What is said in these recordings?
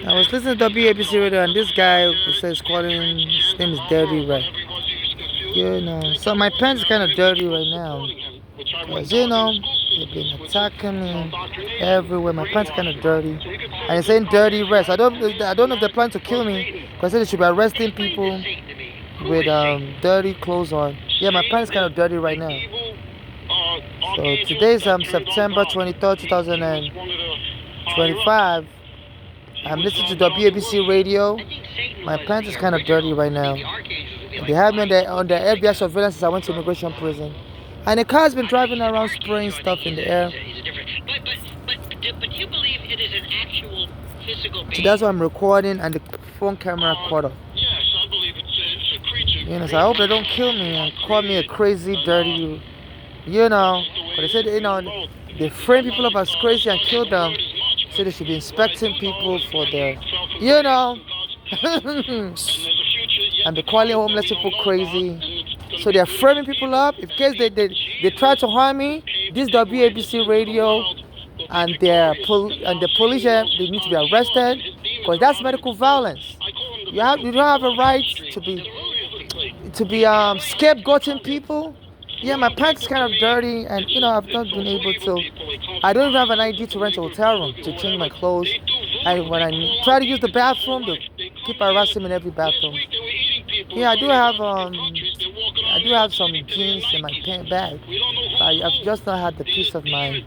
I was listening to WABC radio and this guy who says calling, his name is Dirty Red. So my pants kind of dirty right now. Because, they've been attacking me everywhere. My pants kind of dirty. And it's saying dirty rest. I don't know if they're planning to kill me. Because they should be arresting people with dirty clothes on. Yeah, my pants kind of dirty right now. So today's September 23rd, 2025. I'm listening to WABC radio. My pants is kind of dirty right now. They have me on the FBI surveillance since I went to immigration prison. And the car's been driving around spraying stuff in the air. So that's why I'm recording and the phone camera caught up. So I hope they don't kill me and call me a crazy, dirty, But they said, they frame people up as crazy and kill them. So they should be inspecting people for their, and be calling homeless people crazy. So they're framing people up. In case they try to harm me, this WABC radio and the police, they need to be arrested because that's medical violence. You don't have a right to be scapegoating people. Yeah, my pants is kind of dirty, and I've not been able to. I don't even have an ID to rent a hotel room to change my clothes. And when I try to use the bathroom, they keep harassing me in every bathroom. Yeah, I do have some jeans in my pant bag. I've just not had the peace of mind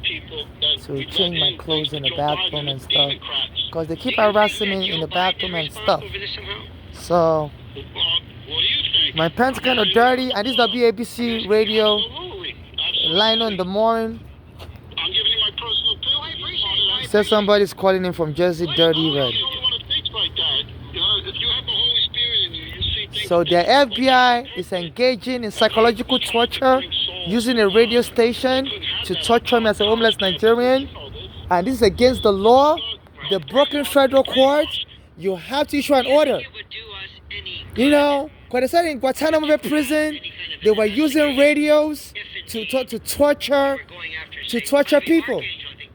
to change my clothes in the bathroom and stuff, because they keep harassing me in the bathroom and stuff. So my pants kind of dirty, and this is WABC radio, Lino in the morning. Says somebody's calling in from Jersey, Dirty Red. So the FBI is engaging in psychological torture using a radio station to torture me as a homeless Nigerian. And this is against the law. The Brooklyn Federal Court, you have to issue an order. Because they said in Guantanamo Bay prison, they were using radios to torture people.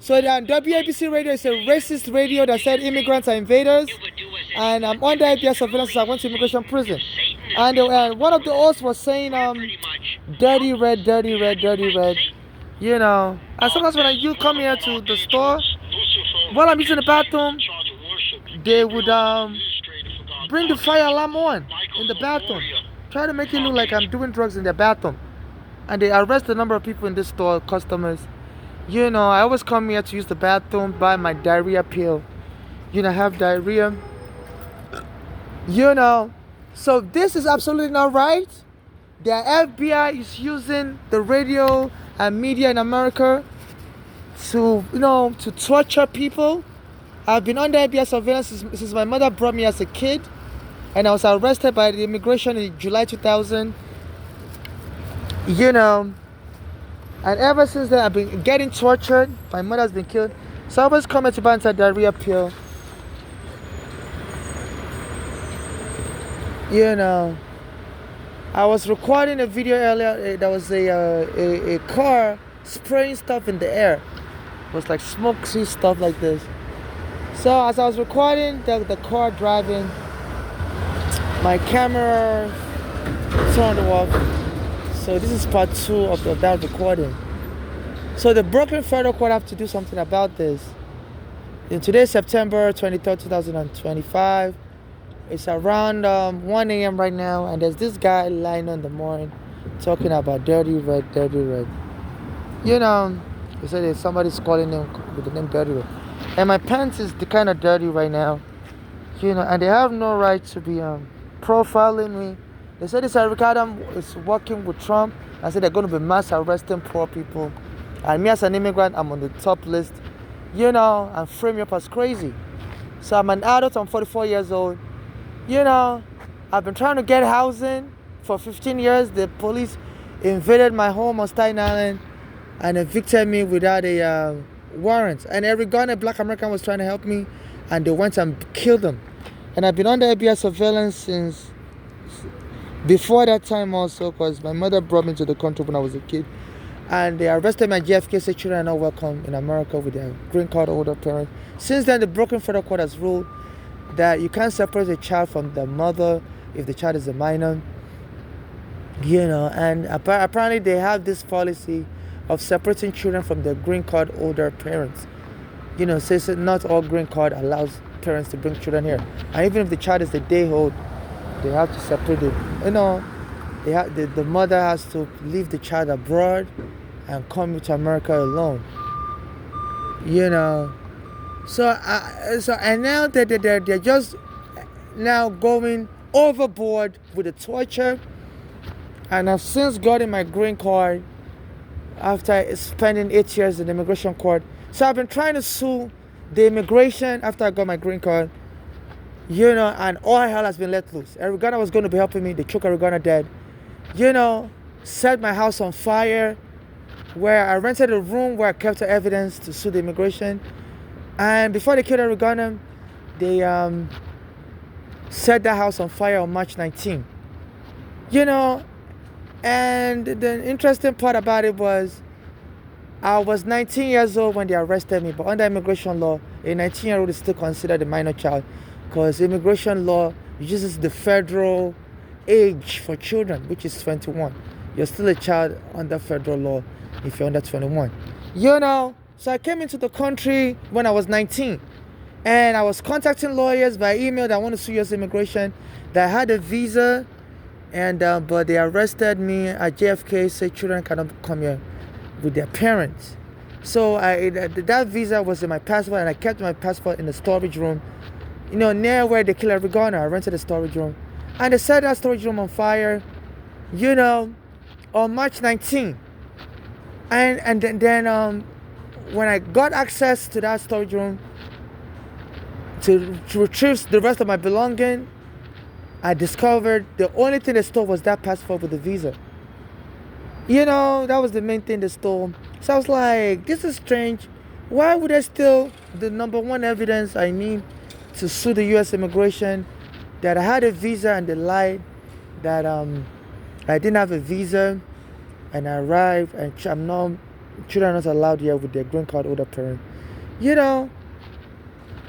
So the WABC radio is a racist radio that said immigrants are invaders. And I'm under FBI surveillance since I went to immigration prison. And one of the hosts was saying, dirty red, dirty red, dirty red. And sometimes when you come here to the store, while I'm using the bathroom, they would bring the fire alarm on in the bathroom. Try to make it look like I'm doing drugs in the bathroom. And they arrest a number of people in this store, customers. I always come here to use the bathroom, buy my diarrhea pill. I have diarrhea. So this is absolutely not right. The FBI is using the radio and media in America to torture people. I've been under FBI surveillance since my mother brought me as a kid, and I was arrested by the immigration in July 2000. And ever since then, I've been getting tortured. My mother's been killed. So I always come here to buy inside diarrhea pill. I was recording a video earlier. There was a car spraying stuff in the air. It was like smoky stuff like this. So as I was recording the car driving, my camera turned off. So this is part 2 of that recording. So the Brooklyn Federal Court have to do something about this. Today's September 23rd, 2025. It's around 1 a.m. right now, and there's this guy lying in the morning talking about dirty red, dirty red. He said there's somebody's calling him with the name Dirty Red. And my pants is kind of dirty right now. And they have no right to be profiling me. They said this Eric Adam is working with Trump. I said they're going to be mass arresting poor people. And me as an immigrant, I'm on the top list. And frame me up as crazy. So I'm an adult, I'm 44 years old. I've been trying to get housing for 15 years. The police invaded my home on Staten Island and evicted me without a warrant. And every gun, a black American was trying to help me, and they went and killed them. And I've been under FBI surveillance since before that time also, because my mother brought me to the country when I was a kid. and they arrested my JFK, said children are not welcome in America with their green card holder parents. Since then, the Brooklyn Federal Court has ruled that you can't separate a child from the mother if the child is a minor. And apparently they have this policy of separating children from their green card holder parents. Says not all green card allows parents to bring children here, and even if the child is a day old, they have to separate it. The mother has to leave the child abroad and come to America alone. And now they're just now going overboard with the torture. And I've since gotten my green card after spending 8 years in the immigration court. So I've been trying to sue the immigration after I got my green card. And all hell has been let loose. Arizona was going to be helping me. They took Arizona dead. Set my house on fire, where I rented a room where I kept the evidence to sue the immigration. And before they killed Arizona, they set that house on fire on March 19. And the interesting part about it was I was 19 years old when they arrested me, but under immigration law, a 19-year-old is still considered a minor child because immigration law uses the federal age for children, which is 21. You're still a child under federal law if you're under 21. So I came into the country when I was 19, and I was contacting lawyers by email that I want to sue U.S. immigration, that I had a visa, and but they arrested me at JFK, said children cannot come here with their parents. So that visa was in my passport, and I kept my passport in the storage room, near where they killed Arizona. I rented a storage room, and they set that storage room on fire, on March 19. And then when I got access to that storage room to retrieve the rest of my belongings, I discovered the only thing they stole was that passport with the visa. That was the main thing they stole. So I was like, this is strange. Why would they steal the number one evidence I need to sue the U.S. immigration, that I had a visa, and they lied that I didn't have a visa, and I arrived, and children are not allowed here with their green card holder parent.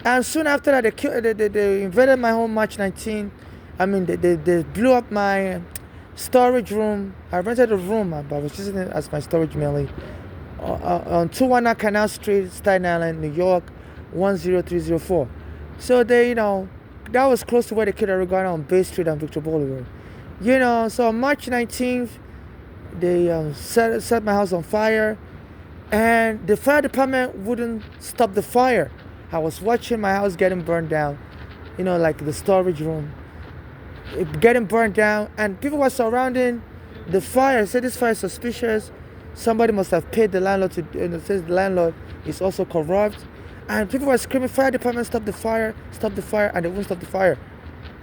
And soon after that, they invaded my home March 19. They blew up my storage room. I rented a room, but I was using it as my storage mainly. On 219 Canal Street, Staten Island, New York, 10304. So that was close to where they killed Arizona on Bay Street and Victor Boulevard. So on March 19th, they set my house on fire, and the fire department wouldn't stop the fire. I was watching my house getting burned down, like the storage room, getting burned down, and people were surrounding the fire. Said this fire is suspicious. Somebody must have paid the landlord to. Says the landlord is also corrupt, and people were screaming, "Fire department, stop the fire! Stop the fire!" And they wouldn't stop the fire.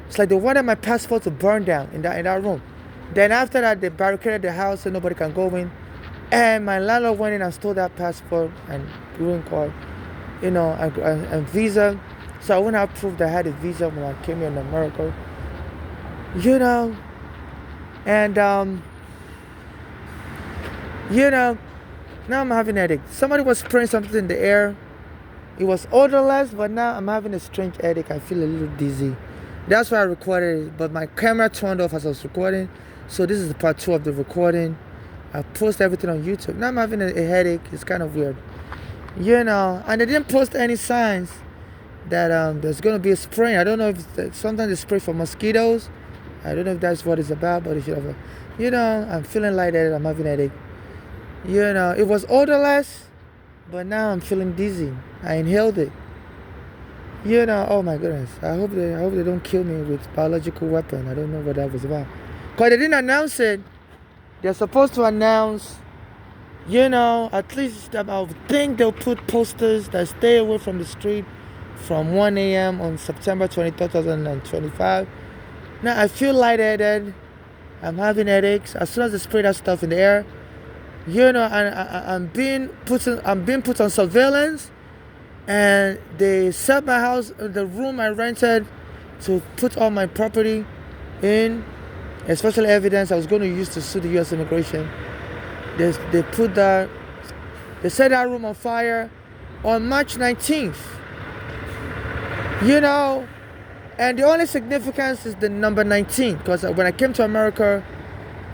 It's like they wanted my passport to burn down in that room. Then after that, they barricaded the house so nobody can go in. And my landlord went in and stole that passport and green card, and visa. So I wouldn't have proof that I had a visa when I came here in America. And now I'm having a headache. Somebody was spraying something in the air. It was odorless, but now I'm having a strange headache. I feel a little dizzy. That's why I recorded it, but my camera turned off as I was recording. So this is part 2 of the recording. I post everything on YouTube. Now I'm having a headache. It's kind of weird. And they didn't post any signs that there's going to be a spraying. I don't know if sometimes they spray for mosquitoes. I don't know if that's what it's about, but if you ever, I'm feeling lightheaded. I'm having a headache. It was odorless, but now I'm feeling dizzy. I inhaled it. Oh my goodness. I hope they don't kill me with biological weapon. I don't know what that was about. Because they didn't announce it. They're supposed to announce, at least I think they'll put posters that stay away from the street from 1 a.m. on September 23rd, 2025. Now I feel lightheaded. I'm having headaches. As soon as they spray that stuff in the air, I'm being put on surveillance. And they set my house, the room I rented, to put all my property in, especially evidence I was going to use to sue the U.S. immigration. They put that, they set that room on fire on March 19th. You know, and the only significance is the number 19, because when I came to America,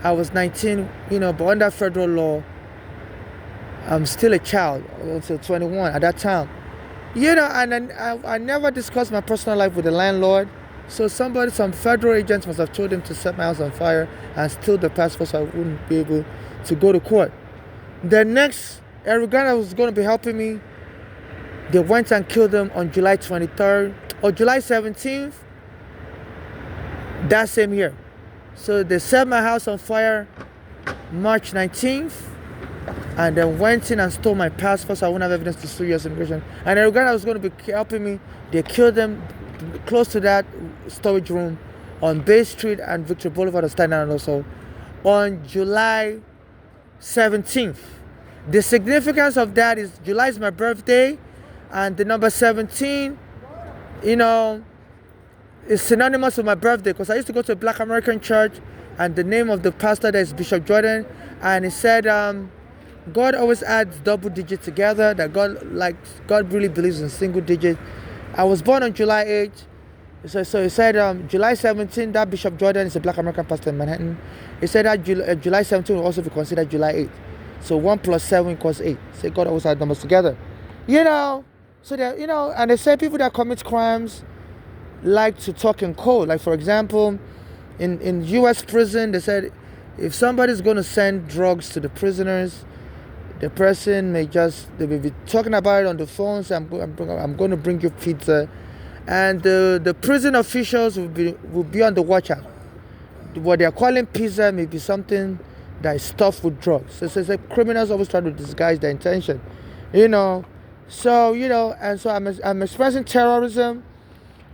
I was 19, but under federal law, I'm still a child until 21 at that time. And I never discussed my personal life with the landlord. So some federal agents must have told him to set my house on fire and steal the passport so I wouldn't be able to go to court. The next, Eric Garner was going to be helping me. They went and killed him on July 23rd or July 17th. That same year. So they set my house on fire March 19th. And then went in and stole my passport so I wouldn't have evidence to sue U.S. immigration. And Eric Garner was going to be helping me. They killed him close to that storage room on Bay Street and Victory Boulevard of Staten Island also on July 17th. The significance of that is July is my birthday, and the number 17, is synonymous with my birthday, because I used to go to a Black American church, and the name of the pastor there is Bishop Jordan, and he said God always adds double digits together, that God really believes in single digits. I was born on July 8th. So he said July 17th, that Bishop Jordan is a Black American pastor in Manhattan. He said that July 17th will also be considered July 8th. So 1 plus 7 equals 8. So God always had numbers together. So that, and they say people that commit crimes like to talk in code. Like, for example, in U.S. prison, they said if somebody's going to send drugs to the prisoners, the person they may be talking about it on the phone, say, I'm going to bring you pizza. And the prison officials will be on the watch out. What they're calling pizza may be something that is stuffed with drugs. So criminals always try to disguise their intention, So, and so I'm experiencing terrorism.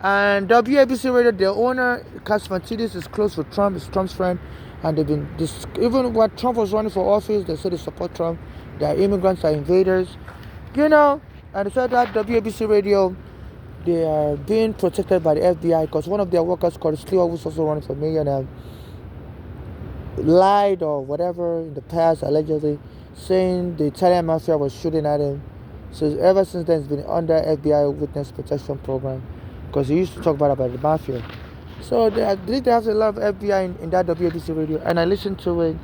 And WABC Radio, their owner, Kasmantidis, is close with Trump, is Trump's friend. And they've been, even when Trump was running for office, they said they support Trump. They are immigrants, they are invaders. And they said that WABC Radio, they are being protected by the FBI because one of their workers, called Stewart, who's also running for mayor now, lied or whatever in the past, allegedly, saying the Italian mafia was shooting at him. So ever since then, he's been under FBI witness protection program because he used to talk about the mafia. So they have a lot of FBI in that WABC Radio, and I listened to it,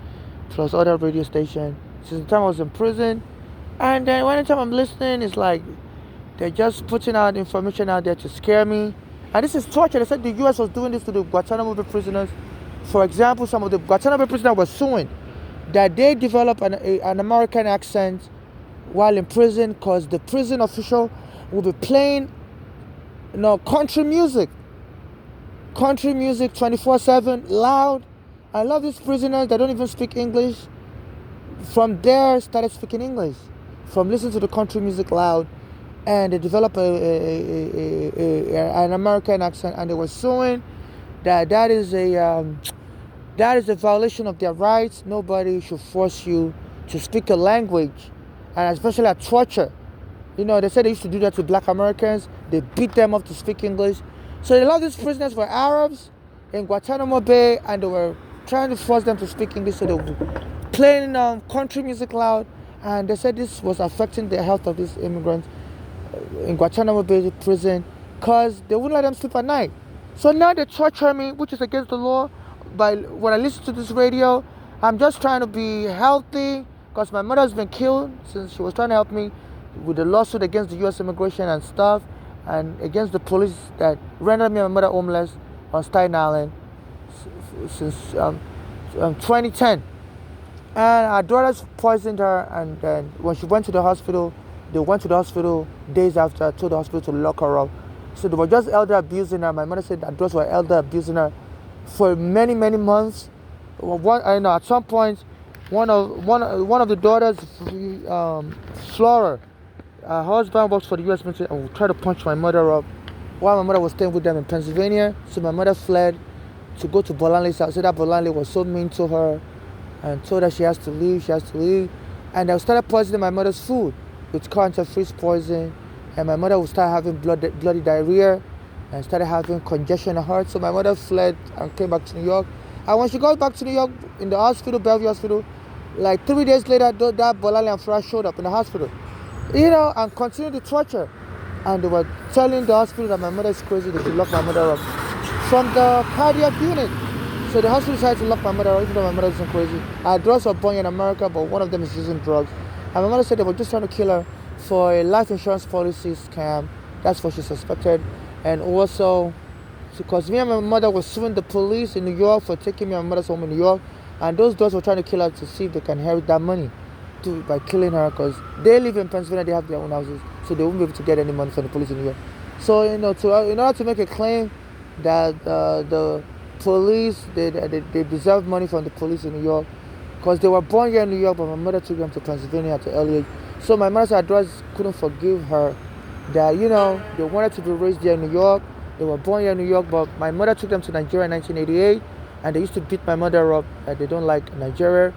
plus other radio stations, since the time I was in prison. And then anytime I'm listening, it's like they're just putting out information out there to scare me. And this is torture. They said the U.S. was doing this to the Guantanamo Bay prisoners. For example, some of the Guantanamo Bay prisoners were suing that they develop an American accent while in prison because the prison official will be playing country music 24/7, loud. I love these prisoners that don't even speak English. From there, started speaking English. From listening to the country music loud, and they developed an American accent, and they were suing that is a violation of their rights. Nobody should force you to speak a language, and especially at torture. They said they used to do that to Black Americans. They beat them up to speak English. So a lot of these prisoners were Arabs in Guantanamo Bay, and they were trying to force them to speak English. So they were playing country music loud, and they said this was affecting the health of these immigrants in Guantanamo Bay prison because they wouldn't let them sleep at night. So now they torture me, which is against the law. But when I listen to this radio, I'm just trying to be healthy because my mother has been killed since she was trying to help me with the lawsuit against the U.S. immigration and stuff, and against the police that rendered me and my mother homeless on Staten Island since 2010. And our daughters poisoned her, and then when she went to the hospital, they went to the hospital days after. I told the hospital to lock her up. So they were just elder abusing her. My mother said that those were elder abusing her for many, many months. At some point, one of the daughters, Flora, her husband works for the U.S. military and would try to punch my mother up while my mother was staying with them in Pennsylvania. So my mother fled to go to Bolanle's house. So that Bolanle was so mean to her and told her she has to leave. And they started poisoning my mother's food with freeze poison. And my mother would start having bloody diarrhea and started having congestion in her heart. So my mother fled and came back to New York. And when she got back to New York in the hospital, Bellevue Hospital, Like 3 days later, that Bolali and Farah showed up in the hospital, and continued the torture. And they were telling the hospital that my mother is crazy, they should lock my mother up from the cardiac unit. So the hospital decided to lock my mother up, even though my mother isn't crazy. Our drugs were born in America, but one of them is using drugs. And my mother said they were just trying to kill her for a life insurance policy scam. That's what she suspected. And also, because me and my mother were suing the police in New York for taking me and my mother's home in New York. And those dogs were trying to kill her to see if they can inherit that money by killing her, because they live in Pennsylvania, they have their own houses, so they won't be able to get any money from the police in New York. So, in order to make a claim that the police, they deserve money from the police in New York, because they were born here in New York, but my mother took them to Pennsylvania at an early age. So my mother's address couldn't forgive her that, they wanted to be raised here in New York. They were born here in New York, but my mother took them to Nigeria in 1988, and they used to beat my mother up, and they don't like Nigeria.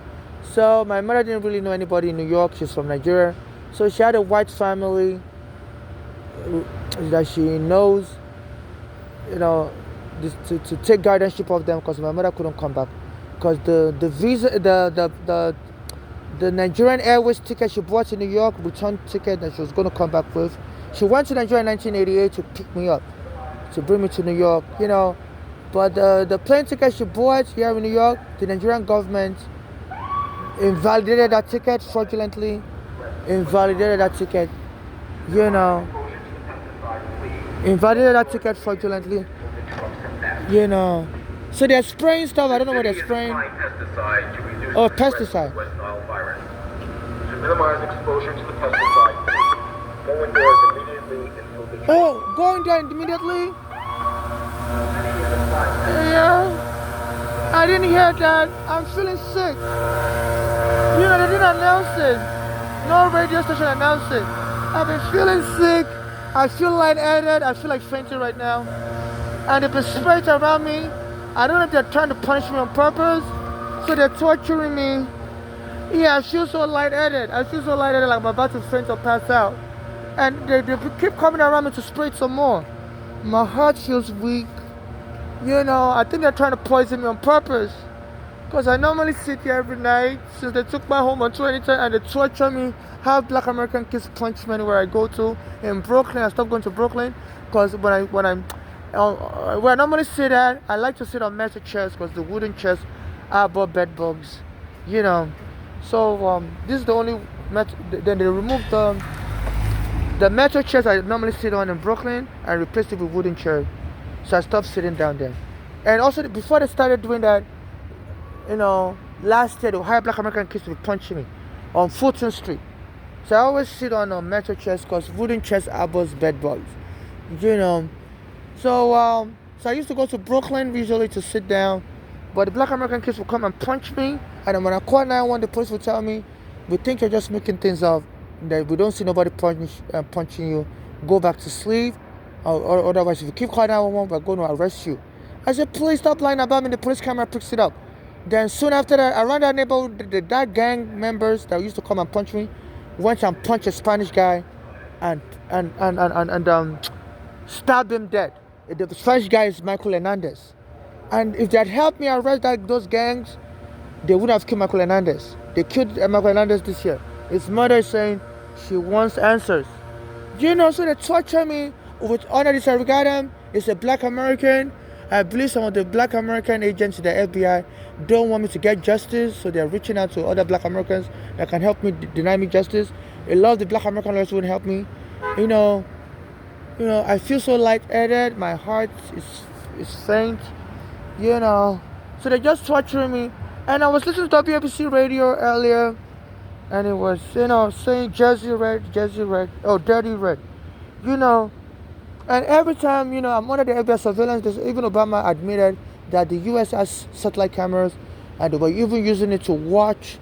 So my mother didn't really know anybody in New York. She's from Nigeria. So she had a white family that she knows, to take guardianship of them, because my mother couldn't come back. Because the visa, the Nigerian Airways ticket she bought in New York, return ticket that she was going to come back with. She went to Nigeria in 1988 to pick me up, to bring me to New York, But the plane ticket she bought here in New York, the Nigerian government invalidated that ticket fraudulently, invalidated that ticket fraudulently, So they're spraying stuff, I don't know what they're spraying. Oh, pesticide. To minimize exposure to the pesticide, go indoors immediately until the Oh, go in there immediately? Yeah. I didn't hear that. I'm feeling sick. They didn't announce it. No radio station announced it. I've been feeling sick. I feel lightheaded. I feel like fainting right now. And they've been spraying around me. I don't know if they're trying to punish me on purpose. So they're torturing me. Yeah, I feel so lightheaded. Like I'm about to faint or pass out. And they keep coming around me to spray it some more. My heart feels weak. I think they're trying to poison me on purpose. Because I normally sit here every night since they took my home on 2010 and they torture me. Have Black American kids punch me anywhere I go to. In Brooklyn, I stopped going to Brooklyn. Because when I normally sit at, I like to sit on metal chairs, because the wooden chairs are above bed bugs. So this is the only then they removed the metal chairs I normally sit on in Brooklyn and replaced it with wooden chairs. So I stopped sitting down there. And also, before they started doing that, last year, the high Black American kids were punching me on Fulton Street. So I always sit on a metal chairs, because wooden chairs above bed bugs. So I used to go to Brooklyn usually to sit down, but the Black American kids would come and punch me. And then when I call 911, the police would tell me, "We think you're just making things up. That we don't see nobody punching you. Go back to sleep, or otherwise, if you keep calling 911, we're going to arrest you." I said, "Please stop lying about me." The police camera picks it up. Then soon after that, around that neighborhood, that gang members that used to come and punch me went and punched a Spanish guy and stabbed him dead. The Spanish guy is Michael Hernandez. And if they had helped me arrest those gangs, they would have killed Michael Hernandez. They killed Michael Hernandez this year. His mother is saying she wants answers. So they torture me with honor disregard. It's a Black American. I believe some of the Black American agents in the FBI don't want me to get justice, so they're reaching out to other Black Americans that can help me deny me justice. A lot of the Black American lawyers wouldn't help me. I feel so lightheaded. My heart is faint. So they're just torturing me. And I was listening to WABC radio earlier, and it was, saying Jersey Red, Dirty Red. And every time, I'm under the FBI surveillance, even Obama admitted that the U.S. has satellite cameras, and they were even using it to watch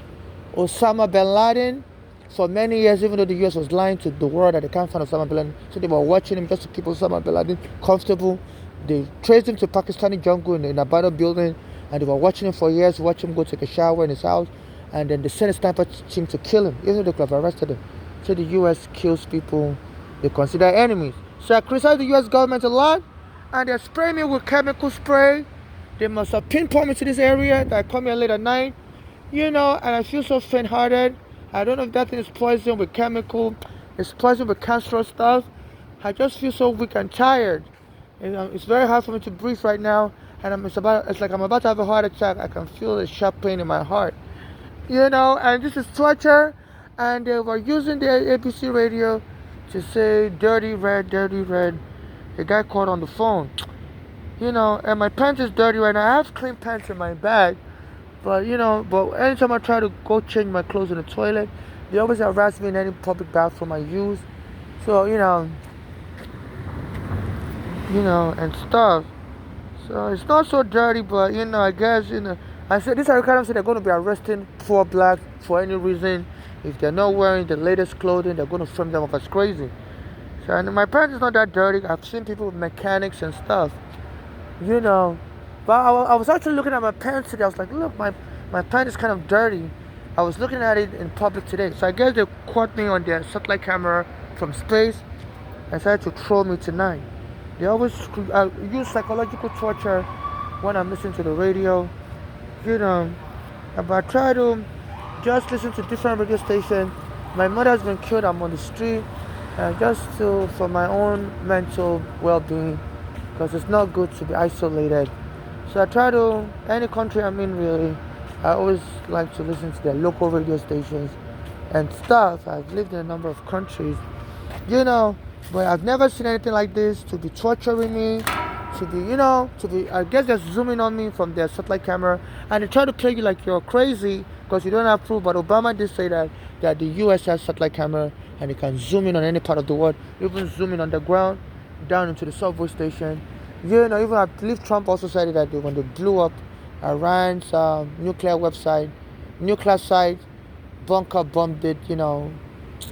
Osama bin Laden for many years, even though the U.S. was lying to the world that they can't find Osama bin Laden. So they were watching him just to keep Osama bin Laden comfortable. They traced him to Pakistani jungle in an abandoned building, and they were watching him for years, watching him go take a shower in his house, and then they sent a sniper team to kill him, even though they could have arrested him. So the U.S. kills people they consider enemies. So I criticize the U.S. government a lot, and they're spraying me with chemical spray. They must have pinpointed me to this area that I come here late at night, And I feel so faint-hearted. I don't know if that thing is poisoned with chemical, it's poisoned with cancerous stuff. I just feel so weak and tired. It's very hard for me to breathe right now, and it's like I'm about to have a heart attack. I can feel a sharp pain in my heart. And this is torture, and they were using the ABC radio to say dirty red, dirty red. The guy called on the phone. And my pants is dirty right now. I have clean pants in my bag, but anytime I try to go change my clothes in the toilet, they always harass me in any public bathroom I use. So, and stuff. So it's not so dirty, but I guess I said this kind of say they're going to be arresting poor blacks for any reason. If they're not wearing the latest clothing, they're going to frame them up as crazy. So and my pants is not that dirty. I've seen people with mechanics and stuff. you know. But I was actually looking at my pants today. I was like, look, my pant is kind of dirty. I was looking at it in public today. So I guess they caught me on their satellite camera from space and decided to troll me tonight. They always use psychological torture when I'm listening to the radio. You know, but I try to just listen to different radio stations. My mother has been killed. I'm on the street, for my own mental well-being, because it's not good to be isolated. So I try to any country I'm in really. I always like to listen to their local radio stations and stuff. I've lived in a number of countries, but I've never seen anything like this to be torturing me, I guess they're zooming on me from their satellite camera and they try to play you like you're crazy because you don't have proof. But Obama did say that the US has satellite camera and it can zoom in on any part of the world, even zoom in on the ground, down into the subway station. Even I believe Trump also said that when they blew up Iran's nuclear site, bunker bombed it. It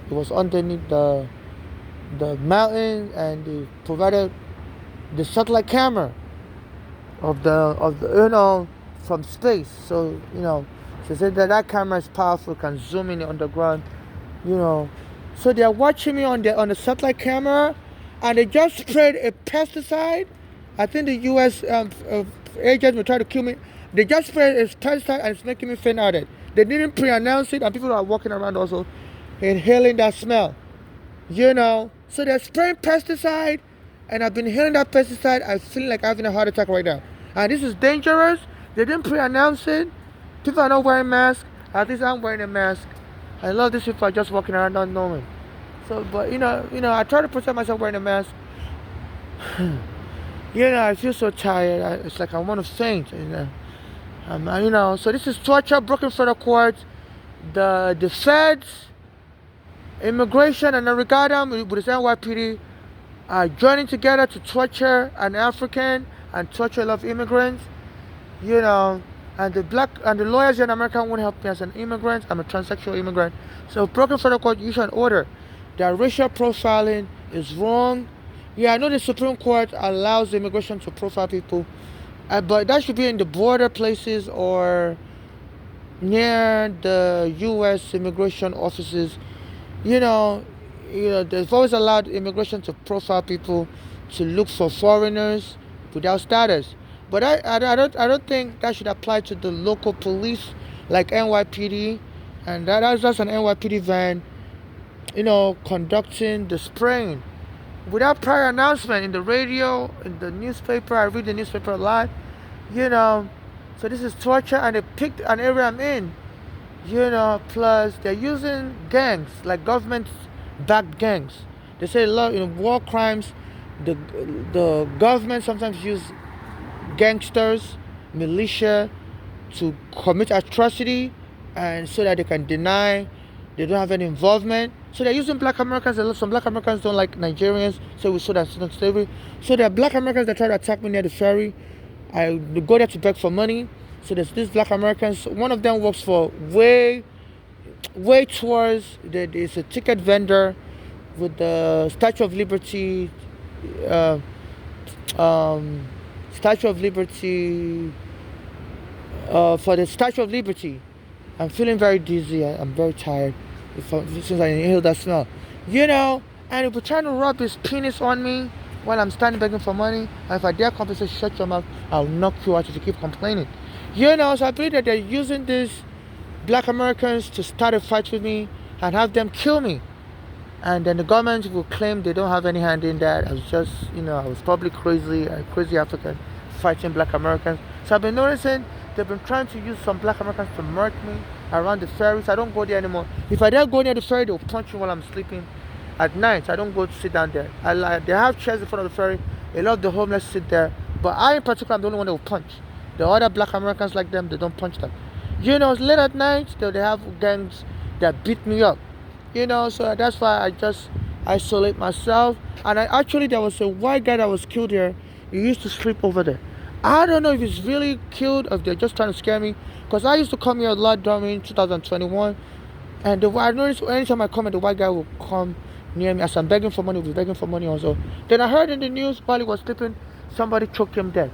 was underneath the mountain, and they provided the satellite camera of the from space. So they said that camera is powerful, can zoom in underground. So they are watching me on the satellite camera, and they just sprayed a pesticide. I think the U.S. Agents will try to kill me. They just sprayed a pesticide and it's making me faint-hearted. They didn't pre-announce it, and people are walking around also inhaling that smell. So they're spraying pesticide, and I've been inhaling that pesticide. I feel like having a heart attack right now. And this is dangerous. They didn't pre-announce it. People are not wearing masks. At least I'm wearing a mask. I love these people are just walking around not knowing. So, but I try to protect myself wearing a mask. I feel so tired. It's like I want to faint. So this is torture, broken federal courts. The feds, immigration, and the regarding with the NYPD are joining together to torture an African and torture a lot of immigrants. And the lawyers here in America won't help me as an immigrant. I'm a transsexual immigrant. So broken federal court issued an order that racial profiling is wrong. Yeah, I know the Supreme Court allows immigration to profile people, but that should be in the border places or near the U.S. immigration offices. They've always allowed immigration to profile people, to look for foreigners without status. But I don't think that should apply to the local police like NYPD, and that's just an NYPD van, conducting the spraying without prior announcement in the radio, in the newspaper. I read the newspaper a lot, So this is torture, and they picked an area I'm in, Plus they're using gangs, like government-backed gangs. They say a lot in war crimes. The government sometimes use gangsters, militia, to commit atrocity, and so that they can deny they don't have any involvement. So they're using black Americans. Some black Americans don't like Nigerians, so we saw that slavery. So there are black Americans that try to attack me near the ferry. I go there to beg for money. So there's these black Americans. One of them works for Way Tours. There's a ticket vendor with the Statue of Liberty. Statue of Liberty. For the Statue of Liberty. I'm feeling very dizzy. I'm very tired. Since I inhaled that smell. And if you're trying to rub his penis on me while I'm standing begging for money, and if I dare compensate, shut your mouth, I'll knock you out if you keep complaining. So I believe that they're using this black Americans to start a fight with me and have them kill me. And then the government will claim they don't have any hand in that. I was just, I was probably crazy, a crazy African fighting black Americans. So I've been noticing they've been trying to use some black Americans to murder me around the ferries. I don't go there anymore. If I dare go near the ferry, they'll punch me while I'm sleeping at night. I don't go to sit down there. They have chairs in front of the ferry. A lot of the homeless sit there. But I in particular, I'm the only one that will punch. The other black Americans like them, they don't punch them. Late at night, they have gangs that beat me up. So that's why I just isolate myself. And there was a white guy that was killed here. He used to sleep over there. I don't know if he's really killed or if they're just trying to scare me. Because I used to come here a lot during 2021. And I noticed anytime I come here, the white guy will come near me. As I'm begging for money, he'll be begging for money also. Then I heard in the news while he was sleeping, somebody choked him dead.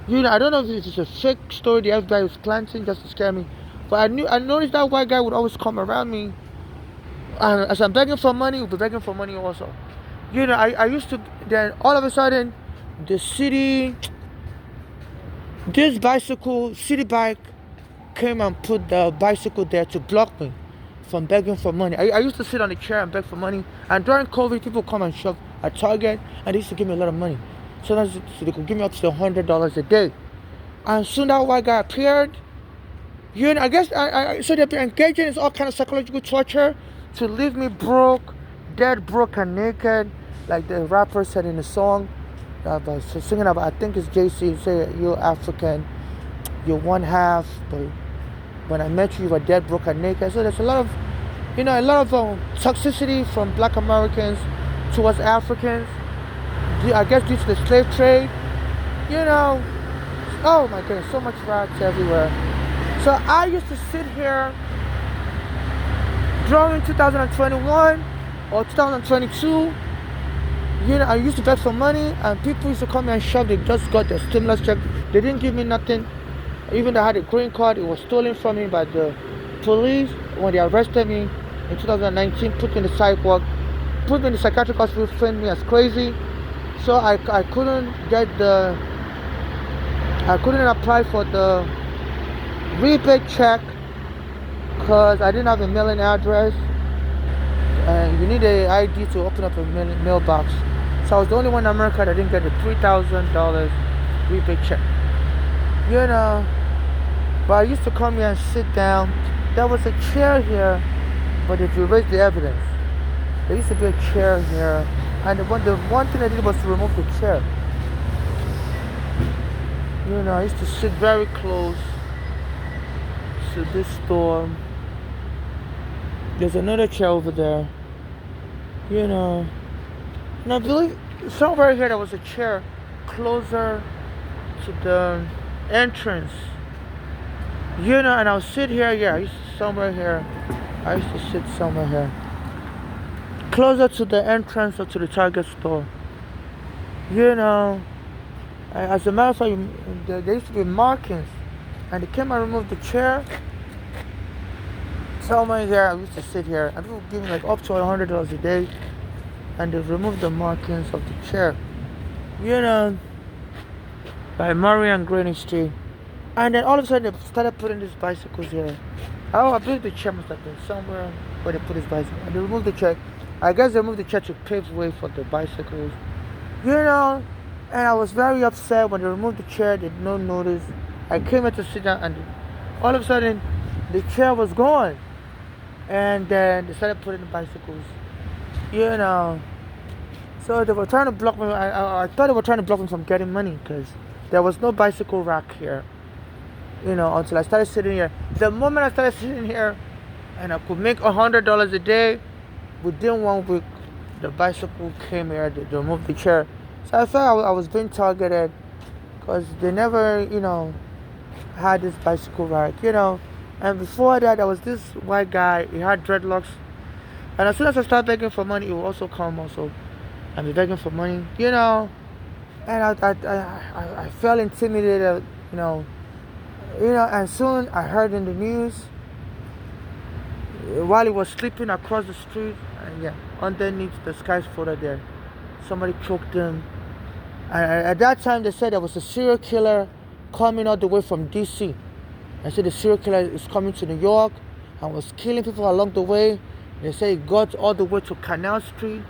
I don't know if it's a fake story the FBI was planting just to scare me. But I noticed that white guy would always come around me. And as I'm begging for money, he'll be begging for money also. I used to, then all of a sudden, this city bike came and put the bicycle there to block me from begging for money. I used to sit on the chair and beg for money. And during COVID, people come and shop at Target and they used to give me a lot of money. So they could give me up to $100 a day. And soon that white guy appeared. I guess so they've been engaging in all kind of psychological torture to leave me broke, dead, broke, and naked, like the rapper said in the song. Singing about, I think it's JC, say you're African, you're one half, but when I met you, you were dead, broke, and naked. So there's a lot of, toxicity from black Americans towards Africans. I guess due to the slave trade, oh my goodness, so much rats everywhere. So I used to sit here during 2021 or 2022, I used to beg for money and people used to come and shove. They just got their stimulus check. They didn't give me nothing. Even though I had a green card, it was stolen from me by the police when they arrested me in 2019, put me in the sidewalk, put me in the psychiatric hospital, framed me as crazy. So I couldn't apply for the rebate check because I didn't have a mailing address, and you need an ID to open up a mailbox. So I was the only one in America that didn't get the $3,000 rebate check. But I used to come here and sit down. There was a chair here, but if you raise the evidence, there used to be a chair here, and the one thing I did was to remove the chair. I used to sit very close to this door. There's another chair over there. And I believe somewhere here there was a chair closer to the entrance. And I would sit here. Yeah, I used to sit somewhere here, closer to the entrance or to the Target store. As a matter of fact, there used to be markings, and they came and removed the chair. Somewhere here, I used to sit here, and people would give me like up to $100 a day, and they removed the markings of the chair. By Murray and Greenwich Street. And then all of a sudden, they started putting these bicycles here. I believe the chair must have been somewhere where they put this bicycle. And they removed the chair. I guess they removed the chair to pave way for the bicycles. And I was very upset when they removed the chair. They did not notice. I came here to sit down, and all of a sudden, the chair was gone. And then they started putting the bicycles. So they were trying to block me. I thought they were trying to block me from getting money because there was no bicycle rack here. Until I started sitting here. The moment I started sitting here, and I could make $100 a day, within 1 week, the bicycle came here. They removed the chair. So I felt I was being targeted because they never, had this bicycle rack, And before that, there was this white guy. He had dreadlocks. And as soon as I started begging for money, he would also come and be begging for money, And I felt intimidated, And soon I heard in the news while he was sleeping across the street, and underneath the skyscraper there, somebody choked him. And at that time, they said there was a serial killer coming all the way from DC. I said the serial killer is coming to New York, and was killing people along the way. They say he got all the way to Canal Street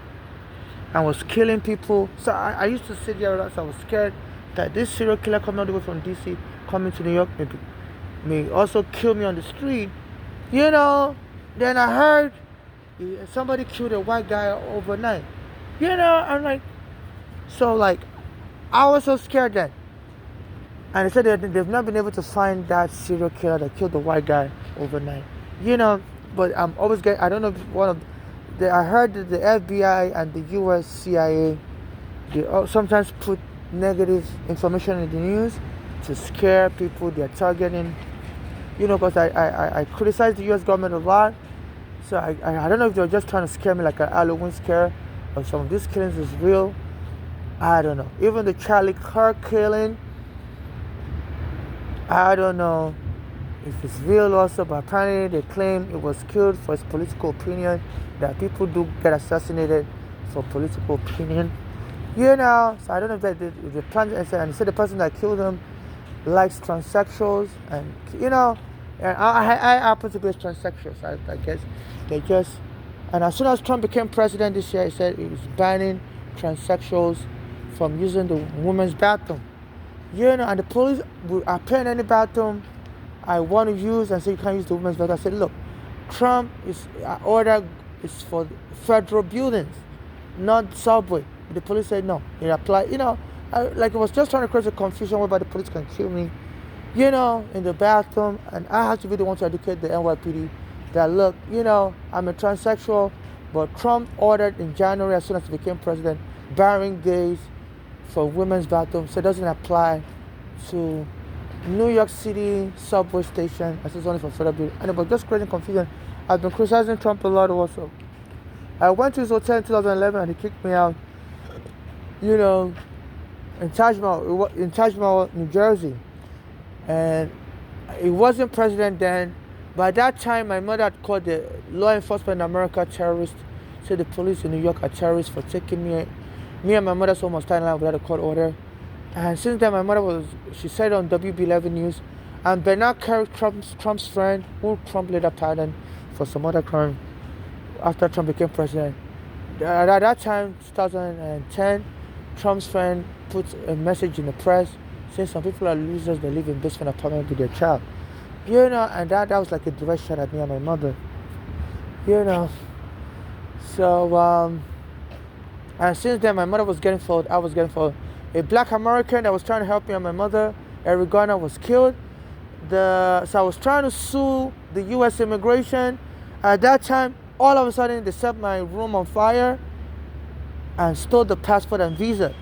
and was killing people. So I used to sit there, so I was scared that this serial killer coming all the way from DC, coming to New York, may also kill me on the street. Then I heard somebody killed a white guy overnight. I'm like, so like, I was so scared then. And they said they've not been able to find that serial killer that killed the white guy overnight. But I'm always I don't know if I heard that the FBI and the US CIA, they sometimes put negative information in the news to scare people they're targeting. Because I criticize the US government a lot. So I don't know if they're just trying to scare me like a Halloween scare, or some of these killings is real. I don't know. Even the Charlie Kirk killing, I don't know if it's real also, but apparently they claim it was killed for his political opinion, that people do get assassinated for political opinion. So I don't know if they planned it, and they said the person that killed him likes transsexuals, and and I happen to be a transsexual, so I guess they just, and as soon as Trump became president this year, he said he was banning transsexuals from using the women's bathroom. And the police will appear in any bathroom I want to use and say you can't use the women's bathroom. I said, look, Trump order is for federal buildings, not subway. The police said no. It applied, like it was just trying to create a confusion whereby the police can kill me, in the bathroom, and I have to be the one to educate the NYPD that look, I'm a transsexual, but Trump ordered in January, as soon as he became president, barring gays for women's bathrooms, so it doesn't apply to New York City subway station, as it's only for federal buildings. And it was just creating confusion. I've been criticizing Trump a lot also. I went to his hotel in 2011 and he kicked me out, in Taj Mahal, New Jersey. And he wasn't president then. By that time, my mother had called the law enforcement in America terrorists. Said the police in New York are terrorists for taking me. Me and my mother's home was standing out without a court order. And since then, my mother she said on WB11 News, and Bernard Kerik, Trump's friend, who Trump later pardoned for some other crime after Trump became president. At that time, 2010, Trump's friend put a message in the press saying some people are losers, they live in basement apartment with their child. And that was like a direct shot at me and my mother. So, and since then, my mother was getting followed, I was getting followed. A black American that was trying to help me and my mother, Eric Garner, was killed. So I was trying to sue the U.S. immigration. At that time, all of a sudden, they set my room on fire and stole the passport and visa.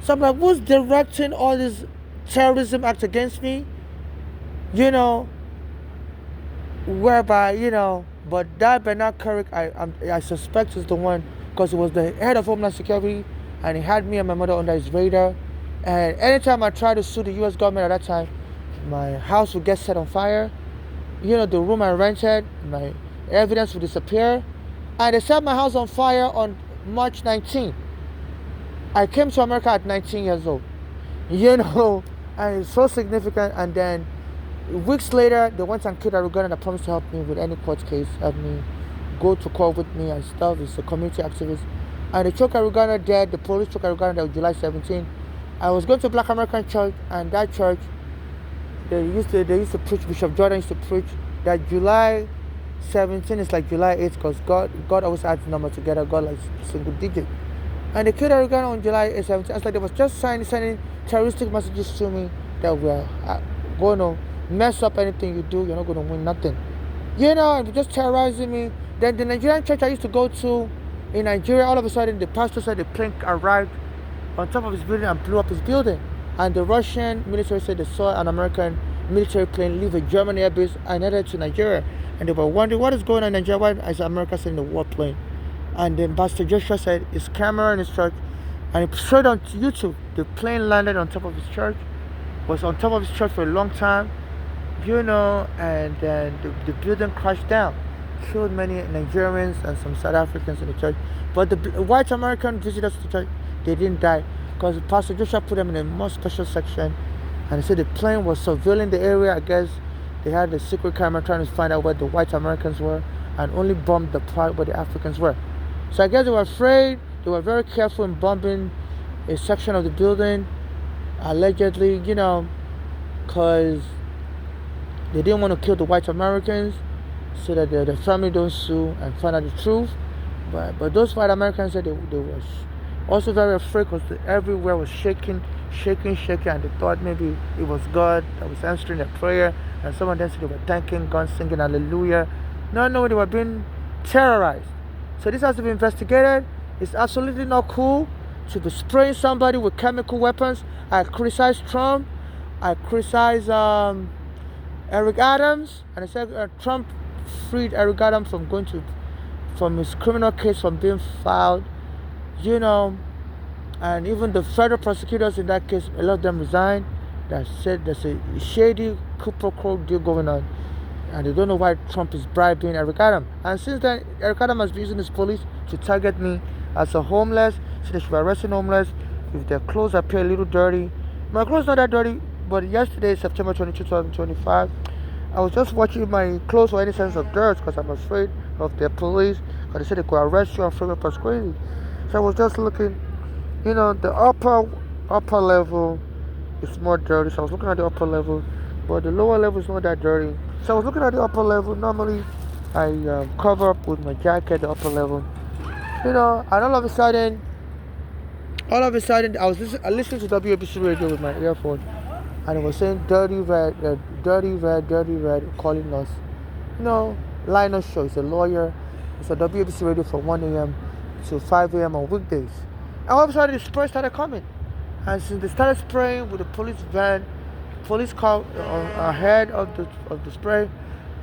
So I'm like, who's directing all this terrorism act against me? Whereby, but that Bernard Kerik, I suspect is the one, because he was the head of Homeland Security, and he had me and my mother under his radar. And anytime I tried to sue the U.S. government at that time, my house would get set on fire. The room I rented, my evidence would disappear. And they set my house on fire on March 19th. I came to America at 19 years old. And it's so significant. And then weeks later, they went and killed Eric Garner that promised to help me with any court case, help me go to court with me and stuff. He's a community activist. And they took Eric Garner dead. The police took Eric Garner dead on July 17. I was going to a Black American church, and that church, they used to preach, Bishop Jordan used to preach that July 17 is like July 8 because God always adds number together, God like single digit. And they killed Eric Garner on July 17. It's like they was just sending terroristic messages to me that we're going to mess up anything you do, you're not going to win nothing. And just terrorizing me. Then the Nigerian church I used to go to in Nigeria, all of a sudden the pastor said the plane arrived on top of his building and blew up his building. And the Russian military said they saw an American military plane leave a German airbase and headed to Nigeria. And they were wondering what is going on in Nigeria, why is America sending a warplane? And then Pastor Joshua said his camera in his church, and he showed on YouTube the plane landed on top of his church, was on top of his church for a long time, and then the building crashed down, killed many Nigerians and some South Africans in the church. But the white American visitors to the church, they didn't die because Pastor Joshua put them in a more special section, and he said the plane was surveilling the area, I guess, they had a secret camera trying to find out where the white Americans were, and only bombed the part where the Africans were. So I guess they were afraid. They were very careful in bombing a section of the building, allegedly, because they didn't want to kill the white Americans, so that the family don't sue and find out the truth. But those white Americans said they were also very afraid because everywhere was shaking, and they thought maybe it was God that was answering their prayer. And some of them said they were thanking God, singing hallelujah, not knowing they were being terrorized. So this has to be investigated. It's absolutely not cool to be spraying somebody with chemical weapons. I criticize Trump. I criticize Eric Adams, and I said Trump freed Eric Adams from his criminal case from being filed, and even the federal prosecutors in that case, a lot of them resigned. That said there's a shady quid pro quo deal going on, and they don't know why Trump is bribing Eric Adams. And since then, Eric Adams has been using his police to target me as a homeless, so they should be arresting homeless if their clothes appear a little dirty. My clothes not that dirty, but yesterday, September 22, 2025, I was just watching my clothes for any sense of dirt because I'm afraid of the police, because they said they could arrest you and frame up as crazy. So I was just looking, the upper level is more dirty. So I was looking at the upper level, but the lower level is not that dirty. So I was looking at the upper level. Normally, I cover up with my jacket the upper level, and all of a sudden, I was listening to WABC radio with my earphone, and it was saying dirty red, calling us. Lionel Show. He's a lawyer. It's a WABC radio from 1 a.m. to 5 a.m. on weekdays. And all of a sudden, the spray started coming. And since they started spraying with the police van, police car ahead of the spray,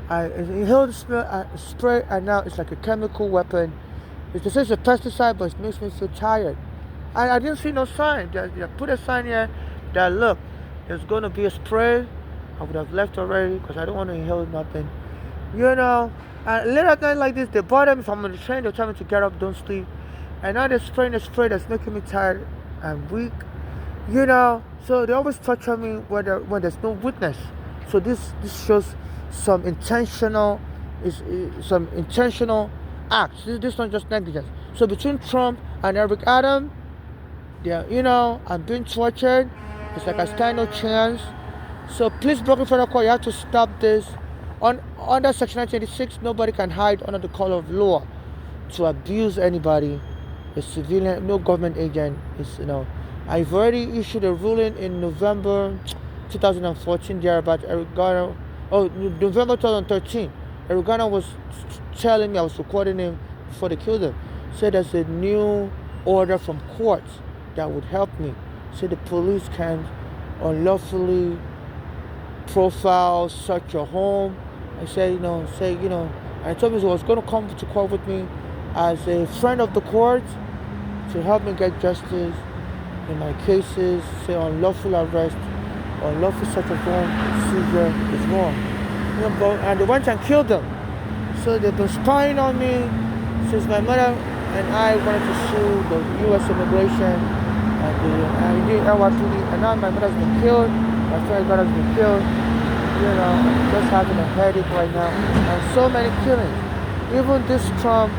I inhaled the spray, and now it's like a chemical weapon. They say it's a pesticide, but it makes me feel tired. And I didn't see no sign. They put a sign here that, look, there's going to be a spray. I would have left already because I don't want to inhale nothing. And late at night like this, they bother me. If I'm on the train, they're telling me to get up, don't sleep. And now they're spraying the spray that's making me tired and weak. So they always torture me when there's no witness. So this shows some intentional acts. This is not just negligence. So between Trump and Eric Adams, I'm being tortured. It's like I stand no chance. So please, Brooklyn Federal Court, you have to stop this. Under Section 1986, nobody can hide under the color of law to abuse anybody. A civilian, no government agent is, I've already issued a ruling in November 2014 there about Eric Garner. November 2013. Eric Garner was telling me, I was recording him before they killed him. Said there's a new order from courts that would help me. Said the police can unlawfully profile, search your home. I said, I told him he was going to come to court with me as a friend of the court to help me get justice in my cases. Say unlawful arrest, unlawful search of home, seizure is wrong. And they went and killed them. So they've been spying on me since my mother and I wanted to sue the U.S. immigration and the NYPD, and now my mother's been killed, my friend's brother's been killed. I'm just having a headache right now, and so many killings. Even this Trump,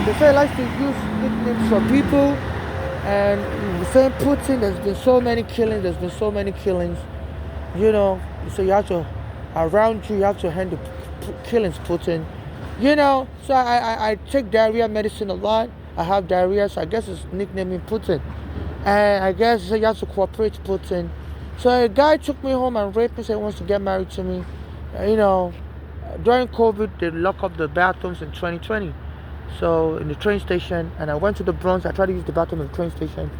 they say he likes to use nicknames for people, and the same Putin. There's been so many killings. So you have to, around you have to handle killings, Putin. So I take diarrhea medicine a lot. I have diarrhea, so I guess it's nicknaming Putin. And I guess you have to cooperate, Putin. So a guy took me home and raped me, said he wants to get married to me. During COVID, they locked up the bathrooms in 2020. So in the train station, and I went to the Bronx. I tried to use the bathroom in the train station.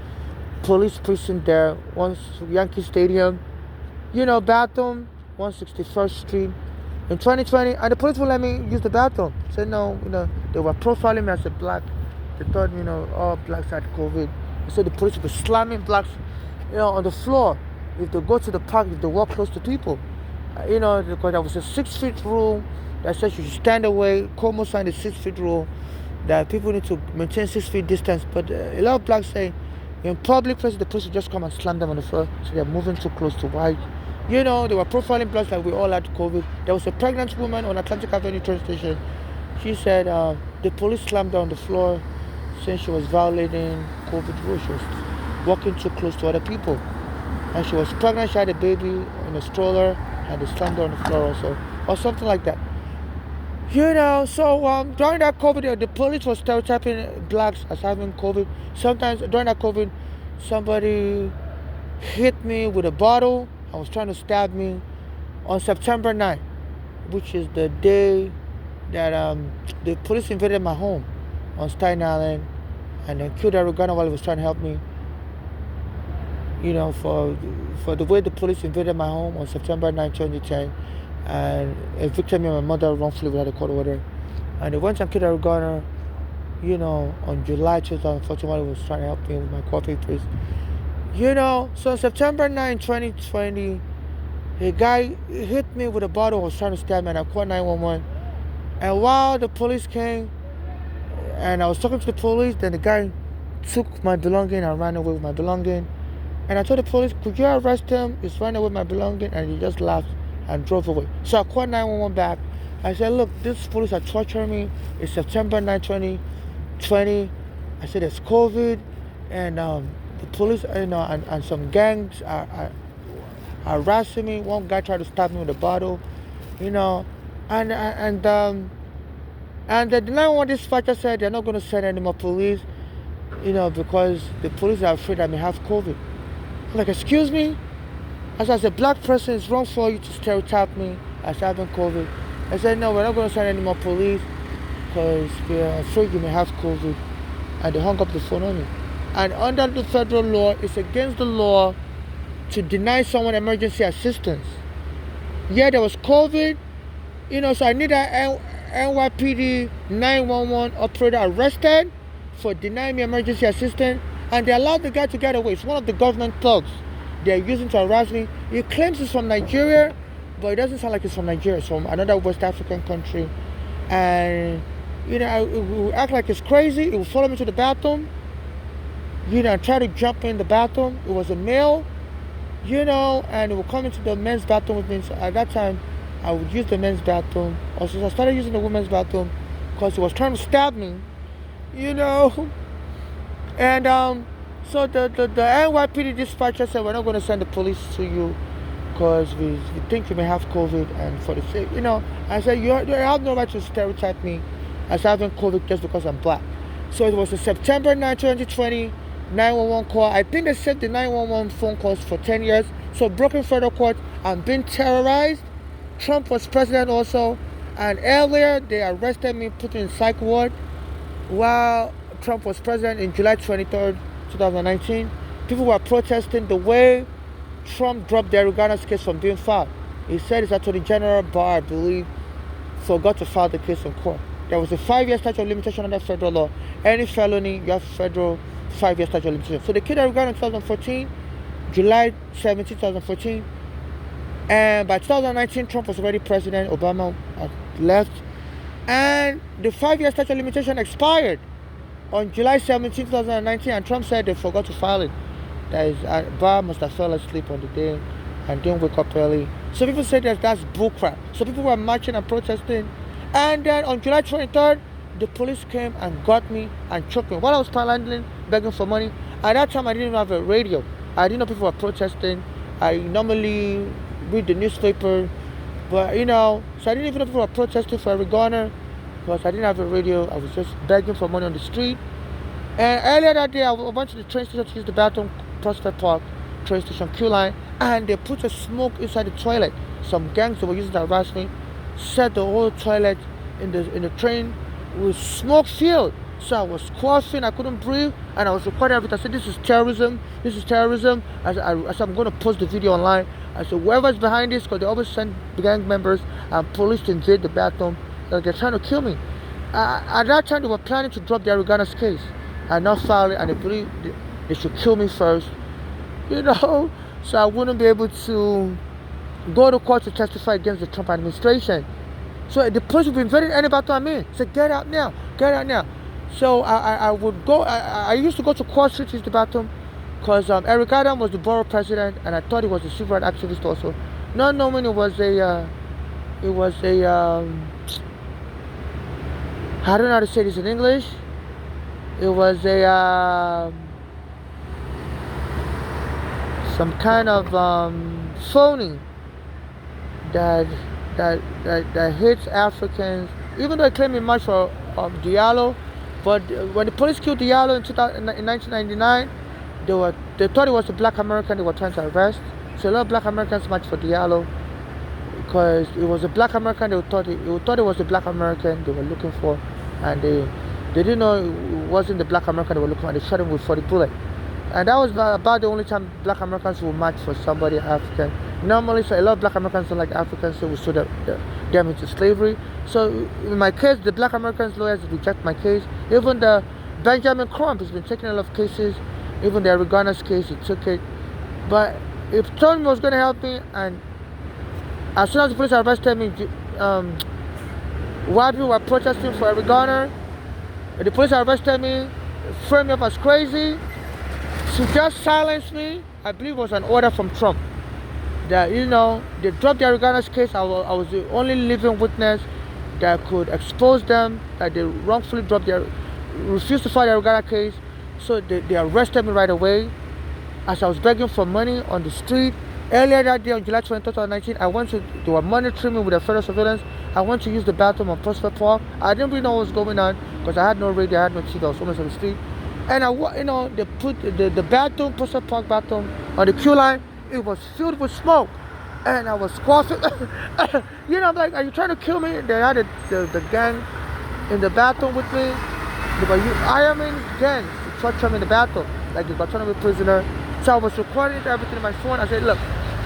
Police precinct there, once Yankee Stadium. Bathroom, 161st Street. In 2020, and the police wouldn't let me use the bathroom. Said no, they were profiling me as a black. They thought, all blacks had COVID. So the police were slamming blacks, on the floor. If they go to the park, if they walk close to people. Because there was a 6 feet rule that says you should stand away. Cuomo signed a 6 feet rule that people need to maintain 6 feet distance. But a lot of blacks say in public places, the police will just come and slam them on the floor. So they're moving too close to white You know, they were profiling blacks like we all had COVID. There was a pregnant woman on Atlantic Avenue train station. She said the police slammed her on the floor since she was violating COVID rules. She was walking too close to other people. And she was pregnant, she had a baby in a stroller, and they slammed her on the floor also. Or something like that. You know, so during that COVID, the police was stereotyping blacks as having COVID. Sometimes during that COVID, somebody hit me with a bottle and was trying to stab me on September 9th, which is the day that the police invaded my home on Staten Island and then killed Arizona while he was trying to help me. You know, for the way the police invaded my home on September 9, 2010 and evicted me and my mother wrongfully without a court order. And they went and killed Arizona, you know, on July 2014 while he was trying to help me with my court papers. You know, so on September 9, 2020, a guy hit me with a bottle and was trying to stab me and I called 911. And while the police came and I was talking to the police, then the guy took my belonging and ran away with my belonging. And I told the police, could you arrest him? He's running away with my belonging. And he just laughed and drove away. So I called 911 back. I said, look, this police are torturing me. It's September 9, 2020. I said, it's COVID. And the police, you know, and some gangs are harassing me. One guy tried to stab me with a bottle, you know. And the 911 dispatcher said they're not going to send any more police, you know, because the police are afraid I may have COVID. I'm like, excuse me? As a black person, it's wrong for you to stereotype me as having COVID. I said, no, we're not going to send any more police because we're afraid you may have COVID. And they hung up the phone on me. And under the federal law, it's against the law to deny someone emergency assistance. Yeah, there was COVID, you know, so I need an NYPD 911 operator arrested for denying me emergency assistance. And they allowed the guy to get away. It's one of the government thugs they're using to harass me. He claims he's from Nigeria, but it doesn't sound like he's from Nigeria. It's from another West African country. And, you know, it will act like it's crazy. It will follow me to the bathroom. You know, try to jump in the bathroom. It was a male, you know, and it will come into the men's bathroom with me. So at that time, I would use the men's bathroom. Also, I started using the women's bathroom because he was trying to stab me, you know. And so the NYPD dispatcher said, we're not going to send the police to you because we think you may have COVID. And for the sake, you know, I said, you have no right to stereotype me as having COVID just because I'm black. So it was a September 9, 2020 911 call. I think they sent the 911 phone calls for 10 years. So broken federal court, I'm being terrorized. Trump was president also. And earlier, they arrested me, put me in psych ward while Trump was president in July 23rd, 2019. People were protesting the way Trump dropped the Arizona case from being filed. He said his Attorney General Barr, I believe, forgot to file the case in court. There was a 5-year statute of limitation under federal law. Any felony, you have federal 5-year statute of limitation. So they killed Arizona in 2014, July 17, 2014. And by 2019, Trump was already president. Obama left. And the 5-year statute of limitation expired on July 17, 2019, and Trump said they forgot to file it. That is, Barr must have fell asleep on the day and didn't wake up early. So people said that's bullcrap. So people were marching and protesting. And then on July 23rd, the police came and got me and choked me. While I was panhandling, begging for money, at that time I didn't even have a radio. I didn't know people were protesting. I normally read the newspaper, but you know, so I didn't even know people were protesting for Arizona because I didn't have a radio. I was just begging for money on the street. And earlier that day, I went to the train station to use the bathroom, Prospect Park train station, Q line, and they put a smoke inside the toilet. Some gangs that were using to harass me set the whole toilet in the train with smoke filled. So I was coughing, I couldn't breathe, and I was recording everything. I said, this is terrorism, this is terrorism. I said, I'm going to post the video online. I said, whoever's behind this, because they always send gang members and police to invade the bathroom, they're trying to kill me. At that time, they were planning to drop the Arizona case and not file it, and they believe they should kill me first, you know, so I wouldn't be able to go to court to testify against the Trump administration. So the police would be invading any bathroom I'm in. So get out now, get out now. So I would go, I used to go to Quad Street to use the bathroom because Eric Adams was the borough president and I thought he was a civil rights activist also. not knowing it was a I don't know how to say this in English. It was a some kind of phony that that hits Africans. Even though they claim it much for Diallo, but when the police killed Diallo in 1999, they thought it was a black American they were trying to arrest. So a lot of black Americans marched for Diallo because it was a black American. They thought it was a black American they were looking for, and they didn't know it wasn't the black American they were looking for. And they shot him with 40 bullets. And that was about the only time black Americans will march for somebody African. Normally, so a lot of black Americans don't like Africans, so we sold them into slavery. So in my case, the black Americans lawyers reject my case. Even the Benjamin Crump has been taking a lot of cases. Even the Arigona's case, he took it. But if Tony was going to help me, and as soon as the police arrested me, while people were protesting for Arigona, the police arrested me, framed me up as crazy. To just silence me, I believe it was an order from Trump. That, they dropped the Arigona's case. I was the only living witness that could expose them, that they wrongfully refused to file the Arigona case. So they arrested me right away as I was begging for money on the street. Earlier that day, on July 20, 2019, they were monitoring me with a federal surveillance. I went to use the bathroom on Prospect Park. I didn't really know what was going on because I had no radio, I had no TV, I was almost on the street. And they put the bathroom, Prospect Park bathroom, on the queue line. It was filled with smoke, and I was coughing. I'm like, are you trying to kill me? They had the gang in the bathroom with me. They were hiring gangs to torture me in the bathroom, like they were trying to be a prisoner. So I was recording everything on my phone. I said, look,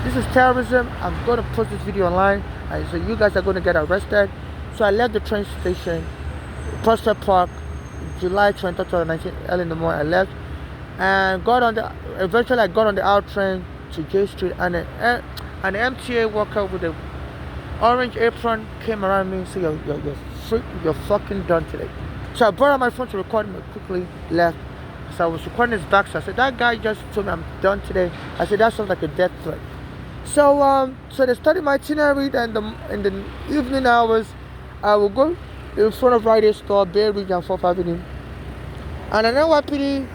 this is terrorism. I'm going to post this video online. I said, you guys are going to get arrested. So I left the train station, Prospect Park, July 20, 2019, early in the morning. I left and eventually I got on the out train to J Street, and an MTA worker with an orange apron came around me and said, you're fucking done today. So I brought out my phone to record him, and quickly left. So I was recording his back, so I said, that guy just told me I'm done today. I said, that sounds like a death threat. So they started my itinerary, and in the evening hours, I will go in front of Rite Aid store, Bay Ridge and 4th Avenue. And an NYPD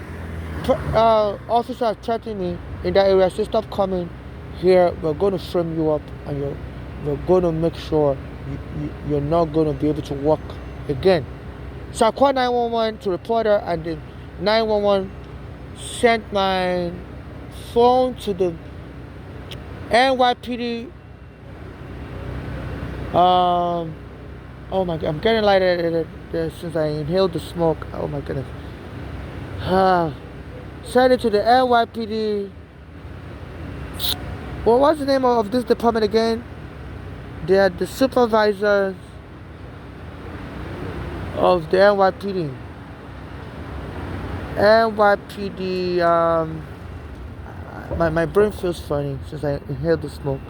officer threatened me in that area, said, stop coming here, we're going to frame you up, and we're going to make sure you're not going to be able to walk again. So I called 911 to report her, and the 911 sent my phone to the NYPD. Oh my God, I'm getting lighter since I inhaled the smoke. Oh my goodness. Sent it to the NYPD. What was the name of this department again? They are the supervisors of the NYPD. NYPD, my brain feels funny since I inhaled the smoke.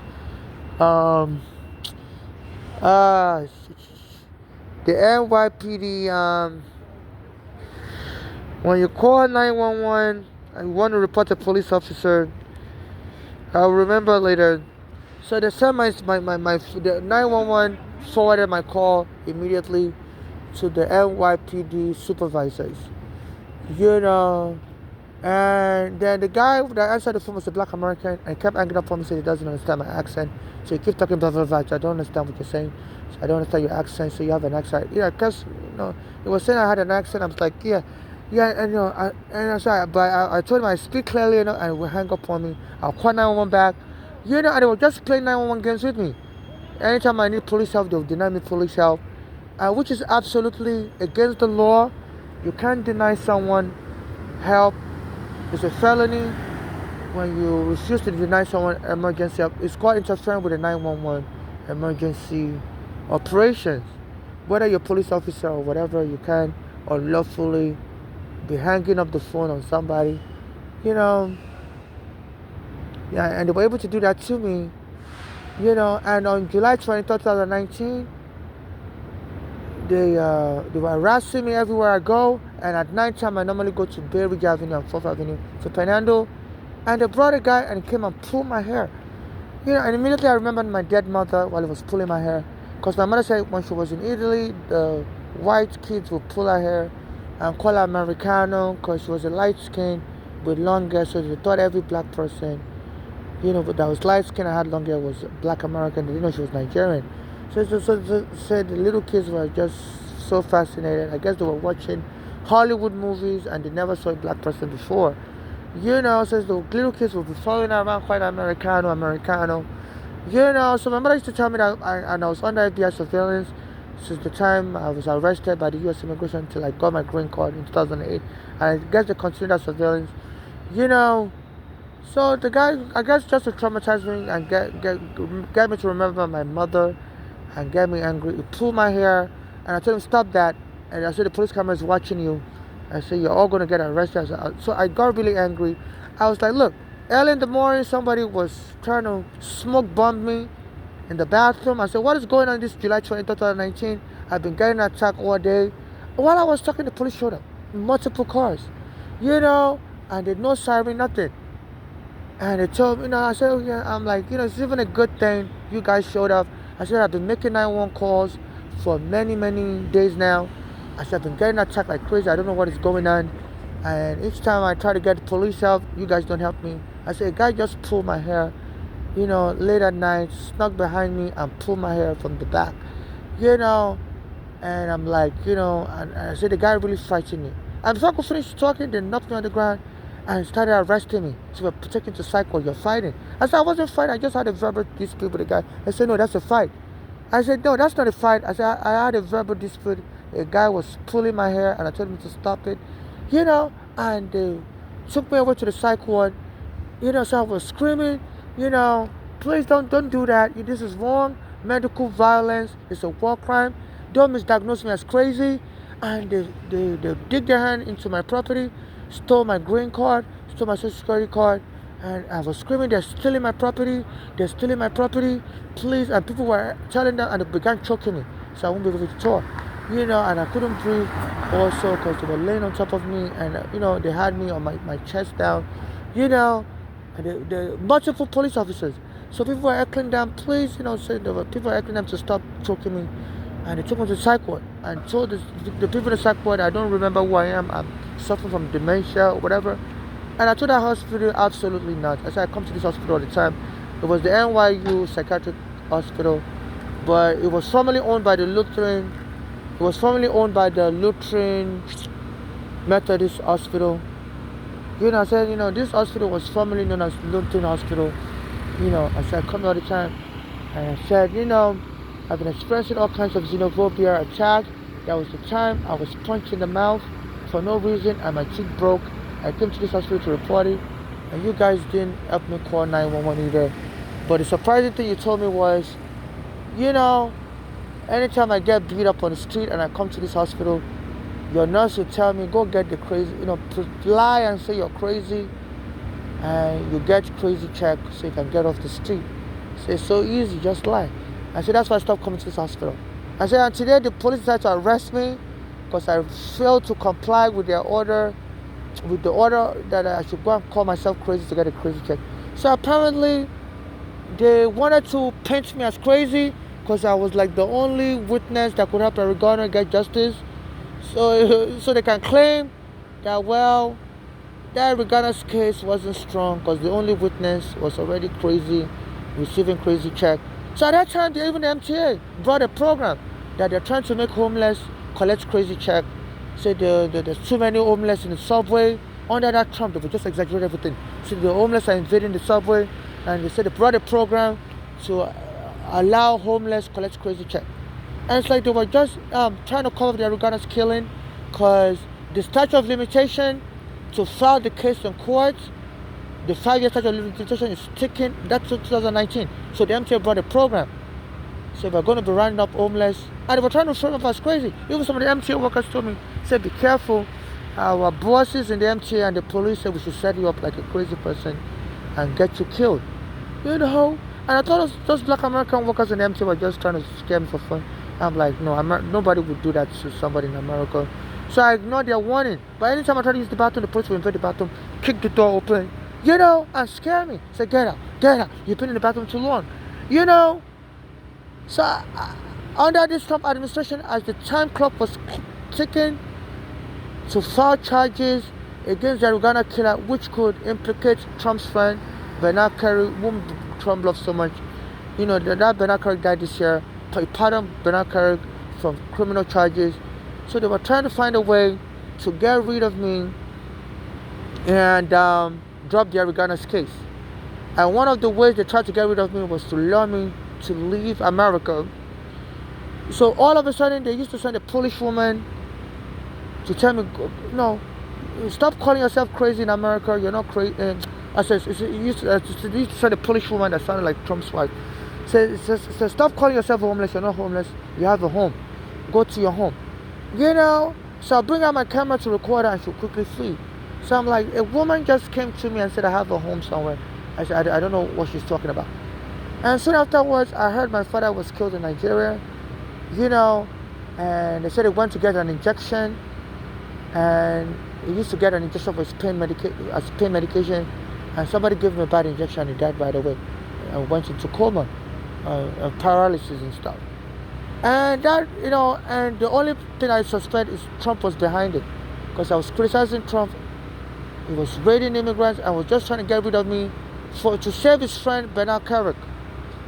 The NYPD, when you call 911 and you want to report a police officer, I'll remember later. So they sent the 911 forwarded my call immediately to the NYPD supervisors. And then the guy that answered the phone was a black American and kept hanging up on me, said he doesn't understand my accent. So he kept talking blah blah blah. I don't understand what you're saying. So I don't understand your accent. So you have an accent. Yeah, because he was saying I had an accent. I was like, yeah, and I'm sorry, but I told him I speak clearly, and he would hang up on me. I'll call 911 back, and they would just play 911 games with me. Anytime I need police help, they'll deny me police help, which is absolutely against the law. You can't deny someone help. It's a felony when you refuse to deny someone emergency help. It's called interfering with the 911 emergency operations. Whether you're a police officer or whatever, you can unlawfully be hanging up the phone on somebody, Yeah, and they were able to do that to me, And on July 23, 2019, they were harassing me everywhere I go. And at night time, I normally go to Bay Ridge Avenue and 4th Avenue to Panhandle. And they brought a guy and he came and pulled my hair. And immediately I remembered my dead mother while he was pulling my hair. Because my mother said when she was in Italy, the white kids would pull her hair and call her Americano because she was a light skin with long hair. So they thought every black person, that was light skin and had long hair was black American. They didn't know she was Nigerian. So the little kids were just so fascinated. I guess they were watching Hollywood movies and they never saw a black person before. So the little kids would be following around quite Americano. So my mother used to tell me that I was under FBI surveillance since the time I was arrested by the U.S. Immigration until I got my green card in 2008. And I guess they continued that surveillance. So the guy, I guess just to traumatize me and get me to remember my mother and get me angry, he pulled my hair and I told him, stop that. And I said, the police camera is watching you. I said, you're all going to get arrested. So I got really angry. I was like, look, early in the morning, somebody was trying to smoke bomb me in the bathroom. I said, what is going on this July 20, 2019? I've been getting attacked all day. While I was talking, the police showed up. Multiple cars. And they no siren, nothing. And they told me, I said, okay. I'm like, it's even a good thing you guys showed up. I said, I've been making 911 calls for many, many days now. I said, I've been getting attacked like crazy. I don't know what is going on. And each time I try to get the police help, you guys don't help me. I said, a guy just pulled my hair, late at night, snuck behind me and pulled my hair from the back, And I'm like, and I said, the guy really fighting me. And before I could finish talking, they knocked me on the ground and started arresting me. So we're taken to psych while you're fighting. I said, I wasn't fighting. I just had a verbal dispute with the guy. I said, no, that's a fight. I said, no, that's not a fight. I said, I had a verbal dispute. A guy was pulling my hair and I told him to stop it. And they took me over to the psych ward. So I was screaming, please don't do that. This is wrong. Medical violence is a war crime. Don't misdiagnose me as crazy. And they dig their hand into my property, stole my green card, stole my social security card. And I was screaming, they're stealing my property. They're stealing my property. Please. And people were telling them and they began choking me. So I won't be able to talk. And I couldn't breathe also because they were laying on top of me and, they had me on my chest down, and the multiple police officers. So people were heckling them, please, so there were people heckling them to stop choking me. And they took me to the psych ward and told the people in the psych ward, I don't remember who I am, I'm suffering from dementia or whatever. And I told that hospital, absolutely not. I said, I come to this hospital all the time. It was the NYU Psychiatric Hospital, but it was formerly owned by the Lutheran Methodist Hospital. I said, this hospital was formerly known as Lutheran Hospital. I said, I come all the time. And I said, I've been experiencing all kinds of xenophobia attack. That was the time I was punched in the mouth for no reason and my teeth broke. I came to this hospital to report it. And you guys didn't help me call 911 either. But the surprising thing you told me was, anytime I get beat up on the street and I come to this hospital, your nurse will tell me, go get the crazy, lie and say you're crazy, and you get crazy check so you can get off the street. So it's so easy, just lie. I said, that's why I stopped coming to this hospital. I said, and today the police decided to arrest me because I failed to comply with the order that I should go and call myself crazy to get a crazy check. So apparently, they wanted to paint me as crazy because I was like the only witness that could help Eric Garner get justice. So they can claim that, well, that Eric Garner's case wasn't strong because the only witness was already crazy, receiving crazy check. So at that time, even the MTA brought a program that they're trying to make homeless collect crazy check. Say there's too many homeless in the subway. Under that Trump, they would just exaggerate everything. So the homeless are invading the subway, and they said they brought a program to allow homeless collect crazy check. And it's like they were just trying to cover the Eric Garner's killing because the statute of limitation to file the case in court, the 5-year statute of limitation is ticking. That's 2019. So the MTA brought a program. So we're going to be rounding up homeless. And they were trying to frame up as crazy. Even some of the MTA workers told me, said, be careful. Our bosses in the MTA and the police said we should set you up like a crazy person and get you killed. And I thought those black American workers in the MTA were just trying to scare me for fun. I'm like, no, nobody would do that to somebody in America. So I ignored their warning. But anytime I try to use the bathroom, the police will invade the bathroom, kick the door open, you know, and scare me. Say, get out. You've been in the bathroom too long. You know, so under this Trump administration, as the time clock was ticking to file charges against the Arizona killer, which could implicate Trump's friend, Bernard Kerry, whom Trump loves so much. You know, that Bernard Kerry died this year. He pardoned Bernard Kerry from criminal charges. So they were trying to find a way to get rid of me and drop the Arizona case. And one of the ways they tried to get rid of me was to lure me to leave America. So all of a sudden, they used to send a Polish woman to tell me, no, stop calling yourself crazy in America. You're not crazy. I said, they used to send a Polish woman that sounded like Trump's wife. Say, stop calling yourself homeless. You're not homeless. You have a home. Go to your home. You know, so I bring out my camera to record her and she'll quickly flee. So I'm like, a woman just came to me and said, I have a home somewhere. I said, I don't know what she's talking about. And soon afterwards, I heard my father was killed in Nigeria, you know, and they said he went to get an injection, and he used to get an injection for his pain medication, and somebody gave him a bad injection and he died right away. And went into coma, paralysis and stuff. And that, you know, and the only thing I suspect is Trump was behind it, because I was criticizing Trump. He was raiding immigrants and was just trying to get rid of me to save his friend Bernard Kerik.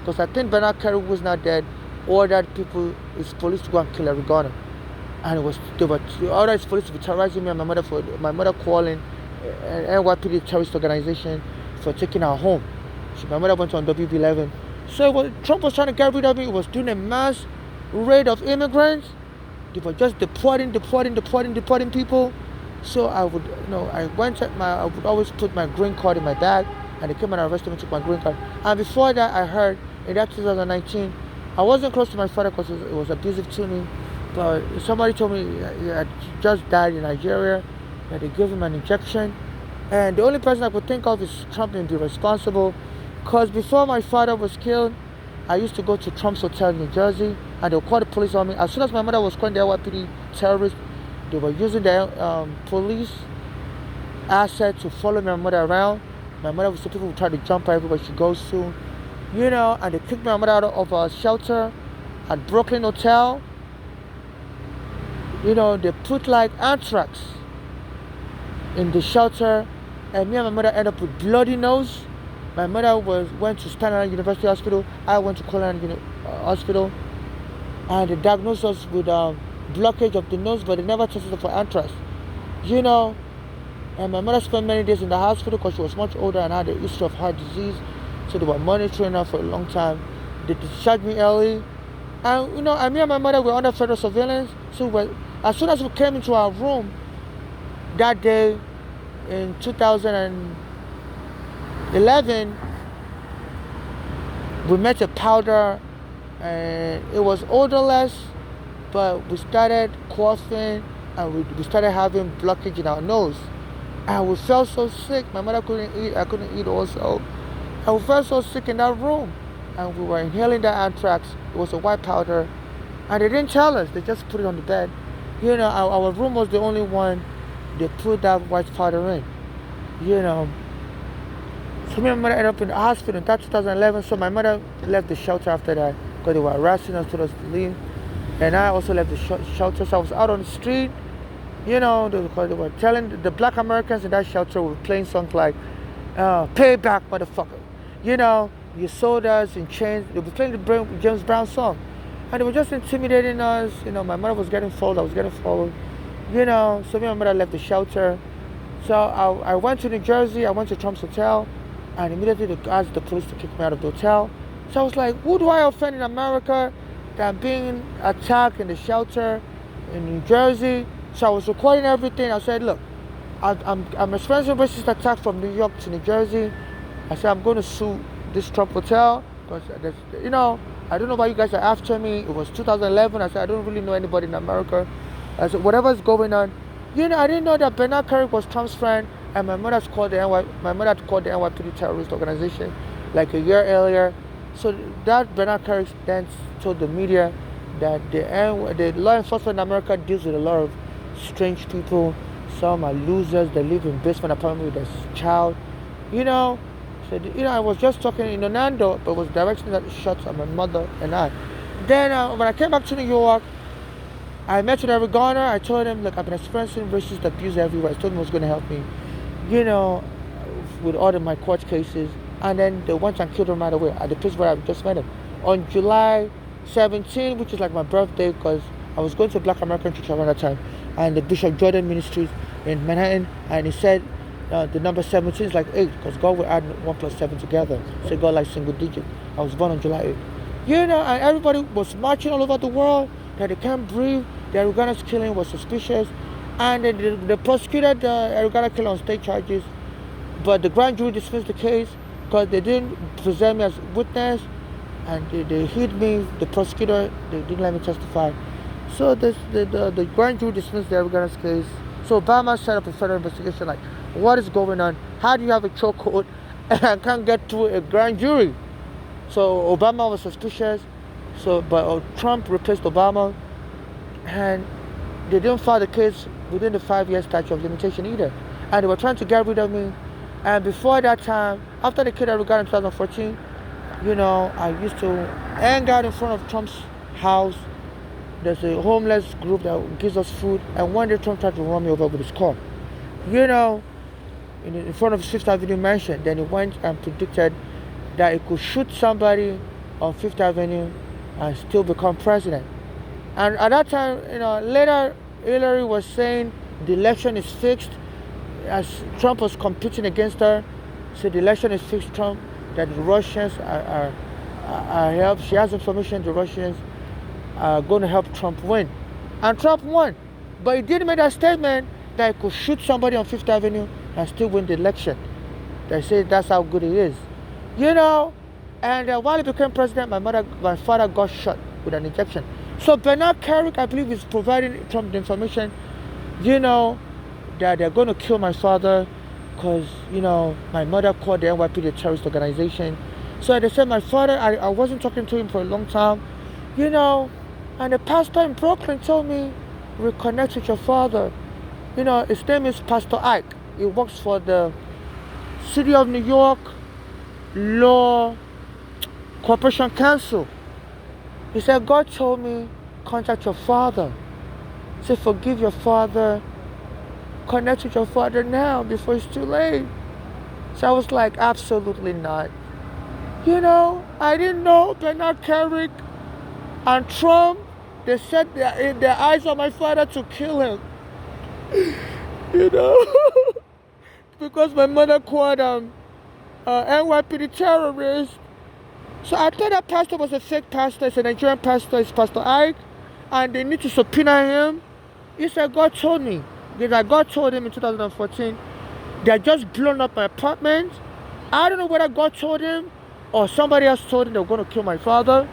Because I think Bernard Kerik was not dead, ordered his police to go and kill Arizona. And they ordered his police to be terrorizing me and my mother calling an NYPD terrorist organization for taking her home. So my mother went on WB11. So Trump was trying to get rid of me. He was doing a mass raid of immigrants. They were just deporting people. So I would, you know, I would always put my green card in my bag, and they came and arrested me and took my green card. And before that, I heard in that 2019, I wasn't close to my father because it was abusive to me, but somebody told me he had just died in Nigeria, that they gave him an injection. And the only person I could think of is Trump and be responsible, because before my father was killed, I used to go to Trump's hotel in New Jersey, and they would call the police on me. As soon as my mother was calling the NYPD terrorists, they were using their police asset to follow my mother around. My mother was the people who tried to jump her everywhere she goes to, you know, and they kicked my mother out of a shelter at Brooklyn Hotel. You know, they put like anthrax in the shelter, and me and my mother ended up with bloody nose. My mother went to Staten Island University Hospital. I went to Colorado Hospital, and they diagnosed us with blockage of the nose, but they never tested for anthrax. You know, and my mother spent many days in the hospital because she was much older and had a history of heart disease. So they were monitoring her for a long time. They discharged me early. And, you know, me and my mother were under federal surveillance. So as soon as we came into our room that day in 2011, we met a powder, and it was odorless, but we started coughing and we started having blockage in our nose. And we felt so sick. My mother couldn't eat. I couldn't eat also. And we felt so sick in that room. And we were inhaling that anthrax. It was a white powder. And they didn't tell us. They just put it on the bed. You know, our room was the only one they put that white powder in. You know. So me and my mother ended up in the hospital in 2011. So my mother left the shelter after that because they were harassing us, told us to leave. And I also left the shelter. So I was out on the street. You know, because they were telling the black Americans in that shelter were playing songs like "Pay Back, Motherfucker." You know, you sold us in chains. They were playing the James Brown song, and they were just intimidating us. You know, my mother was getting followed. I was getting followed. You know, so me and my mother left the shelter. So I went to New Jersey. I went to Trump's hotel, and immediately they asked the police to kick me out of the hotel. So I was like, who do I offend in America that I'm being attacked in the shelter in New Jersey? So I was recording everything. I said, look, I'm experiencing racist attack from New York to New Jersey. I said, I'm going to sue this Trump hotel because, you know, I don't know why you guys are after me. It was 2011. I said, I don't really know anybody in America. I said, whatever's going on. You know, I didn't know that Bernard Kerik was Trump's friend, and my mother had called the NYPD terrorist organization like a year earlier. So that Bernard Kerik then told the media that the law enforcement in America deals with a lot of strange people. Some are losers. They live in basement apartment with their child. You know, said, I was just talking in Orlando, but was directing that shots at my mother and I. Then when I came back to New York, I met with Eric Garner. I told him, look, I've been experiencing racist abuse everywhere. I told him he was going to help me, with all of my court cases. And then they went and killed him right away at the place where I just met him. On July 17, which is like my birthday, because I was going to Black American Church around that time, and the Bishop Jordan Ministries in Manhattan, and he said the number 17 is like 8, because God will add 1 plus 7 together. So God like single digit. I was born on July 8. And everybody was marching all over the world that they can't breathe. The Arugana's killing was suspicious, and the prosecutor the Arugana killing on state charges, but the grand jury dismissed the case because they didn't present me as witness, and they hid me. The prosecutor, they didn't let me testify. So the grand jury dismissed the Arugana's case. So Obama set up a federal investigation, like, what is going on? How do you have a chokehold and can't get through a grand jury? So Obama was suspicious. But Trump replaced Obama, and they didn't file the case within the 5-year statute of limitation either. And they were trying to get rid of me. And before that time, after the kid I got in 2014, I used to hang out in front of Trump's house. There's a homeless group that gives us food. And one day Trump tried to run me over with his car. In front of Fifth Avenue mansion. Then he went and predicted that he could shoot somebody on Fifth Avenue and still become president. And at that time, later Hillary was saying the election is fixed, as Trump was competing against her. So the election is fixed, Trump, that the Russians are help. She has information the Russians are going to help Trump win. And Trump won. But he did make that statement that he could shoot somebody on Fifth Avenue and still win the election. They say that's how good he is. And while he became president, my father got shot with an injection. So Bernard Kerik, I believe, is providing Trump the information, that they're going to kill my father because, my mother called the NYPD a terrorist organization. So they said my father, I wasn't talking to him for a long time, and the pastor in Brooklyn told me, reconnect with your father. His name is Pastor Ike. He works for the City of New York Law Corporation Council. He said, God told me, contact your father. He said, forgive your father. Connect with your father now before it's too late. So I was like, absolutely not. I didn't know Bernard Kerik and Trump, they set their eyes on my father to kill him. Because my mother called NYPD terrorist. So I thought that pastor was a fake pastor. It's a Nigerian pastor. It's Pastor Ike. And they need to subpoena him. He said, God told me. God told him in 2014, they had just blown up my apartment. I don't know whether God told him or somebody else told him they were going to kill my father.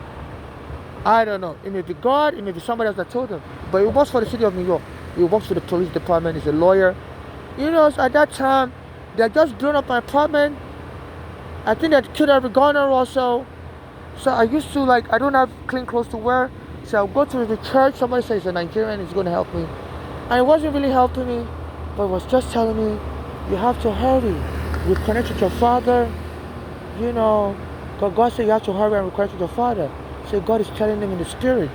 I don't know. It may be God. It may be somebody else that told him. But he works for the City of New York. He works for the police department. He's a lawyer. So at that time, they had just blown up my apartment. I think they had killed Eric Garner also. So I used to, I don't have clean clothes to wear. So I'll go to the church. Somebody says he's a Nigerian, he's going to help me. And it wasn't really helping me, but it was just telling me, you have to hurry. Reconnect with your father. God said you have to hurry and reconnect with your father. So God is telling him in the spirit.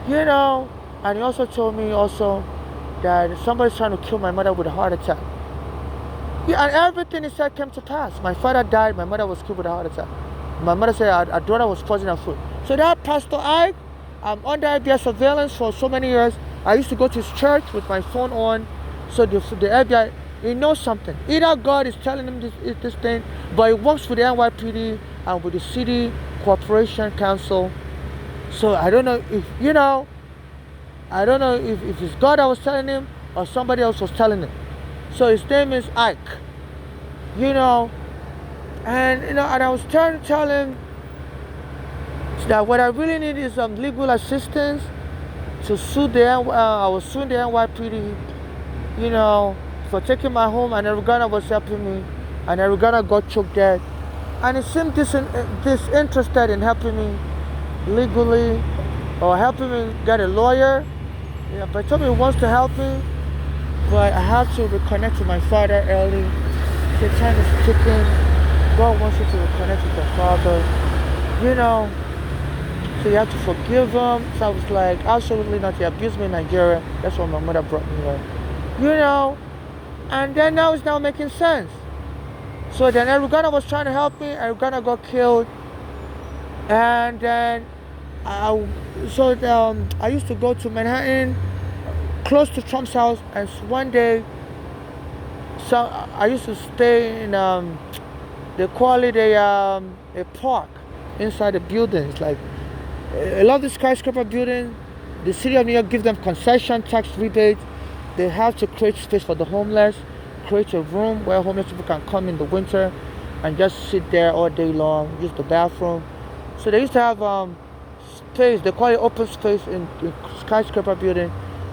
And he also told me that somebody's trying to kill my mother with a heart attack. Yeah, and everything he said came to pass. My father died, my mother was killed with a heart attack. My mother said her daughter was poisoning her food. So that Pastor Ike, I'm under FBI surveillance for so many years. I used to go to his church with my phone on. So the FBI, he knows something. Either God is telling him this thing, but he works with the NYPD and with the City Corporation Council. So I don't know if, if it's God that was telling him or somebody else was telling him. So his name is Ike. And I was trying to tell him that what I really need is some legal assistance to sue I was suing the NYPD, for taking my home, and Arugana was helping me, and Arugana got choked dead. And he seemed disinterested in helping me legally or helping me get a lawyer. But he told me he wants to help me, but I have to reconnect with my father early. The time is ticking. God wants you to reconnect with your Father. You know, so you have to forgive him. So I was like, absolutely not. He abused me in Nigeria. That's why my mother brought me here. You know, and then now it's now making sense. So then Erugana was trying to help me. Erugana got killed. And then I used to go to Manhattan, close to Trump's house. And one day, so I used to stay in they call it a park inside the buildings. Like a lot of the skyscraper buildings, the city of New York gives them concession tax rebates. They have to create space for the homeless, create a room where homeless people can come in the winter and just sit there all day long, use the bathroom. So they used to have space, they call it open space in the skyscraper building.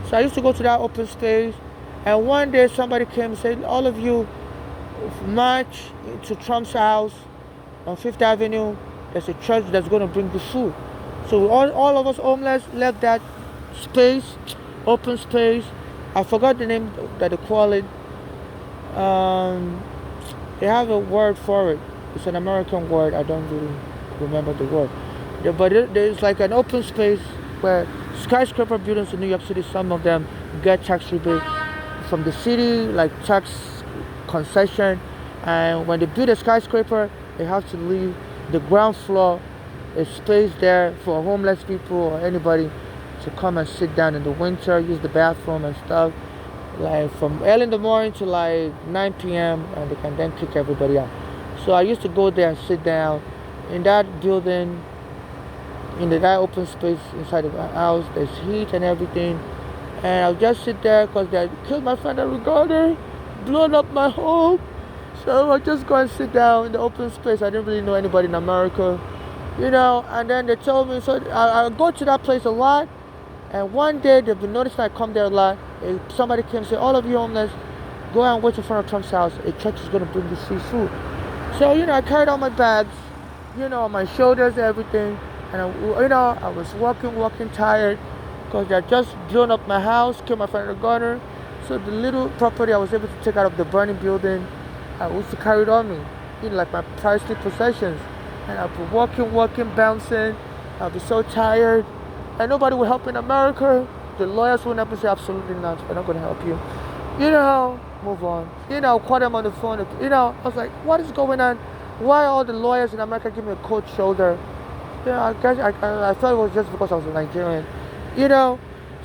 So I used to go to that open space, and one day somebody came and said, all of you march to Trump's house on Fifth Avenue. There's a church that's going to bring you food. So all of us homeless left that space, open space. I forgot the name that they call it. They have a word for it. It's an American word. I don't really remember the word. But there's like an open space where skyscraper buildings in New York City, some of them get tax rebate from the city, like tax concession. And when they build a skyscraper, they have to leave the ground floor, a space there for homeless people or anybody to come and sit down in the winter, use the bathroom and stuff, like from early in the morning to like 9 p.m. and they can then kick everybody out. So I used to go there and sit down in that building, in that open space inside of the house. There's heat and everything, and I'll just sit there because they killed my friend Erugana, blown up my home. So I just go and sit down in the open space. I didn't really know anybody in America, you know. And then they told me, so I go to that place a lot. And one day they've been noticing I come there a lot. Somebody came and said, all of you homeless, go out and wait in front of Trump's house. A church is going to bring you free food. So, you know, I carried all my bags, you know, on my shoulders, everything. And, I was walking tired because they had just blown up my house, killed my friend Erugana. So the little property I was able to take out of the burning building, I also carried on me, you know, like my priceless possessions. And I'd be walking, bouncing. I'd be so tired. And nobody would help in America. The lawyers would never say, absolutely not, we're not going to help you. You know, move on. You know, call them on the phone. You know, I was like, what is going on? Why all the lawyers in America give me a cold shoulder? You know, I guess I thought it was just because I was a Nigerian. You know,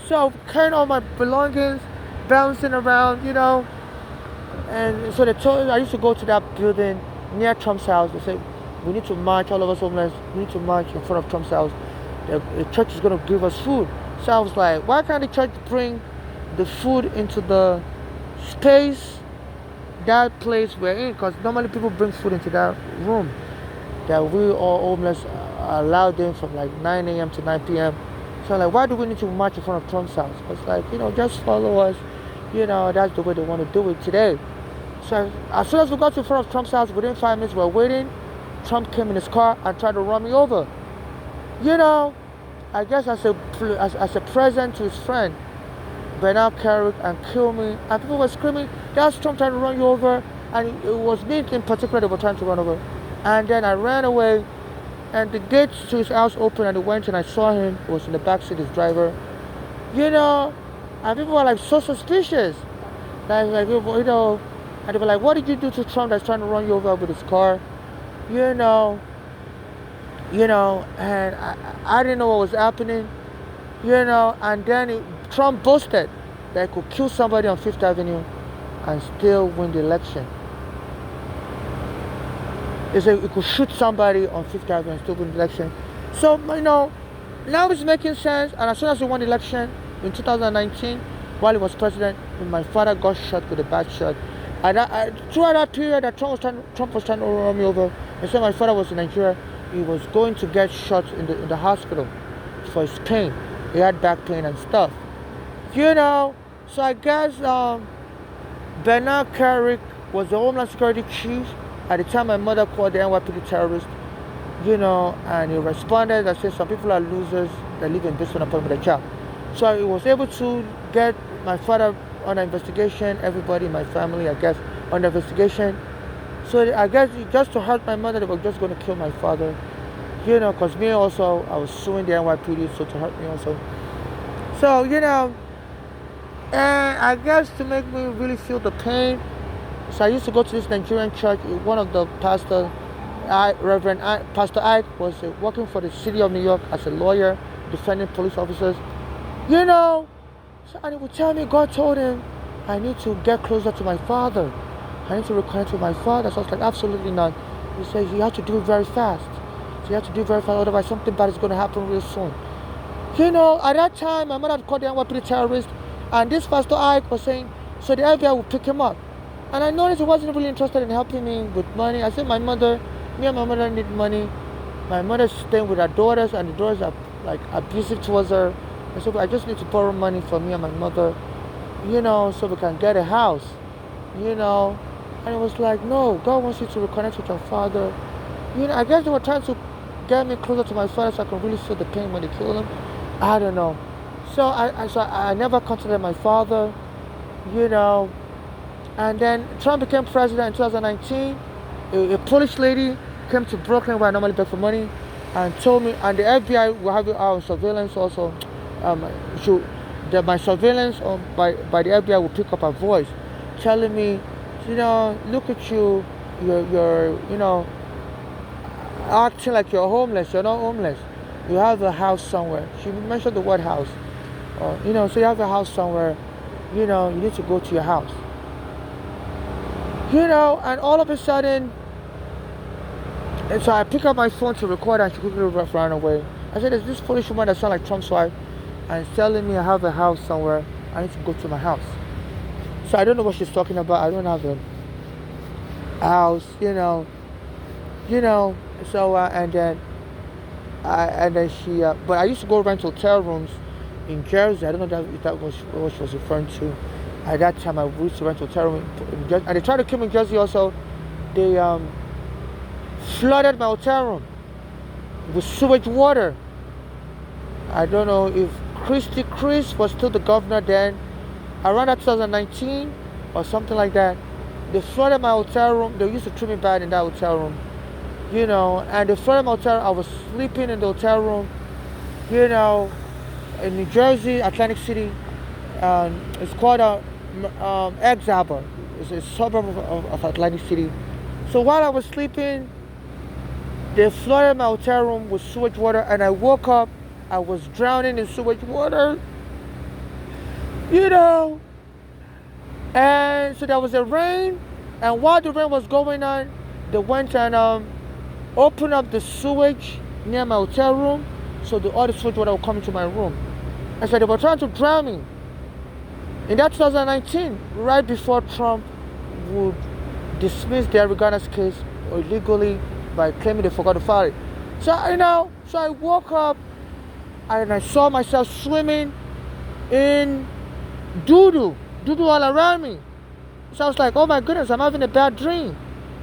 so carrying all my belongings, bouncing around, you know. And so they told me, I used to go to that building near Trump's house. They said, we need to march, all of us homeless, we need to march in front of Trump's house. The church is going to give us food. So I was like, why can't the church bring the food into the space, that place we're in? Because normally people bring food into that room that we all homeless are allowed in from like 9 a.m. to 9 p.m. So I'm like, why do we need to march in front of Trump's house? It's like, you know, just follow us. You know, that's the way they want to do it today. So as soon as we got to front of Trump's house, within 5 minutes we were waiting. Trump came in his car and tried to run me over. You know, I guess as a present to his friend, Bernard Kerik, and kill me. And people were screaming, that's Trump trying to run you over. And it was me in particular they were trying to run over. And then I ran away, and the gates to his house opened, and I went and I saw him. He was in the backseat, his driver. You know, and people were like so suspicious. Like you know, and they were like, what did you do to Trump that's trying to run you over with his car? You know, and I didn't know what was happening, you know, and then Trump boasted that he could kill somebody on Fifth Avenue and still win the election. He said he could shoot somebody on Fifth Avenue and still win the election. So, you know, now it's making sense. And as soon as he won the election in 2019, while he was president, my father got shot with a bad shot. And throughout that period that Trump was trying to run me over, and so my father was in Nigeria, he was going to get shot in the hospital for his pain. He had back pain and stuff. You know, so I guess Bernard Kerik was the Homeland Security chief at the time my mother called the NYPD terrorist, you know, and he responded and said some people are losers that live in this one apartment with a child. So he was able to get my father under investigation, everybody in my family, I guess, under investigation. So I guess just to hurt my mother, they were just going to kill my father. Because me also, I was suing the NYPD, so to hurt me also. So, and I guess to make me really feel the pain, so I used to go to this Nigerian church. One of the pastors, Pastor Ike, was working for the city of New York as a lawyer, defending police officers. And he would tell me God told him, I need to get closer to my father. I need to reconnect with my father. So I was like, absolutely not. He says, you have to do it very fast. So you have to do it very fast, otherwise something bad is going to happen real soon. At that time, my mother had called the NYPD terrorist, and this Pastor Ike was saying, so the FBI would pick him up. And I noticed he wasn't really interested in helping me with money. I said, me and my mother need money. My mother's staying with her daughters, and the daughters are like abusive towards her. I said, I just need to borrow money for me and my mother, so we can get a house, And it was like, no, God wants you to reconnect with your father. I guess they were trying to get me closer to my father so I could really feel the pain when they killed him. I don't know. So I never contacted my father, And then Trump became president in 2019. A Polish lady came to Brooklyn, where I normally beg for money, and told me, and the FBI will have our surveillance also. My surveillance by the FBI will pick up her voice, telling me, look at you, you're acting like you're homeless. You're not homeless. You have a house somewhere. She mentioned the word house. So you have a house somewhere. You need to go to your house. And all of a sudden, and so I pick up my phone to record, and she quickly ran away. I said, there's this Polish woman that sounds like Trump's wife, and it's telling me I have a house somewhere. I need to go to my house. So I don't know what she's talking about. I don't have a house, So and then she, but I used to go rent hotel rooms in Jersey. I don't know if that was what she was referring to. At that time, I used to rent hotel room in Jersey, and they tried to kill me in Jersey also. They flooded my hotel room with sewage water. I don't know if Christy Chris was still the governor then, around 2019 or something like that. They flooded my hotel room. They used to treat me bad in that hotel room, and they flooded my hotel. I was sleeping in the hotel room, in New Jersey, Atlantic City. It's called Egg Harbor. It's a suburb of Atlantic City. So while I was sleeping, they flooded my hotel room with sewage water, and I woke up. I was drowning in sewage water, And so there was a rain, and while the rain was going on, they went and opened up the sewage near my hotel room, so all the sewage water would come into my room. And so they were trying to drown me. In that 2019, right before Trump would dismiss the Eric Garner's case illegally by claiming they forgot to file it. So I woke up and I saw myself swimming in doo-doo all around me. So I was like, oh my goodness, I'm having a bad dream.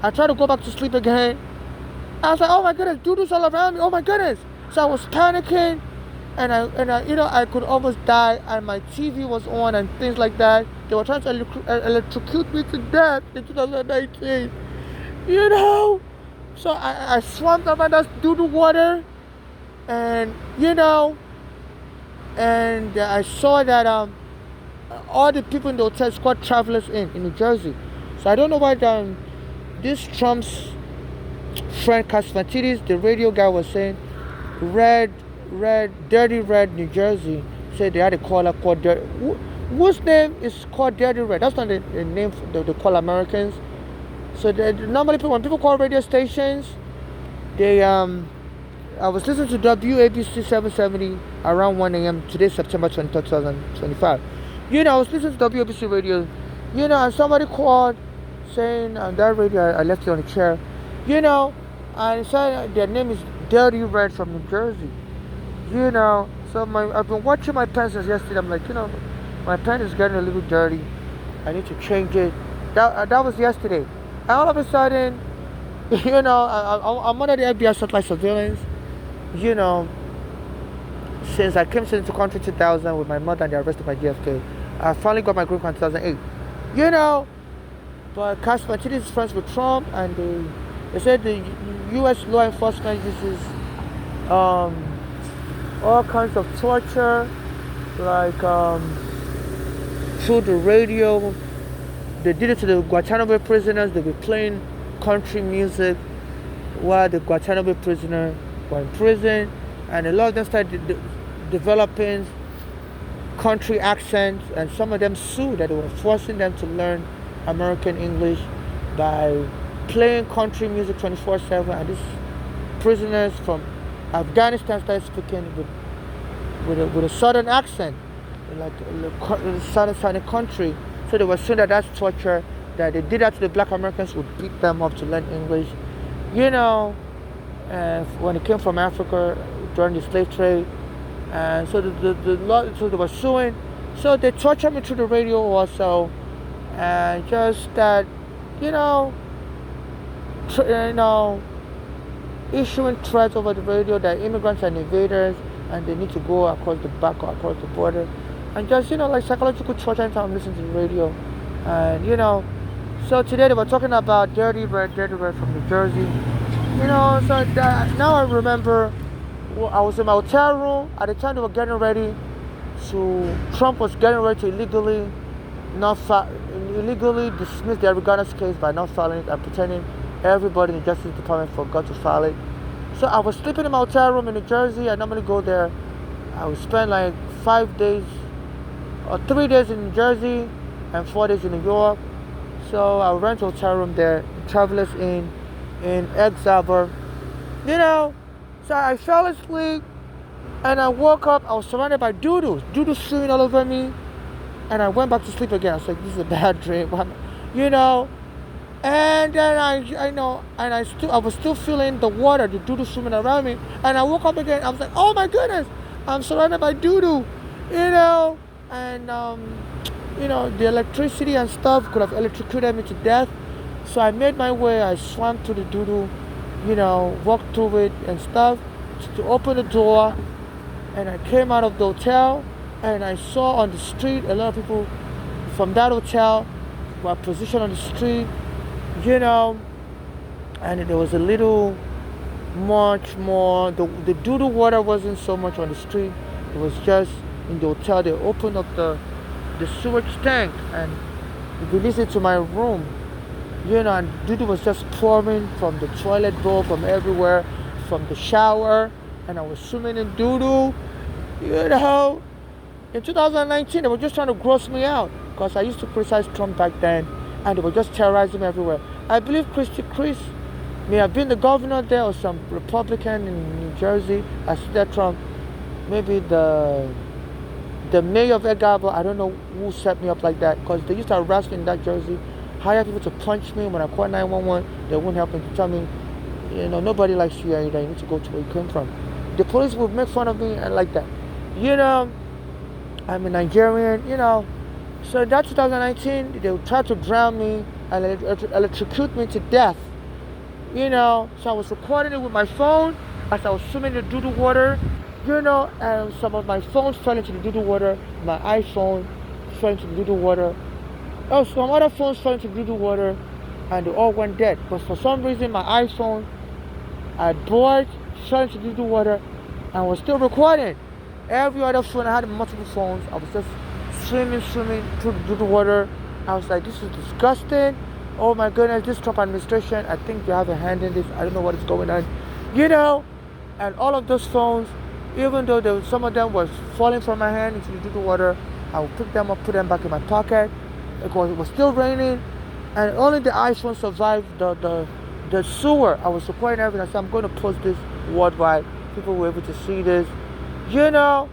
I tried to go back to sleep again. I was like, oh my goodness, doo-doo's all around me, oh my goodness. So I was panicking, and I could almost die, and my TV was on and things like that. They were trying to electrocute me to death in 2019, So I swam around that doo-doo water, and and I saw that all the people in the hotel squad travelers in New Jersey. So I don't know why this Trump's friend Kosmatidis, the radio guy, was saying Dirty Red, New Jersey, said they had a caller called Dirty. Whose name is called Dirty Red? That's not the name they call Americans. So normally when people call radio stations, they I was listening to WABC 770 around 1 a.m. today, September 23rd, 2025. I was listening to WABC radio, and somebody called saying on that radio, I left it on a chair, and said their name is Dirty Red from New Jersey, So I've been watching my pen since yesterday. I'm like, my pen is getting a little dirty. I need to change it. That was yesterday. And all of a sudden, I'm under the FBI satellite surveillance, since I came into the country in 2000 with my mother and they arrested my JFK. I finally got my green card in 2008. But Cash Martinez is friends with Trump, and they said the U.S. law enforcement uses um, all kinds of torture, like through the radio. They did it to the Guantanamo prisoners. They were playing country music while the Guantanamo prisoners were in prison, and a lot of them started developing country accents, and some of them sued that they were forcing them to learn American English by playing country music 24/7, and these prisoners from Afghanistan started speaking with a southern accent, like the southern side of the country. So they were saying that that's torture, that they did that to the black Americans, would beat them up to learn English. You know, when it came from Africa during the slave trade. And so so they were suing. So they tortured me through the radio also. And just that, you know, issuing threats over the radio that immigrants are invaders and they need to go across the back or across the border. And just, like psychological torture anytime I'm listening to the radio. And, so today they were talking about Dirty Red from New Jersey. So now I remember I was in my hotel room at the time they were getting ready Trump was getting ready to illegally dismiss the Ariganas case by not filing it and pretending everybody in the Justice Department forgot to file it. So I was sleeping in my hotel room in New Jersey. I normally go there. I would spend like 5 days or 3 days in New Jersey and 4 days in New York. So I would rent a hotel room there, Travelers Inn in Egg Harbor. So I fell asleep and I woke up. I was surrounded by doodles swimming all over me. And I went back to sleep again. I was like, this is a bad dream. And then I was still feeling the water, the doodle swimming around me. And I woke up again. I was like, oh my goodness, I'm surrounded by doodle, and the electricity and stuff could have electrocuted me to death. So I made my way. I swam through the doodle, walked through it and stuff to open the door. And I came out of the hotel and I saw on the street a lot of people from that hotel were positioned on the street, and there was a little much more. The doodle water wasn't so much on the street. It was just in the hotel. They opened up the sewage tank and released it to my room, and doodle was just pouring from the toilet bowl, from everywhere, from the shower, and I was swimming in doodle, In 2019, they were just trying to gross me out because I used to criticize Trump back then, and they were just terrorizing me everywhere. I believe Chris may have been the governor there or some Republican in New Jersey. I see that Trump, maybe the mayor of Egg Harbor. I don't know who set me up like that because they used to harass me in that Jersey, hire people to punch me when I called 911. They wouldn't help me to tell me, nobody likes you either. You need to go to where you came from. The police would make fun of me and like that. I'm a Nigerian, So in that 2019, they would try to drown me and electrocute me to death, So I was recording it with my phone as I was swimming in the doodle water, and some of my phones fell into the doodle water. My iPhone fell into the doodle water. Oh, some other phones fell into the doodle water, and they all went dead. But for some reason, my iPhone, I bored, fell into the doodle water, and was still recording. Every other phone, I had multiple phones. I was just swimming through the water. I was like, this is disgusting. Oh my goodness, this Trump administration, I think they have a hand in this. I don't know what is going on. And all of those phones, even though some of them were falling from my hand into the water, I would pick them up, put them back in my pocket. Because it was still raining. And only the iPhone survived the sewer. I was recording everything. I said, I'm going to post this worldwide. People were able to see this. So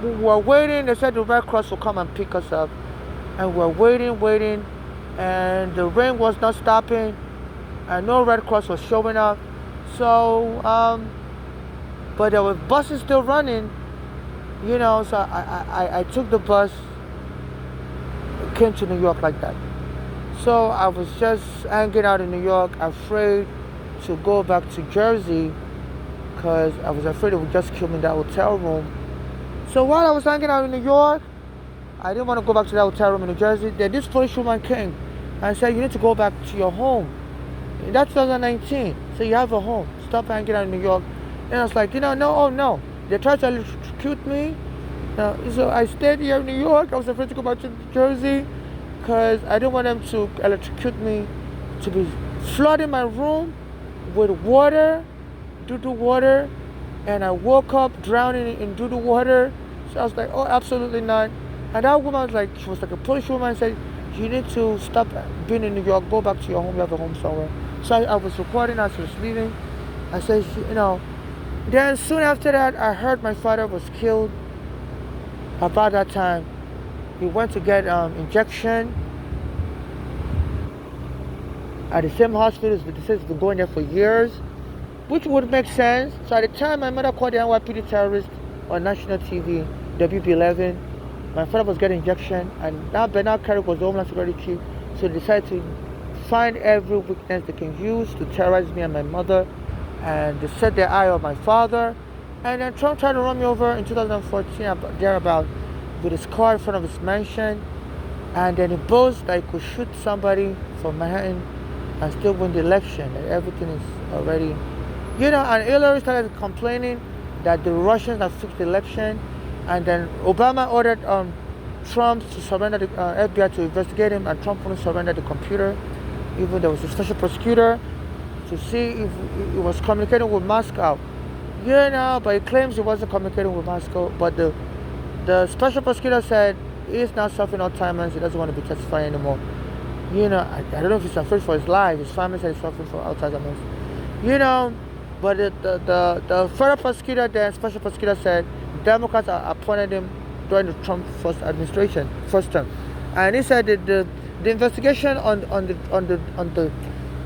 we were waiting. They said the Red Cross will come and pick us up. And we're waiting. And the rain was not stopping. And no Red Cross was showing up. So, but there were buses still running. So I took the bus. Came to New York like that. So I was just hanging out in New York, afraid to go back to Jersey because I was afraid it would just kill me in that hotel room. So while I was hanging out in New York, I didn't want to go back to that hotel room in New Jersey. Then this policewoman came and said, you need to go back to your home. That's 2019. So you have a home. Stop hanging out in New York. And I was like, no, oh no. They tried to electrocute me. So I stayed here in New York. I was afraid to go back to New Jersey because I didn't want them to electrocute me, to be flooding my room with water, doo-doo water. And I woke up drowning in doo-doo water. So I was like, oh, absolutely not. And that woman was like, she was like a police woman, and said, you need to stop being in New York, go back to your home, you have a home somewhere. So I was recording as I was leaving. I said, then soon after that, I heard my father was killed. About that time, he went to get injection at the same hospital. They said he's been going there for years, which would make sense. So at the time, my mother called the NYPD terrorist on national TV, WB11. My father was getting injection, and now Bernard Kerik was the Homeland Security chief, so they decided to find every weakness they can use to terrorize me and my mother, and they set their eye on my father. And then Trump tried to run me over in 2014, thereabout, with his car in front of his mansion, and then he boasted that he could shoot somebody from Manhattan and still win the election, and everything is already, and Hillary started complaining that the Russians have fixed the election, and then Obama ordered Trump to surrender the FBI to investigate him, and Trump wouldn't surrender the computer. Even there was a special prosecutor to see if he was communicating with Moscow. But he claims he wasn't communicating with Moscow. But the special prosecutor said he's not suffering Alzheimer's. He doesn't want to be testifying anymore. I don't know if he's afraid for his life. His family said he's suffering from Alzheimer's. But the federal prosecutor, the special prosecutor said Democrats appointed him during the Trump first administration, first term, and he said that the investigation on the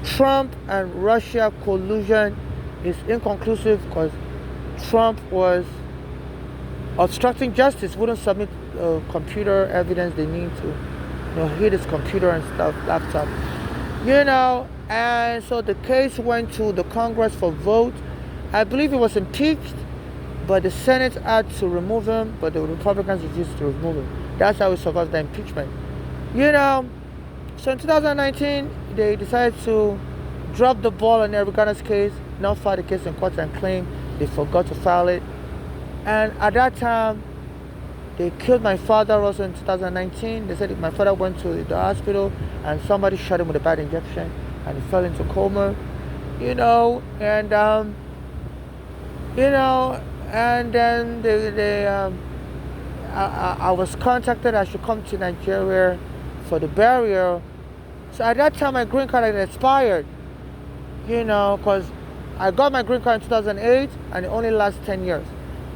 Trump and Russia collusion is inconclusive because Trump was obstructing justice, wouldn't submit computer evidence they need to, hit his computer and stuff, laptop, and so the case went to the Congress for vote. I believe he was impeached, but the Senate had to remove him, but the Republicans refused to remove him. That's how he survived the impeachment. So in 2019, they decided to drop the ball on Eric Garner's case, not file the case in court and claim they forgot to file it. And at that time, they killed my father also in 2019. They said my father went to the hospital and somebody shot him with a bad injection and he fell into coma, and then I was contacted I should come to Nigeria for the burial. So at that time my green card had expired, because I got my green card in 2008 and it only lasts 10 years.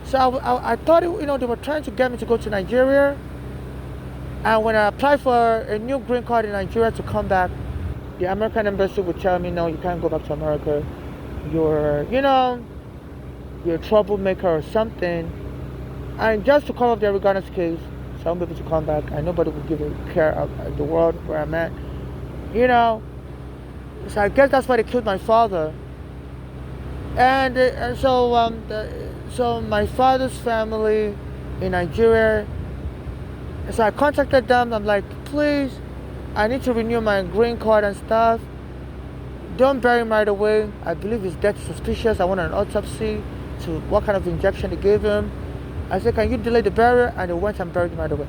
So I thought, they were trying to get me to go to Nigeria. And when I applied for a new green card in Nigeria to come back, the American embassy would tell me, no, you can't go back to America. You're a troublemaker or something. And just to cover up the Eric Garner's case, so I won't be able to come back, and nobody would give a care of the world where I'm at. So I guess that's why they killed my father. And so my father's family in Nigeria, so I contacted them. I'm like, please, I need to renew my green card and stuff. Don't bury him right away. I believe his death is suspicious. I want an autopsy to what kind of injection they gave him. I said, can you delay the burial? And they went and buried him right away.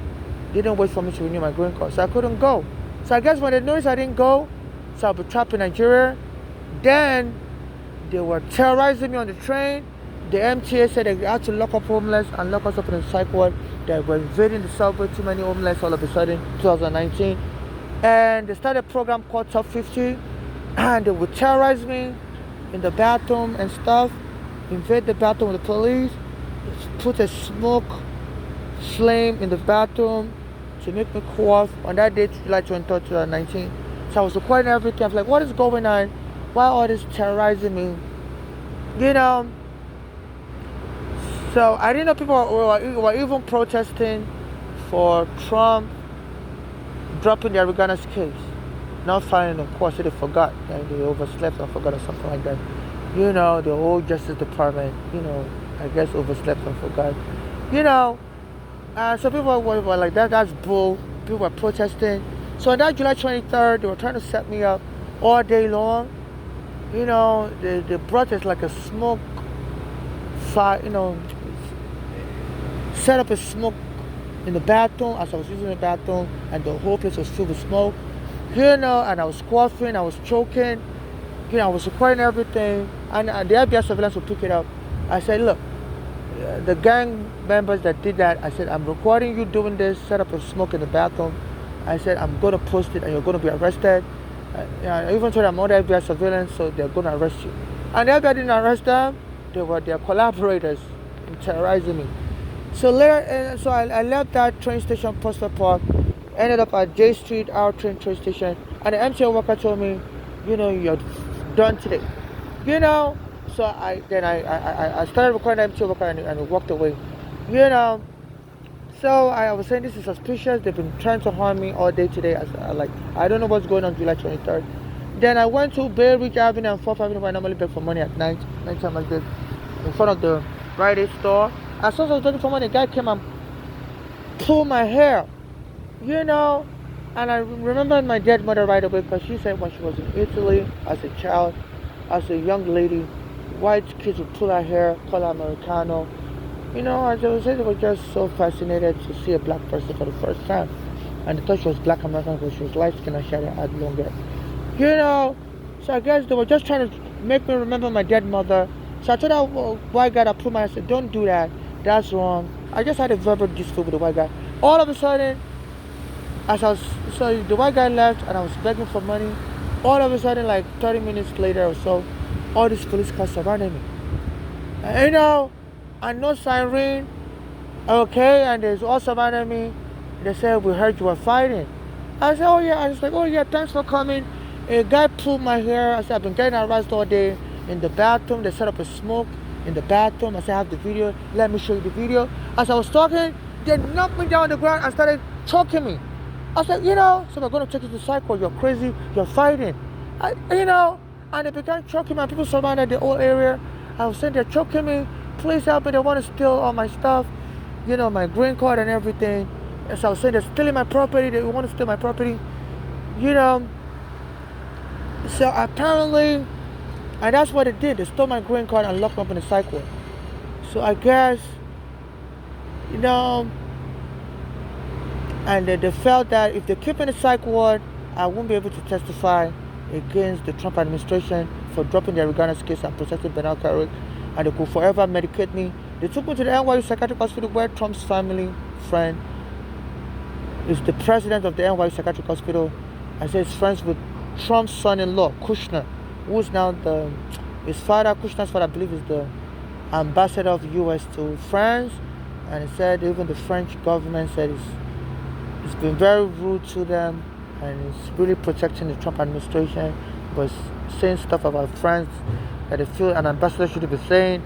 They didn't wait for me to renew my green card, so I couldn't go. So I guess when they noticed I didn't go, so I'll be trapped in Nigeria. Then they were terrorizing me on the train. The MTA said they had to lock up homeless and lock us up in the psych ward. They were invading the subway, too many homeless all of a sudden, 2019. And they started a program called Top 50. And they would terrorize me in the bathroom and stuff, invade the bathroom with the police, put a smoke flame in the bathroom to make me cough. On that day, July 23rd, 2019. So I was recording everything. I was like, what is going on? Why all this terrorizing me? So I didn't know people were even protesting for Trump dropping the Eric Garner's case, not filing in court. So they forgot, and they overslept or forgot or something like that. The whole Justice Department, I guess overslept and forgot. So people were like, that's bull. People were protesting. So on that July 23rd, they were trying to set me up all day long. They brought us like a smoke fire, set up a smoke in the bathroom as I was using the bathroom, and the whole place was filled with smoke. And I was coughing, I was choking, I was recording everything, and the FBI surveillance would pick it up. I said, look, the gang members that did that, I said, I'm recording you doing this, set up a smoke in the bathroom. I said, I'm going to post it and you're going to be arrested. I even told them all the FBI surveillance, so they're going to arrest you. And the FBI didn't arrest them, they were their collaborators in terrorizing me. So later, I left that train station, Prospect Park, ended up at J Street, our train station, and the MTA worker told me, you're done today. So I started recording the MTA worker and walked away. So I was saying this is suspicious. They've been trying to harm me all day today. I don't know what's going on July 23rd. Then I went to Bay Ridge Avenue and 4th Avenue where I normally beg for money at nighttime like this, in front of the Rite Aid store. As soon as I was looking for money, the guy came and pulled my hair, and I remembered my dead mother right away because she said when she was in Italy as a child, as a young lady, white kids would pull her hair, call her Americano. As I was saying, they were just so fascinated to see a black person for the first time. And they thought she was black American because she was light skinned and she had long hair. So I guess they were just trying to make me remember my dead mother. So I told that white guy that pulled my hair, I said, don't do that. That's wrong. I just had a verbal dispute with the white guy. All of a sudden, so the white guy left and I was begging for money. All of a sudden, like 30 minutes later or so, all these police cars surrounded me. And no siren, okay, and there's all surrounding me. They said, we heard you were fighting. I said, oh yeah. I was like, oh yeah, thanks for coming. A guy pulled my hair. I said, I've been getting harassed all day in the bathroom. They set up a smoke in the bathroom. I said, I have the video. Let me show you the video. As I was talking, they knocked me down on the ground and started choking me. I said, so we're going to take you to psych ward. You're crazy. You're fighting. And they began choking me. And people surrounded the whole area. I was saying, they're choking me. Please help me. They want to steal all my stuff. My green card and everything. And so I was saying, they're stealing my property. They want to steal my property. So apparently, and that's what they did. They stole my green card and locked me up in the psych ward. So I guess, and they felt that if they keep me in the psych ward, I won't be able to testify against the Trump administration for dropping the Reganis case and protecting Bernard Carrick, and they could forever medicate me. They took me to the NYU Psychiatric Hospital where Trump's family friend is the president of the NYU Psychiatric Hospital. I said he's friends with Trump's son-in-law, Kushner, who's now his father, Kushner's father, I believe, is the ambassador of the U.S. to France. And he said even the French government said it's been very rude to them and it's really protecting the Trump administration, but saying stuff about France that they feel an ambassador shouldn't be saying.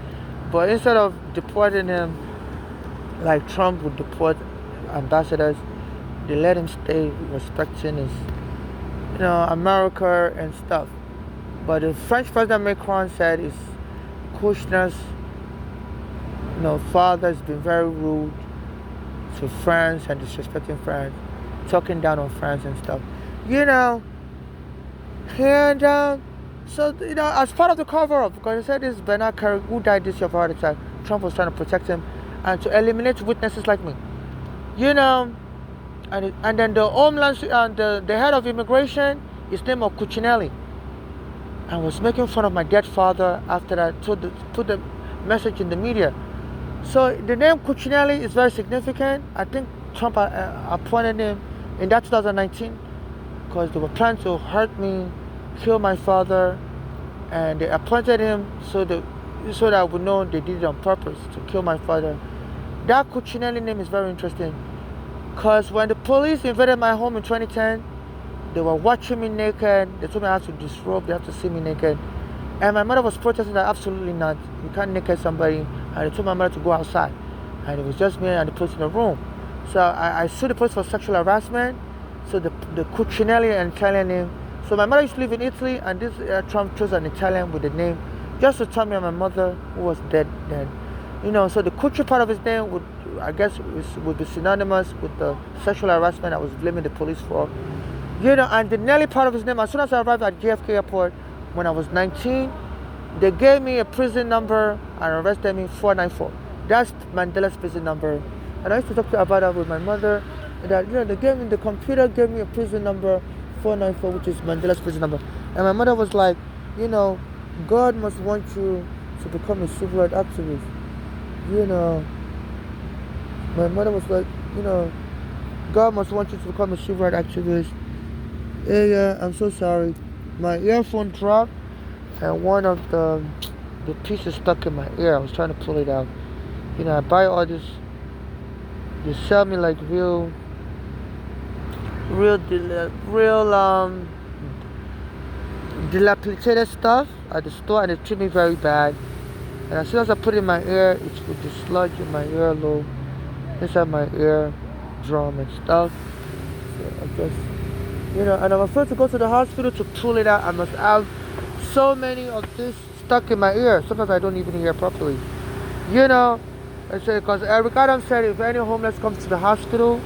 But instead of deporting him like Trump would deport ambassadors, they let him stay respecting his, America and stuff. But the French President Macron said his Kushner's, father has been very rude to France and disrespecting France, talking down on France and stuff. And so, as part of the cover-up, because they said this Bernard Carrick, who died this year of a heart attack, Trump was trying to protect him and to eliminate witnesses like me. And then the Homeland, the head of immigration, his name was Cuccinelli, and was making fun of my dead father after I put the message in the media. So the name Cuccinelli is very significant. I think Trump appointed him in that 2019 because they were planning to hurt me, kill my father, and they appointed him so that I would know they did it on purpose to kill my father. That Cuccinelli name is very interesting because when the police invaded my home in 2010, they were watching me naked. They told me I had to disrobe, they have to see me naked. And my mother was protesting that absolutely not. You can't naked somebody. And they told my mother to go outside. And it was just me and the police in the room. So I sued the police for sexual harassment. So the Cuccinelli, an Italian name. So my mother used to live in Italy, and this Trump chose an Italian with the name just to tell me my mother, who was dead then. So the Cucci part of his name I guess would be synonymous with the sexual harassment I was blaming the police for. You know, and the Nelly part of his name, as soon as I arrived at JFK Airport when I was 19, they gave me a prison number and arrested me 494. That's Mandela's prison number. And I used to talk about that with my mother. That, you know, they gave me, the computer gave me a prison number 494, which is Mandela's prison number. And my mother was like, you know, God must want you to become a civil rights activist. You know, my mother was like, you know, God must want you to become a civil rights activist. Yeah, I'm so sorry. My earphone dropped and one of the pieces stuck in my ear. I was trying to pull it out. You know, I buy all this. They sell me like real dilapidated stuff at the store, and they treat me very bad. And as soon as I put it in my ear, it's with the sludge in my earlobe, inside my ear drum and stuff. So I guess, you know, and I'm afraid to go to the hospital to pull it out. I must have so many of this stuck in my ear. Sometimes I don't even hear properly. You know, I say, because Eric Adams said if any homeless comes to the hospital,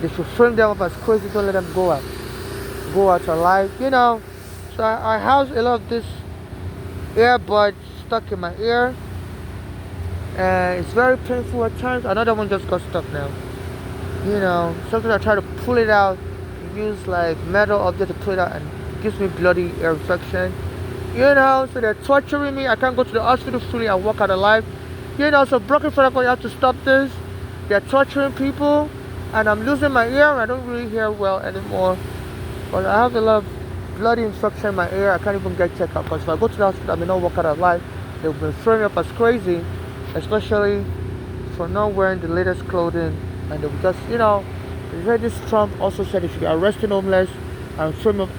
they should frame them up as crazy, don't let them go out alive, you know. So I have a lot of this earbud stuck in my ear, and it's very painful at times. Another one just got stuck now. You know, sometimes I try to pull it out, use like metal object to pull it out, and it gives me bloody ear infection. You know, so they're torturing me. I can't go to the hospital freely and walk out alive. You know, so Broken Federal, you have to stop this. They're torturing people, and I'm losing my ear. I don't really hear well anymore. But I have a lot of bloody infection in my ear. I can't even get checked out, because if I go to the hospital, I may not walk out alive. They've been throwing me up as crazy, especially for not wearing the latest clothing. And they will just, you know, this Trump also said they should be arresting homeless and frame up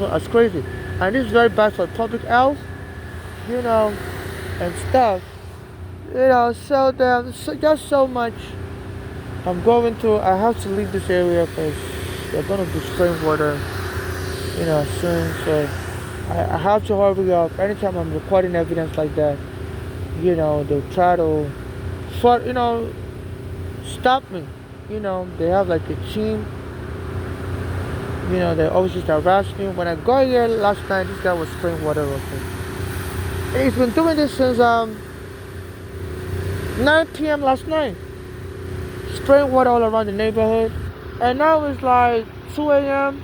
as crazy. And this is very bad for public health, you know, and stuff. You know, so there's so much I'm going through. I have to leave this area because they're going to be spraying water, you know, soon. So I have to hurry up. Anytime I'm recording evidence like that, you know, they'll try to, you know, stop me. You know, they have like a team. You know, they always just harass me. When I got here last night, this guy was spraying water on me. He's been doing this since 9 p.m. last night, spraying water all around the neighborhood, and now it's like 2 a.m.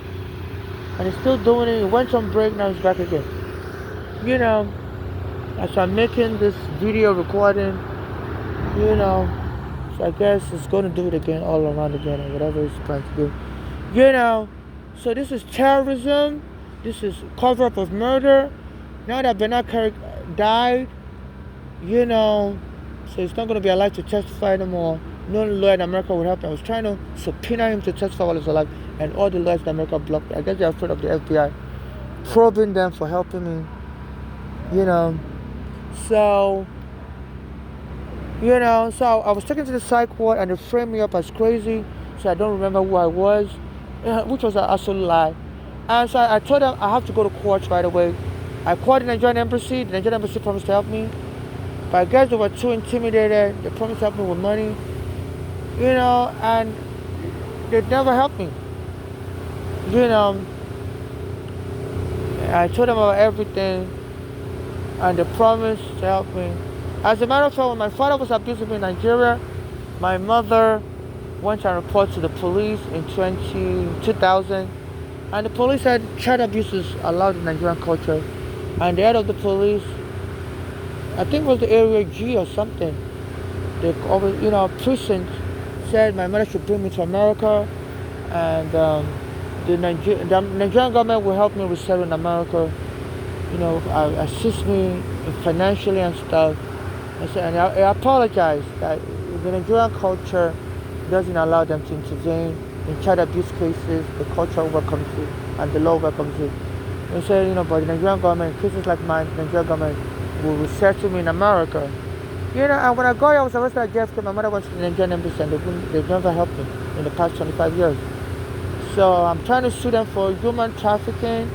and he's still doing it. He went on break, now he's back again. You know, as I'm making this video recording, you know, so I guess it's going to do it again, all around again, or whatever it's trying to do. You know, so this is terrorism. This is cover-up of murder. Now that Bernard Kerik died, you know, so he's not going to be alive to testify anymore. No lawyer in America would help him. I was trying to subpoena him to testify while he's alive, and all the lawyers in America blocked. I guess they're afraid of the FBI probing them for helping me. You know, so I was taken to the psych ward, and they framed me up as crazy, so I don't remember who I was, which was an absolute lie. And so I told them I have to go to court right away. I called the Nigerian embassy. The Nigerian embassy promised to help me, but I guess they were too intimidated. They promised to help me with money, you know, and they never helped me. You know, I told them about everything, and they promised to help me. As a matter of fact, when my father was abusing me in Nigeria, my mother went and reported to the police in 2000, and the police said child abuse is allowed in Nigerian culture, and the head of the police, I think it was the area G or something, they always, you know, precinct, said my mother should bring me to America, and the Nigerian government will help me resettle in America, you know, assist me financially and stuff. And I apologize that the Nigerian culture doesn't allow them to intervene in child abuse cases. The culture welcomes it and the law welcomes it. They say, you know, but the Nigerian government, cases like mine, the Nigerian government will resettle me in America. You know, and when I got here, I was arrested at JFK. My mother went to the Nigerian embassy, and they've never helped me in the past 25 years. So I'm trying to sue them for human trafficking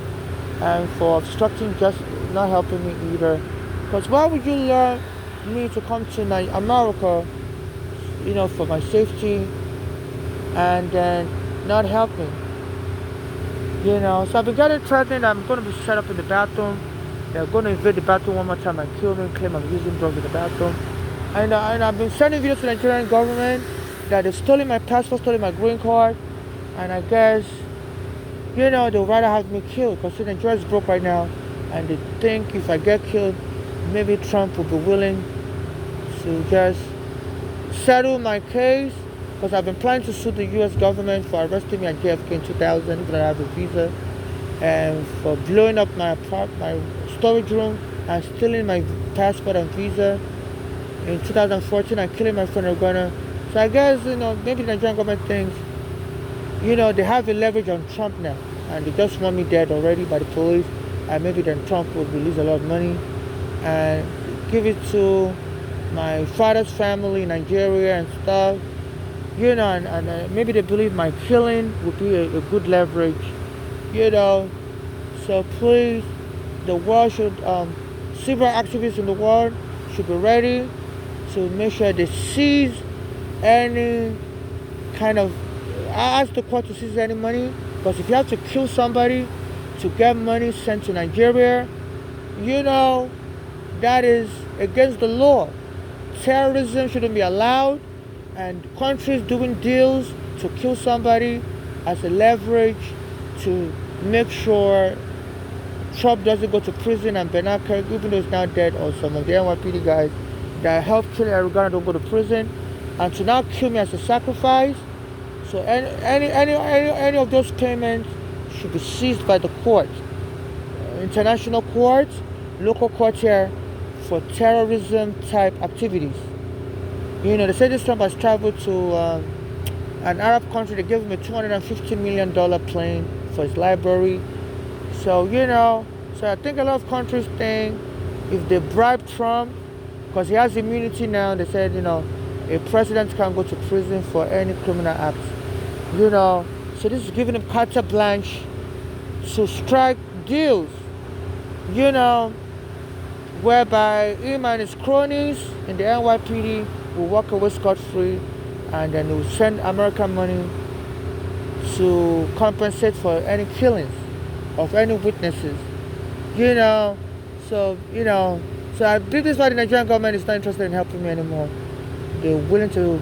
and for obstructing justice, not helping me either. Because why would you lure me to come to America, for my safety, and then not help me. So I've been getting threatened. I'm going to be set up in the bathroom. They're going to invade the bathroom one more time and kill me, claim I'm using drugs in the bathroom. And I've been sending videos to the Nigerian government that they've stolen my passport, stolen my green card. And I guess, they'd rather have me killed because Nigeria's broke right now. And they think if I get killed, maybe Trump will be willing to just settle my case. Because I've been planning to sue the U.S. government for arresting me at JFK in 2000, even though I have a visa, and for blowing up my storage room and stealing my passport and visa in 2014 and killing my friend Ogana. So I guess, maybe the Nigerian government thinks, they have a leverage on Trump now, and they just want me dead already by the police, and maybe then Trump will release a lot of money and give it to my father's family in Nigeria and stuff. And maybe they believe my killing would be a good leverage, So please, the world should, civil activists in the world should be ready to make sure they seize any kind of, I ask the court to seize any money, because if you have to kill somebody to get money sent to Nigeria, that is against the law. Terrorism shouldn't be allowed. And countries doing deals to kill somebody as a leverage to make sure Trump doesn't go to prison and Bernanke, even though he's now dead, or some of the NYPD guys that helped kill Arugana don't go to prison, and to now kill me as a sacrifice. So any of those payments should be seized by the court, international courts, local courts here, for terrorism type activities. They say this Trump has traveled to an Arab country. They gave him a $250 million plane for his library. So, so I think a lot of countries think if they bribe Trump, because he has immunity now, they said, a president can't go to prison for any criminal acts. So this is giving him carte blanche to strike deals, whereby him and his cronies in the NYPD will walk away scot-free, and then will send American money to compensate for any killings of any witnesses. So I believe this is why the Nigerian government is not interested in helping me anymore. They're willing to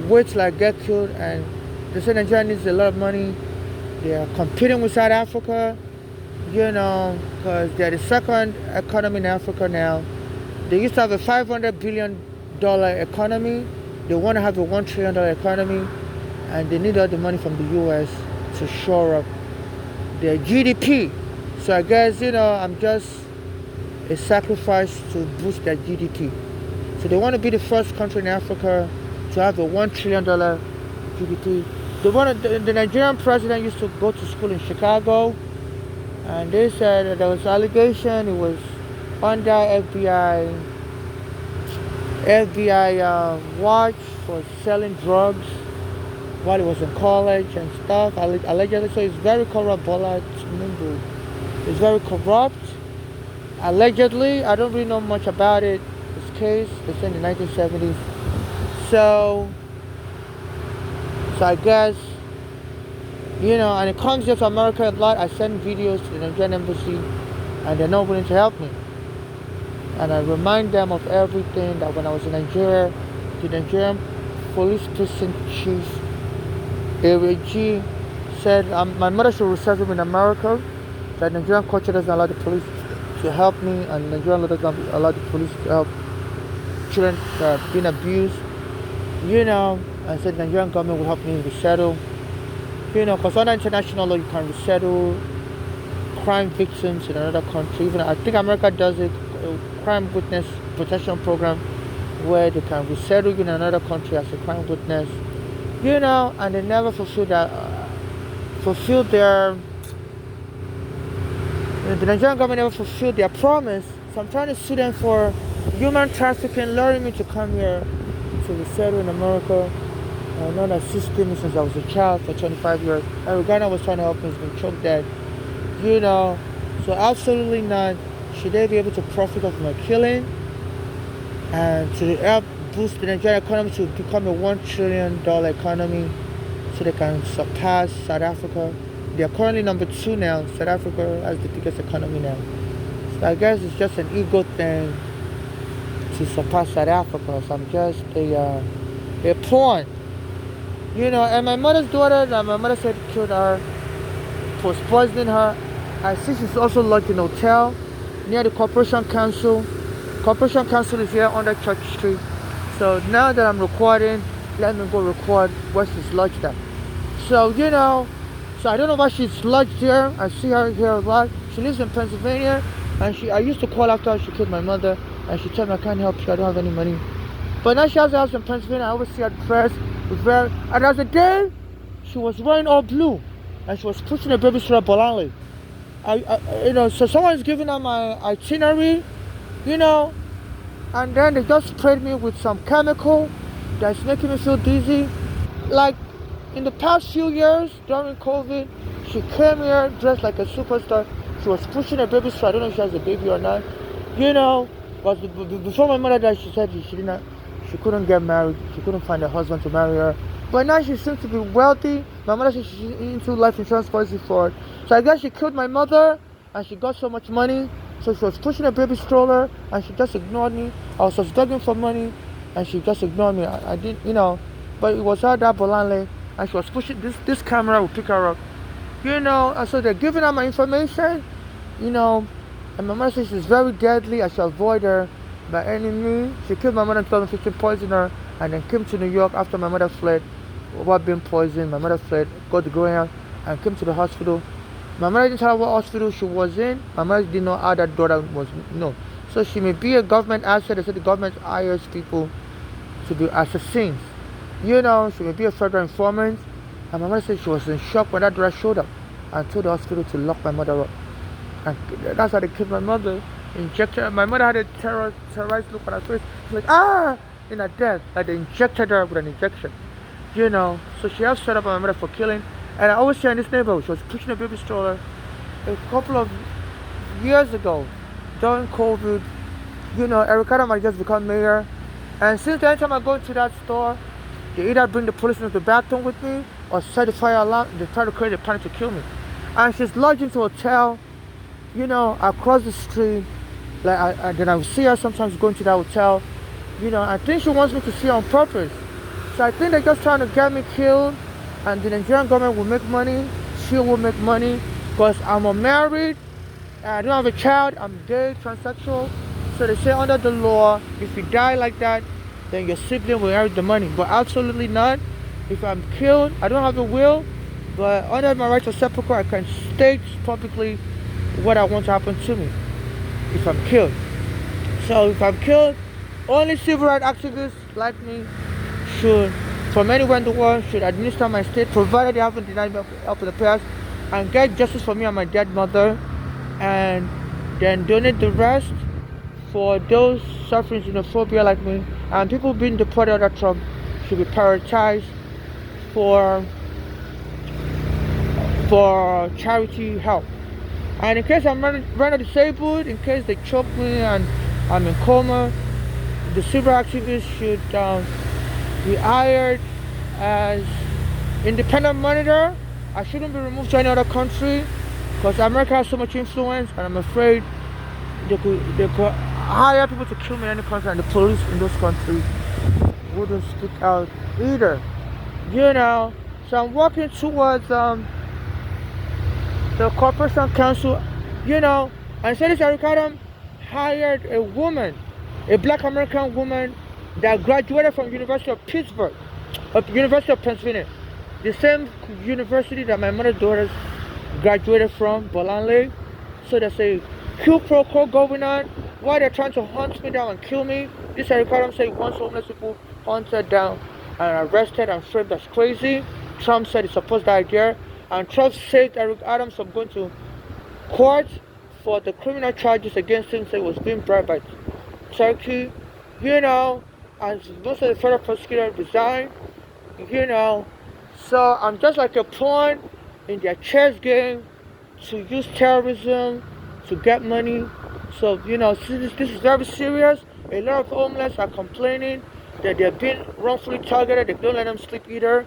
wait till I get killed, and they say Nigeria needs a lot of money. They are competing with South Africa, because they're the second economy in Africa now. They used to have a $500 billion economy. They want to have a $1 trillion economy, and they need all the money from the US to shore up their GDP. So I guess, I'm just a sacrifice to boost their GDP. So they want to be the first country in Africa to have a $1 trillion GDP. The Nigerian president used to go to school in Chicago, and they said that there was allegation it was under FBI watch for selling drugs while he was in college and stuff, allegedly. So it's very corrupt, Bola Tinubu. It's very corrupt. Allegedly, I don't really know much about it. This case, it's in the 1970s. So I guess, and it comes here to America a lot. I send videos to the Nigerian embassy, and they're not willing to help me. And I remind them of everything that when I was in Nigeria, the Nigerian police precinct chief, AG, said my mother should resettle him in America, that Nigerian culture doesn't allow the police to help me, and Nigerian law doesn't allow the police to help children that are being abused. I said Nigerian government will help me resettle. Because under international law, you can resettle crime victims in another country. Even I think America does it, crime witness protection program, where they can resettle you in another country as a crime witness. And they never fulfill their. The Nigerian government never fulfilled their promise. So I'm trying to sue them for human trafficking, luring me to come here to resettle in America. Not assisting me since I was a child for 25 years. And Ghana was trying to help me, he's been choked dead. So absolutely not should they be able to profit off my killing and to help boost the Nigerian economy to become a $1 trillion economy so they can surpass South Africa. They are currently number 2 now. South Africa has the biggest economy now. So I guess it's just an ego thing to surpass South Africa. So I'm just a pawn. And my mother's daughter, my mother said killed her, was poisoning her. I see she's also lodged in a hotel near the Corporation Council. Corporation Council is here under Church Street. So now that I'm recording, let me go record where she's lodged at. So I don't know why she's lodged here. I see her here a lot. She lives in Pennsylvania, and I used to call after she killed my mother, and she told me I can't help you, I don't have any money. But now she has a house in Pennsylvania. I always see her dressed with and the other day, she was wearing all blue, and she was pushing a baby stroller Bolali. So someone's giving her my itinerary, and then they just sprayed me with some chemical that's making me feel dizzy. Like in the past few years during COVID, she came here dressed like a superstar. She was pushing a baby stroller. I don't know if she has a baby or not. But before my mother died, she said she couldn't get married. She couldn't find a husband to marry her. But now she seems to be wealthy. My mother said she's into life insurance policy for it. So I guess she killed my mother and she got so much money. So she was pushing a baby stroller and she just ignored me. I was just begging for money and she just ignored me. I didn't, but it was her that Bolanle, and she was pushing this camera will pick her up. And so they're giving her my information, and my mother says she's very deadly. I should avoid her by any means. She killed my mother in 2015, poisoned her, and then came to New York after my mother fled. About being poisoned, my mother fled, got the going out, and came to the hospital. My mother didn't tell her what hospital she was in. My mother didn't know how that daughter was. So she may be a government asset. They said the government hires people to be assassins. She may be a federal informant. And my mother said she was in shock when that daughter showed up and told the hospital to lock my mother up. And that's how they killed my mother. Injected her. My mother had a terrorized look on her face. She was like, in her death. Like they injected her with an injection. So she has set up my mother for killing. And I always say in this neighborhood, she was pushing a baby stroller a couple of years ago during COVID. Eric might just become mayor. And since the time I go to that store, they either bring the police into the bathroom with me or set the fire alarm. They try to create a panic to kill me. And she's lodged into a hotel, across the street. Then I will see her sometimes going to that hotel. I think she wants me to see her on purpose. So I think they're just trying to get me killed, and the Nigerian government will make money. She will make money because I'm unmarried, I don't have a child, I'm gay, transsexual. So they say under the law, if you die like that, then your sibling will inherit the money. But absolutely not. If I'm killed, I don't have a will, but under my right of sepulchre, I can state publicly what I want to happen to me if I'm killed. So if I'm killed, only civil rights activists like me from anywhere in the world should administer my state, provided they haven't denied me help in the past, and get justice for me and my dead mother, and then donate the rest for those suffering xenophobia like me, and people being deported under Trump should be prioritized for charity help. And in case I'm running disabled, in case they choke me and I'm in coma, the civil activists should be hired as independent monitor. I shouldn't be removed to any other country because America has so much influence, and I'm afraid they could hire people to kill me in any country, and the police in those countries wouldn't speak out either. So I'm walking towards the Corporation Council, and so this Eric Adams hired a woman, a black American woman that graduated from University of Pittsburgh, University of Pennsylvania, the same university that my mother's daughters graduated from, Bolanle. So there's a quid pro quo going on. Why they're trying to hunt me down and kill me? This Eric Adams said once homeless people hunted down and arrested and framed. That's crazy. Trump said he supports the idea, and Trump saved Eric Adams from going to court for the criminal charges against him. So he was being bribed by Turkey, and most of the federal prosecutors resigned, So I'm just like a pawn in their chess game to use terrorism to get money. So, this is very serious. A lot of homeless are complaining. that they're being wrongfully targeted. They don't let them sleep either,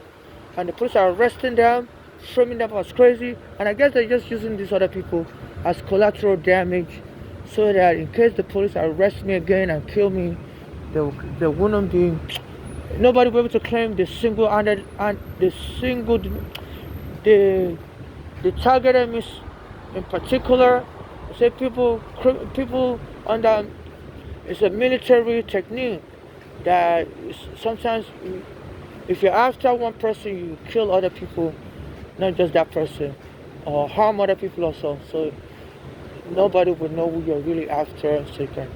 and the police are arresting them, framing them as crazy. And I guess they're just using these other people as collateral damage, so that in case the police arrest me again and kill me, there wouldn't be nobody will be able to claim the single-handed and the targeted miss in particular. Say people under it's a military technique that sometimes if you're after one person, you kill other people, not just that person, or harm other people also. So nobody would know who you're really after, so you can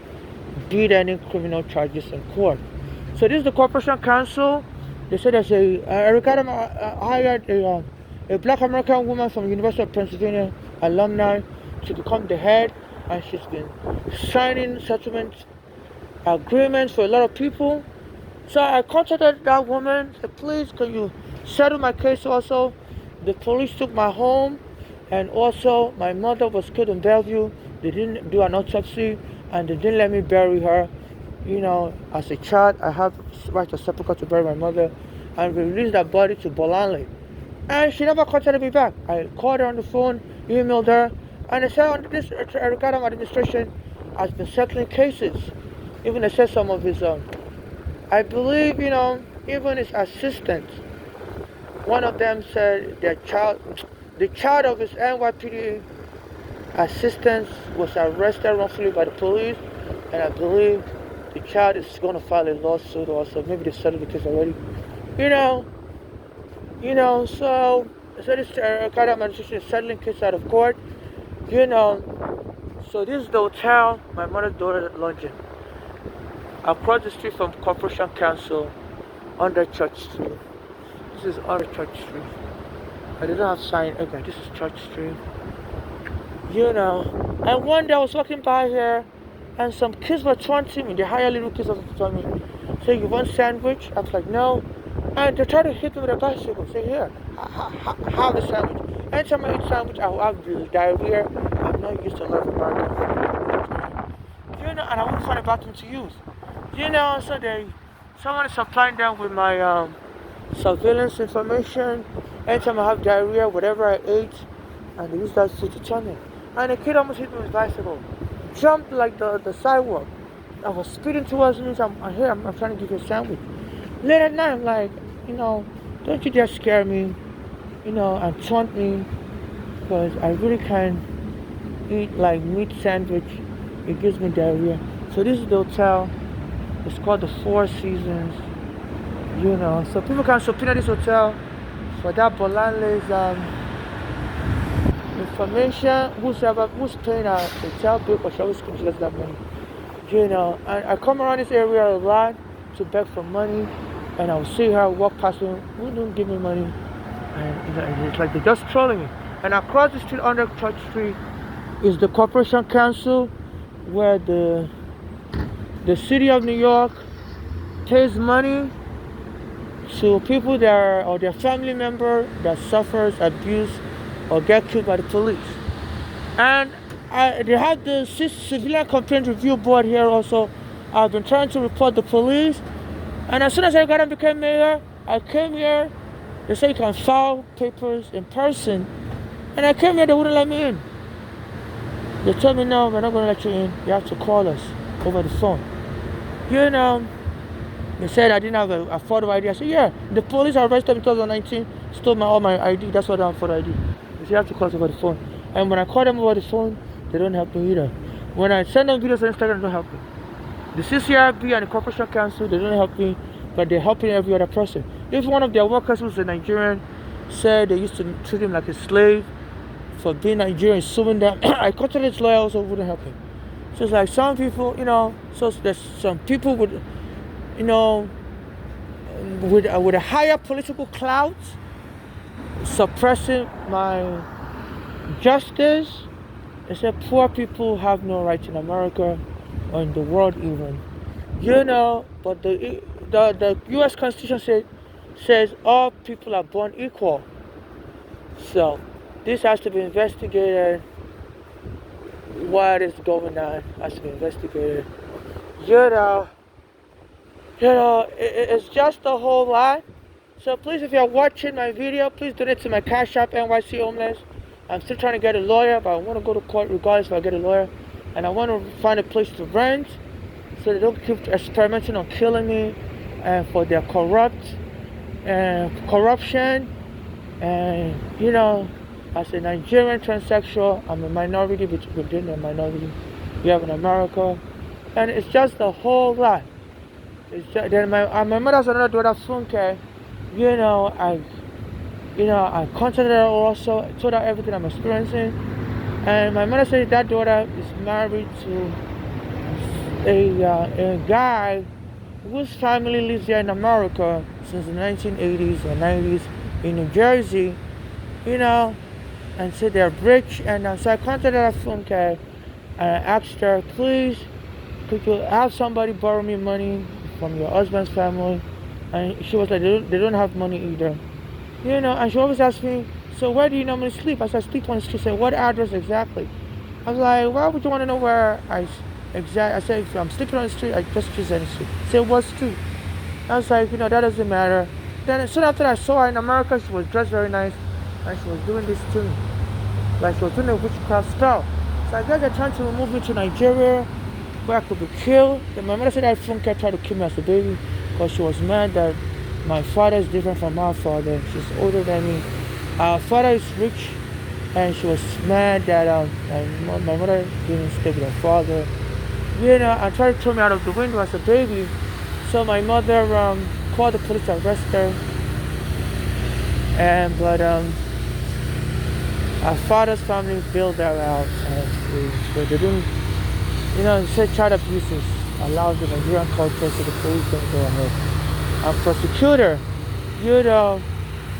beat any criminal charges in court. So this is the Corporation Counsel. They said there's Eric Adam hired a black American woman from University of Pennsylvania alumni to become the head, and she's been signing settlement agreements for a lot of people. So I contacted that woman, said, please, can you settle my case also? The police took my home, and also my mother was killed in Bellevue. They didn't do an autopsy, and they didn't let me bury her. You know, as a child, I have right to sepulchre to bury my mother, and we released that body to Bolanley. And she never contacted me back. I called her on the phone, emailed her, and they said this Eric Adam administration has been settling cases. Even they said some of his I believe, even his assistants, one of them said the child of his NYPD assistant was arrested wrongfully by the police, and I believe the child is going to file a lawsuit also. Maybe they settled the case already. So this kind of administration is settling case out of court. So this is the hotel my mother's daughter is lodging. Across the street from Corporation Counsel, under Church Street. This is under Church Street. I didn't have sign. Okay, this is Church Street. And one day I was walking by here, and some kids were taunting me. The higher little kids were taunting me. Say, you want sandwich? I was like, no. And they tried to hit me with a bicycle. Say, here, have a sandwich. Anytime I eat sandwich, I will have diarrhea. I'm not used to love burger. And I won't find a bathroom to use. So someone is supplying them with my surveillance information. Anytime I have diarrhea, whatever I ate, and they use that to tell me. And the kid almost hit me with his bicycle. Jumped like the sidewalk. I was speeding towards me, so I'm here, I'm trying to give you a sandwich. Late at night, I'm like, don't you just scare me, and taunt me, because I really can't eat like meat sandwich. It gives me diarrhea. So this is the hotel. It's called the Four Seasons. So people can subpoena this hotel for that Bolanley's information. Who's paying a hotel bill, or shall we scrutinize that money? And I come around this area a lot to beg for money, and I will see her walk past me. Who don't give me money? And it's like they're just trolling me. And across the street under Church Street is the Corporation Counsel, where the city of New York pays money to people or their family member that suffers abuse or get killed by the police. And they have the Civilian Complaint Review Board here also. I've been trying to report the police, and as soon as I got and became mayor, I came here. They say you can file papers in person, and I came here, they wouldn't let me in. They told me, no, we're not going to let you in. You have to call us over the phone. They said I didn't have a photo ID. I said, yeah, the police arrested me in 2019, stole all my ID. That's why I don't have photo ID. They said, you have to call us over the phone. And when I call them over the phone, they don't help me either. When I send them videos on Instagram, they don't help me. The CCRB and the Corporation Counsel, they don't help me, but they're helping every other person. If one of their workers who's a Nigerian said they used to treat him like a slave for being Nigerian, suing them, I contacted his lawyer also, wouldn't help him. So it's like some people, so there's some people with, with a higher political clout suppressing my justice. They said poor people have no rights in America or in the world even. But the U.S. Constitution says all people are born equal. So this has to be investigated. What is going on has to be investigated. It's just a whole lot. So please, if you're watching my video, please donate to my Cash App, NYC Homeless. I'm still trying to get a lawyer, but I want to go to court regardless if I get a lawyer. And I want to find a place to rent so they don't keep experimenting on killing me and for their corruption. And, as a Nigerian transsexual, I'm a minority within a minority we have in America. And it's just a whole lot. Then my mother's another daughter, Funke. I contacted her also, told her everything I'm experiencing. And my mother said that daughter is married to a guy whose family lives here in America since the 1980s or 90s in New Jersey, and said they're rich. And so I contacted her Funke and I asked her, please, could you have somebody borrow me money from your husband's family? And she was like, they don't have money either. And she always asked me, so where do you normally sleep? I said, I sleep on the street. She said, what address exactly? I was like, why would you want to know where I said, if I'm sleeping on the street, I just choose any street. She said, what street? I was like, that doesn't matter. Then soon after I saw her in America, she was dressed very nice, and she was doing this to me. Like she was doing a witchcraft spell. So I guess they're trying to remove me to Nigeria, where I could be killed. Then my mother said that Funke tried to kill me as a baby, because she was mad that my father is different from her father. She's older than me. Our father is rich, and she was mad that my mother didn't stay with her father. And tried to throw me out of the window as a baby. So my mother called the police to arrest her. But our father's family bailed her out, and so they didn't, said child abuse is allowed in Nigerian culture, so the police don't go ahead and prosecute her.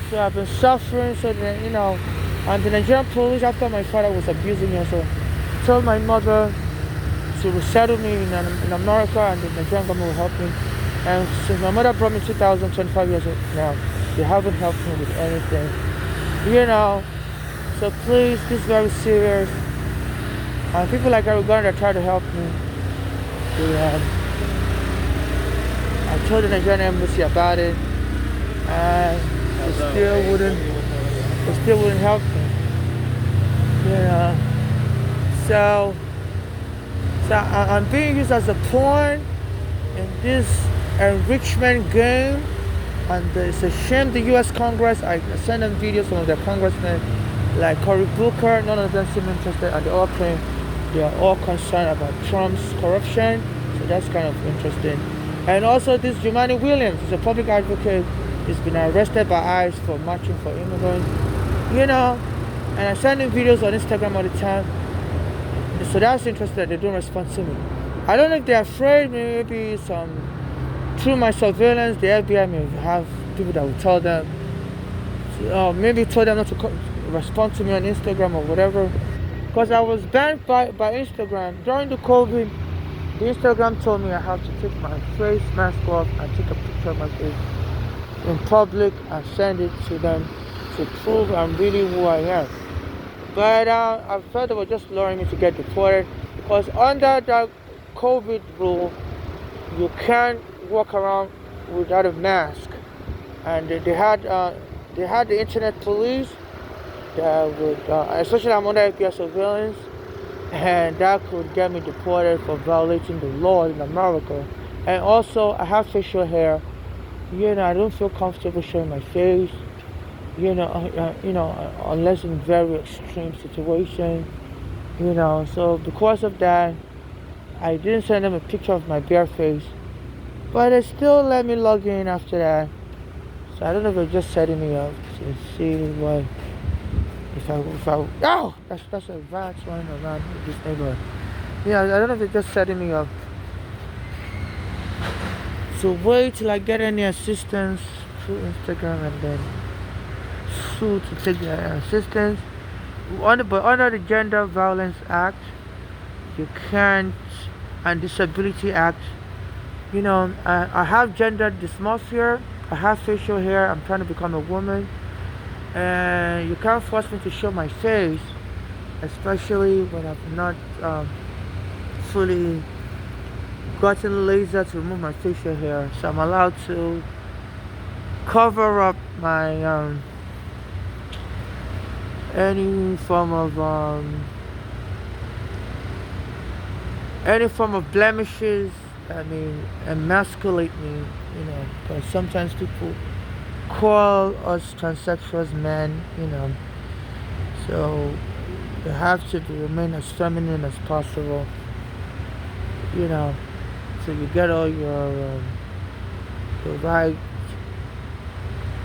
So I've been suffering. So then, and the Nigerian police, after my father was abusing me, so told my mother to resettle me in America, and the Nigerian government will help me. And since my mother brought me 25 years old now, they haven't helped me with anything. So please, this is very serious. And people like Uganda try to help me. I told the Nigerian embassy about it, and they still wouldn't help me. So I'm being used as a pawn in this enrichment game, and it's a shame the U.S. Congress. I sent them videos from their congressmen, like Cory Booker. None of them seem interested, and they all claim they are all concerned about Trump's corruption. So that's kind of interesting. And also this Jumaane Williams is a public advocate. He's been arrested by ICE for marching for immigrants. And I send him videos on Instagram all the time. So that's interesting that they don't respond to me. I don't know if they're afraid. Maybe through my surveillance, the FBI may have people that will tell them, maybe told them not to respond to me on Instagram or whatever. Because I was banned by Instagram during the COVID. The Instagram told me I have to take my face mask off and take a picture of my face in public and send it to them to prove I'm really who I am. But I felt they were just luring me to get deported, because under the COVID rule, you can't walk around without a mask. And they had the internet police that would, especially I'm under FBI surveillance, and that could get me deported for violating the law in America. And also, I have facial hair. I don't feel comfortable showing my face. Unless in very extreme situations. So because of that, I didn't send them a picture of my bare face. But they still let me log in after that. So I don't know if they're just setting me up to see what. If I oh, that's a rat running around this neighborhood. I don't know if they're just setting me up to wait till I get any assistance through Instagram, and then sue to take the assistance. But under the Gender Violence Act, you can't, and Disability Act, I have gender dysmorphia, I have facial hair, I'm trying to become a woman. And you can't force me to show my face, especially when I've not fully gotten laser to remove my facial hair, so I'm allowed to cover up my any form of blemishes. I mean, emasculate me, because sometimes people call us transsexuals men, so you have to remain as feminine as possible, you know, so you get all the right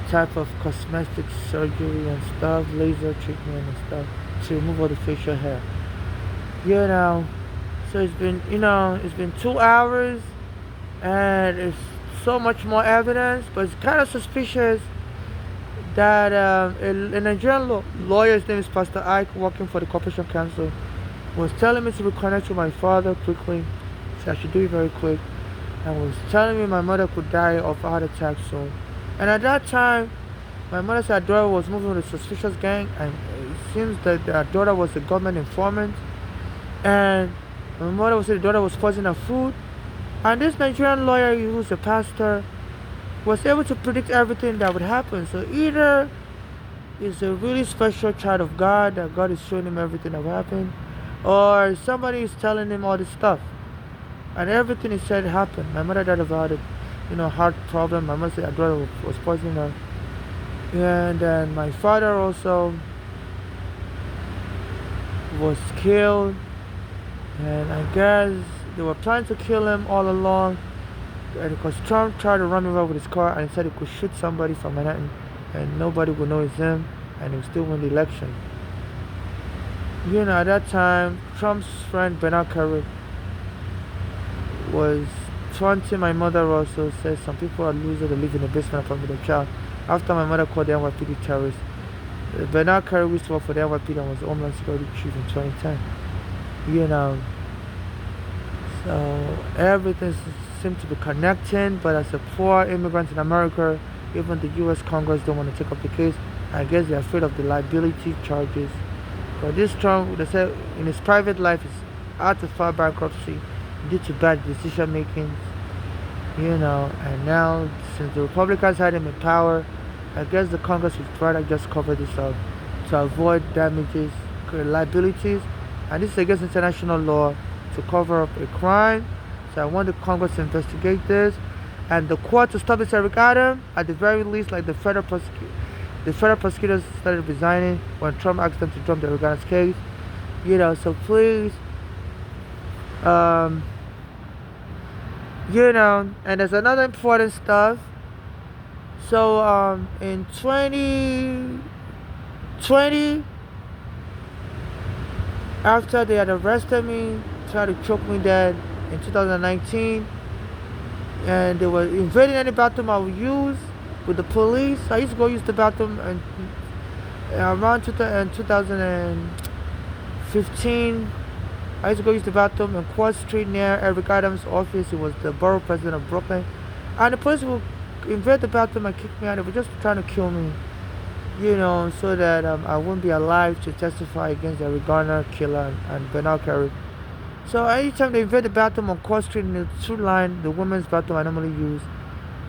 type of cosmetic surgery and stuff, laser treatment and stuff to remove all the facial hair. You know, so it's been 2 hours and it's so much more evidence, but it's kind of suspicious that a Nigerian lawyer, his name is Pastor Ike, working for the Corporation Council, was telling me to reconnect with my father quickly, so I should do it very quick, and was telling me my mother could die of a heart attack soon. And at that time, my mother said her daughter was moving with a suspicious gang, and it seems that her daughter was a government informant, and my mother said the daughter was poisoning her food. And this Nigerian lawyer, who's a pastor, was able to predict everything that would happen. So either he's a really special child of God, that God is showing him everything that will happen, or somebody is telling him all this stuff. And everything he said happened. My mother died of a heart problem. My mother said her daughter was poisoning her. And then my father also was killed. And I guess they were planning to kill him all along. And because Trump tried to run me over with his car and said he could shoot somebody from Manhattan and nobody would know it's him, and he would still win the election. At that time, Trump's friend Bernard Carrick was taunting my mother also, said some people are losers, they live in the basement from their child. After my mother called the NYPD terrorists, Bernard Carrick used to work for the NYPD and was the Homeland Security Chief in 2010. So everything seems to be connecting, but as a poor immigrant in America, even the U.S. Congress don't want to take up the case. I guess they're afraid of the liability charges. But this Trump, they say in his private life, is out to file bankruptcy due to bad decision making. And now since the Republicans had him in power, I guess the Congress would try to just cover this up to avoid damages, liabilities, and this is against international law to cover up a crime. So I want the Congress to investigate this, and the court to stop this Eric Adams. At the very least, like the federal prosecutors started resigning when Trump asked them to drop the Eric Adams case. So please, and there's another important stuff. So in 2020, after they had arrested me, tried to choke me dead in 2019, and they were invading any bathroom I would use with the police. I used to go use the bathroom and around 2015. I used to go use the bathroom in Quad Street near Eric Adams' office. He was the borough president of Brooklyn. And the police would invade the bathroom and kick me out. They were just trying to kill me, so that I wouldn't be alive to testify against the Eric Garner killer and Bernard Carrick. So anytime they invade the bathroom on Quad Street in the through line, the women's bathroom I normally use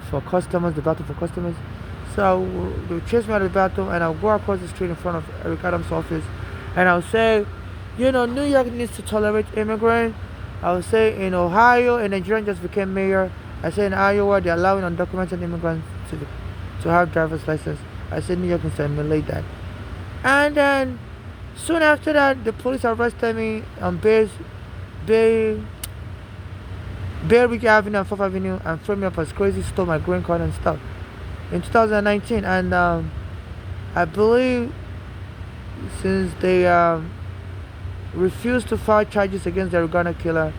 for customers, the bathroom for customers. So they would chase me out of the bathroom, and I'll go across the street in front of Eric Adams' office, and I'll say, New York needs to tolerate immigrants. I would say in Ohio, a Nigerian just became mayor. I say in Iowa, they're allowing undocumented immigrants to have driver's license. I said New York needs to emulate that. And then soon after that, the police arrested me on Bay Ridge Avenue and 4th Avenue and framed me up as crazy, stole my green card and stuff in 2019. And I believe since they refused to file charges against the Garner killer,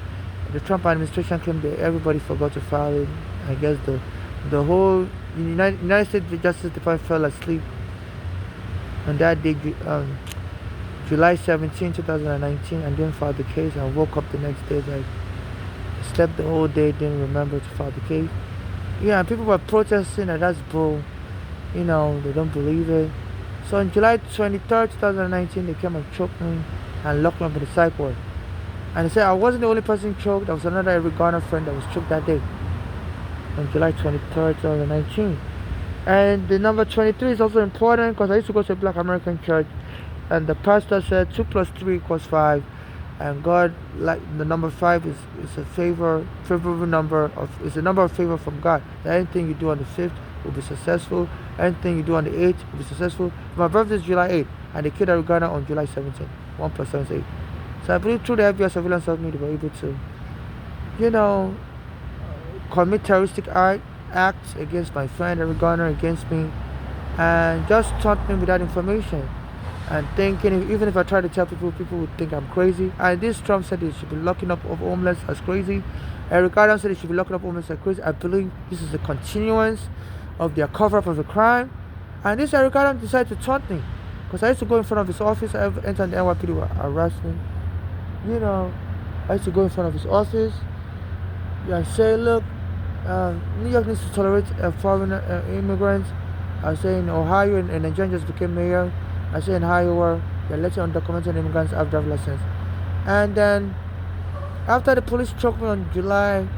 the Trump administration claimed that everybody forgot to file it. I guess the whole United States Justice Department fell asleep on that day, July 17, 2019, and didn't file the case. I woke up the next day, slept the whole day, didn't remember to file the case. And people were protesting that that's bull. They don't believe it. So on July 23rd, 2019, they came and choked me and locked me up in the psych ward. And he said I wasn't the only person choked. There was another Eric Garner friend that was choked that day on July 23rd, 2019. And the number 23 is also important because I used to go to a Black American church, and the pastor said 2 plus 3 equals 5, and God, like the number 5 is a favorable number of, it's a number of favor from God. That anything you do on the 5th will be successful. Anything you do on the 8th will be successful. My birthday is July 8th, and the kid at Ghana on July 17th. 1 plus 7 is 8. So I believe through the FBI surveillance of me, they were able to, you know, commit terroristic acts against my friend Eric Garner, against me, and just taunt me without information. And thinking, even if I try to tell people, people would think I'm crazy. And this Trump said they should be locking up of homeless as crazy. Eric Garner said they should be locking up homeless as crazy. I believe this is a continuance of their cover-up of the crime. And this Eric Garner decided to taunt me. Because I used to go in front of his office. I entered the NYPD were arresting me. You know, I used to go in front of his office and say, look, New York needs to tolerate foreign immigrants. I was saying Ohio and Nigerian just became mayor. I say in Iowa, they're letting undocumented immigrants have driver's license. And then, after the police choked me on July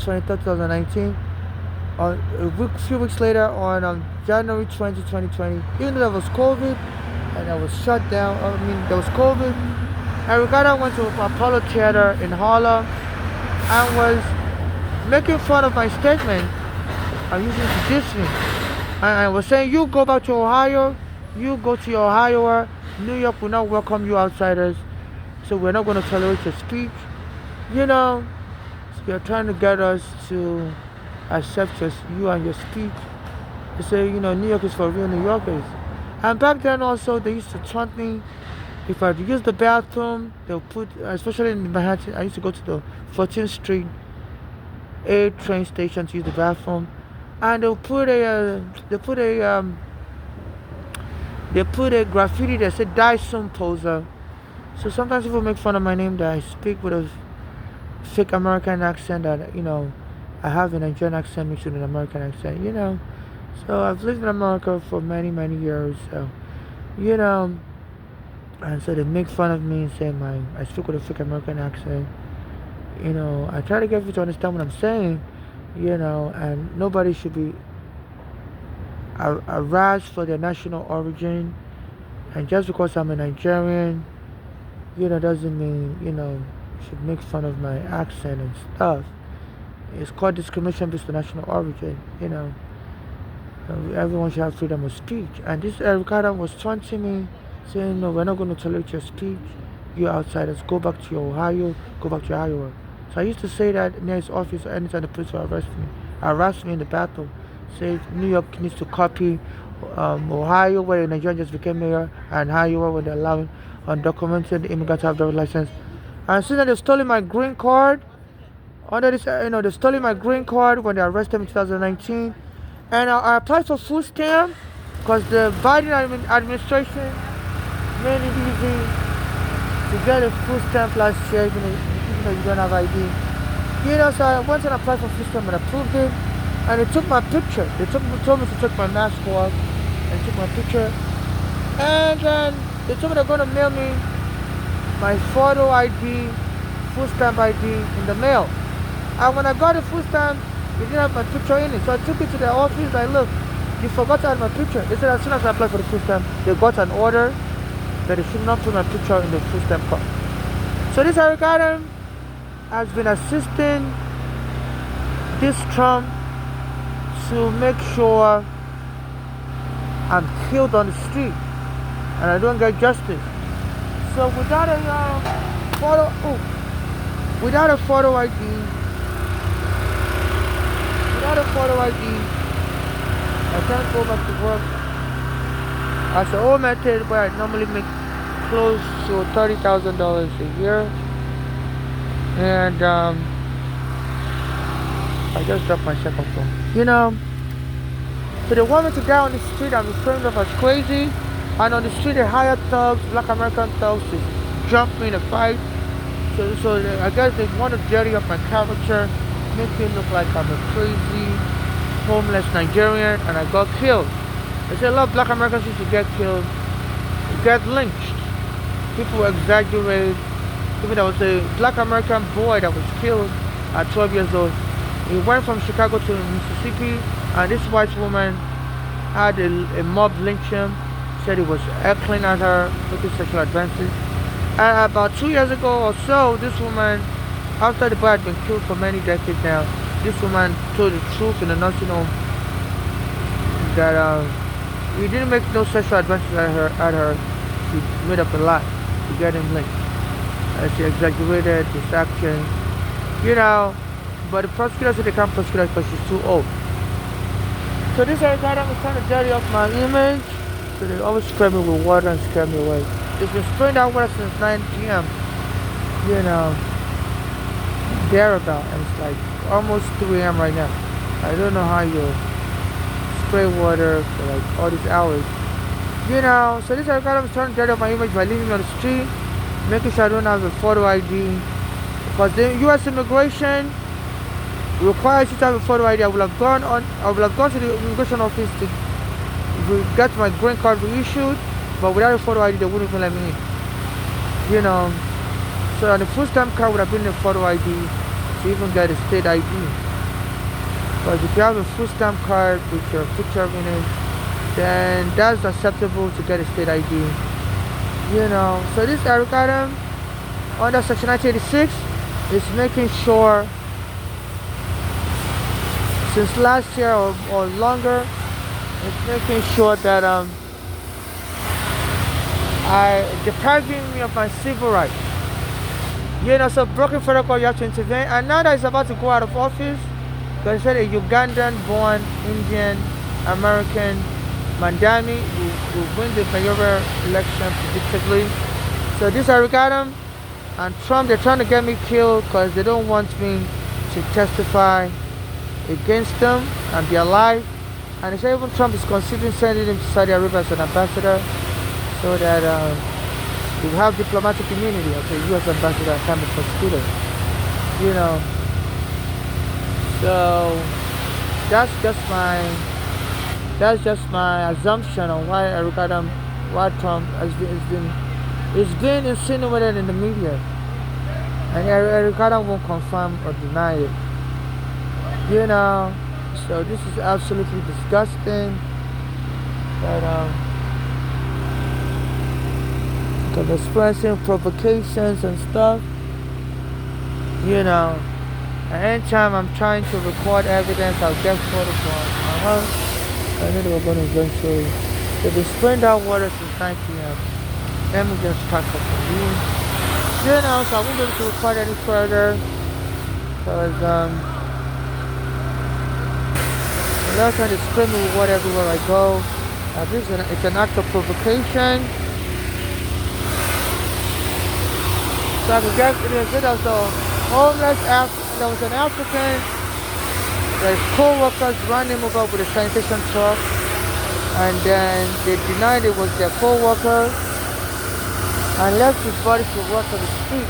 23, 2019, a few weeks later, on January 20, 2020, even though there was COVID and I was shut down, there was COVID, Eric Garner went to Apollo Theater in Harlem and was making fun of my statement and using it to diss me. And I was saying, you go back to Ohio. You go to your Ohio, New York will not welcome you outsiders, so we're not going to tolerate your speech. You know, so you're trying to get us to accept you and your speech. They say, you know, New York is for real New Yorkers. And back then also, they used to taunt me. If I use the bathroom, they'll put, especially in Manhattan, I used to go to the 14th Street A train station to use the bathroom, and they put a graffiti that said "Die Soon Poser." So sometimes people make fun of my name that I speak with a fake American accent, that, you know, I have a Nigerian accent mixed with an American accent, you know. So I've lived in America for many, many years, so, you know, and so they make fun of me and say I speak with a fake American accent. You know, I try to get people to understand what I'm saying, you know, and nobody should be harassed for their national origin. And just because I'm a Nigerian, you know, doesn't mean, you know, you should make fun of my accent and stuff. It's called discrimination based on national origin, you know. Everyone should have freedom of speech. And this Eric Garner was taunting me, saying, no, we're not going to tolerate your speech. You outsiders, go back to your Ohio, go back to your Iowa. So I used to say that near his office anytime the police would arrest me in the bathroom. Say New York needs to copy Ohio, where the Nigerian just became mayor, and Iowa, where they're allowing undocumented immigrants to have driver's license. And since they've stolen my green card, under this, you know, they stole my green card when they arrested me in 2019. And I applied for food stamp because the Biden administration made it easy to get a food stamp last year, even though you don't have ID. You know, so I went and applied for food stamp and approved it. And they took my picture. They told me to take my mask off and took my picture. And then they told me they're going to mail me my photo ID, food stamp ID in the mail. And when I got the food stamp, they didn't have my picture in it. So I took it to their office. I look, you forgot to add my picture. They said as soon as I applied for the food stamp, they got an order that they should not put my picture in the food stamp card. So this Eric Garner has been assisting this Trump to make sure I'm killed on the street and I don't get justice. So without a photo ID, I can't go back to work. As an old method where I normally make close to $30,000 a year, and I just dropped my second phone. You know, so they want me to die on the street. I'm framed up as crazy, and on the street they hire thugs, Black American thugs, to jump me in a fight. So I guess they want to dirty up my character, make me look like I'm a crazy, homeless Nigerian, and I got killed. They say a lot of Black Americans used to get killed, get lynched. People exaggerate Even there was a black American boy that was killed at 12 years old. He went from Chicago to Mississippi, and this white woman had a mob lynch him, said he was heckling at her, making sexual advances. And about 2 years ago or so, this woman, after the boy had been killed for many decades now, this woman told the truth in a nursing home that he didn't make no sexual advances at her. She made up a lie to get him lynched. And she exaggerated his action, but the prosecutor said they can't prosecute her because she's too old. So this Erica Adams is trying to dirty up my image, so they always spray me with water and scare me away. It's been spraying that water since 9 p.m. Thereabout, and it's like almost 3 a.m. right now. I don't know how you spray water for like all these hours. So this Erica Adams is trying to dirty up my image by leaving me on the street, making sure I don't have a photo ID. Because the U.S. immigration requires you to have a photo ID. I would have gone to the immigration office to get my green card reissued, but without a photo ID, they wouldn't even let me in. So on the full stamp card would have been a photo ID to even get a state ID. Because if you have a full stamp card with your picture in it, then that's acceptable to get a state ID. So this Eric Adams under Section 1986 is making sure, since last year or longer, it's making sure that depriving me of my civil rights. So broken federal court, you have to intervene. And now that he's about to go out of office, because he said a Ugandan-born Indian American Mandami will win the mayoral election predictably. So this Eric Adams and Trump, they're trying to get me killed because they don't want me to testify against them and be alive. And they say even Trump is considering sending him to Saudi Arabia as an ambassador, so that he will have diplomatic immunity as a U.S. ambassador and can't be prosecuted. So that's just my assumption on why Trump has been insinuated in the media, and Eric Adams won't confirm or deny it. So this is absolutely disgusting. But because expressing provocations and stuff, and anytime I'm trying to record evidence, I'll get photographs. I know they were going to eventually. They've been spraying down water since 9 p.m. Let me just pack up the room. So I won't be able to record any further because they're trying to spray me with water everywhere I go. It's an act of provocation. So I could get there was a homeless there was an African. His co-workers ran him over with a sanitation truck, and then they denied it was their co-worker and left his body to rot on the street.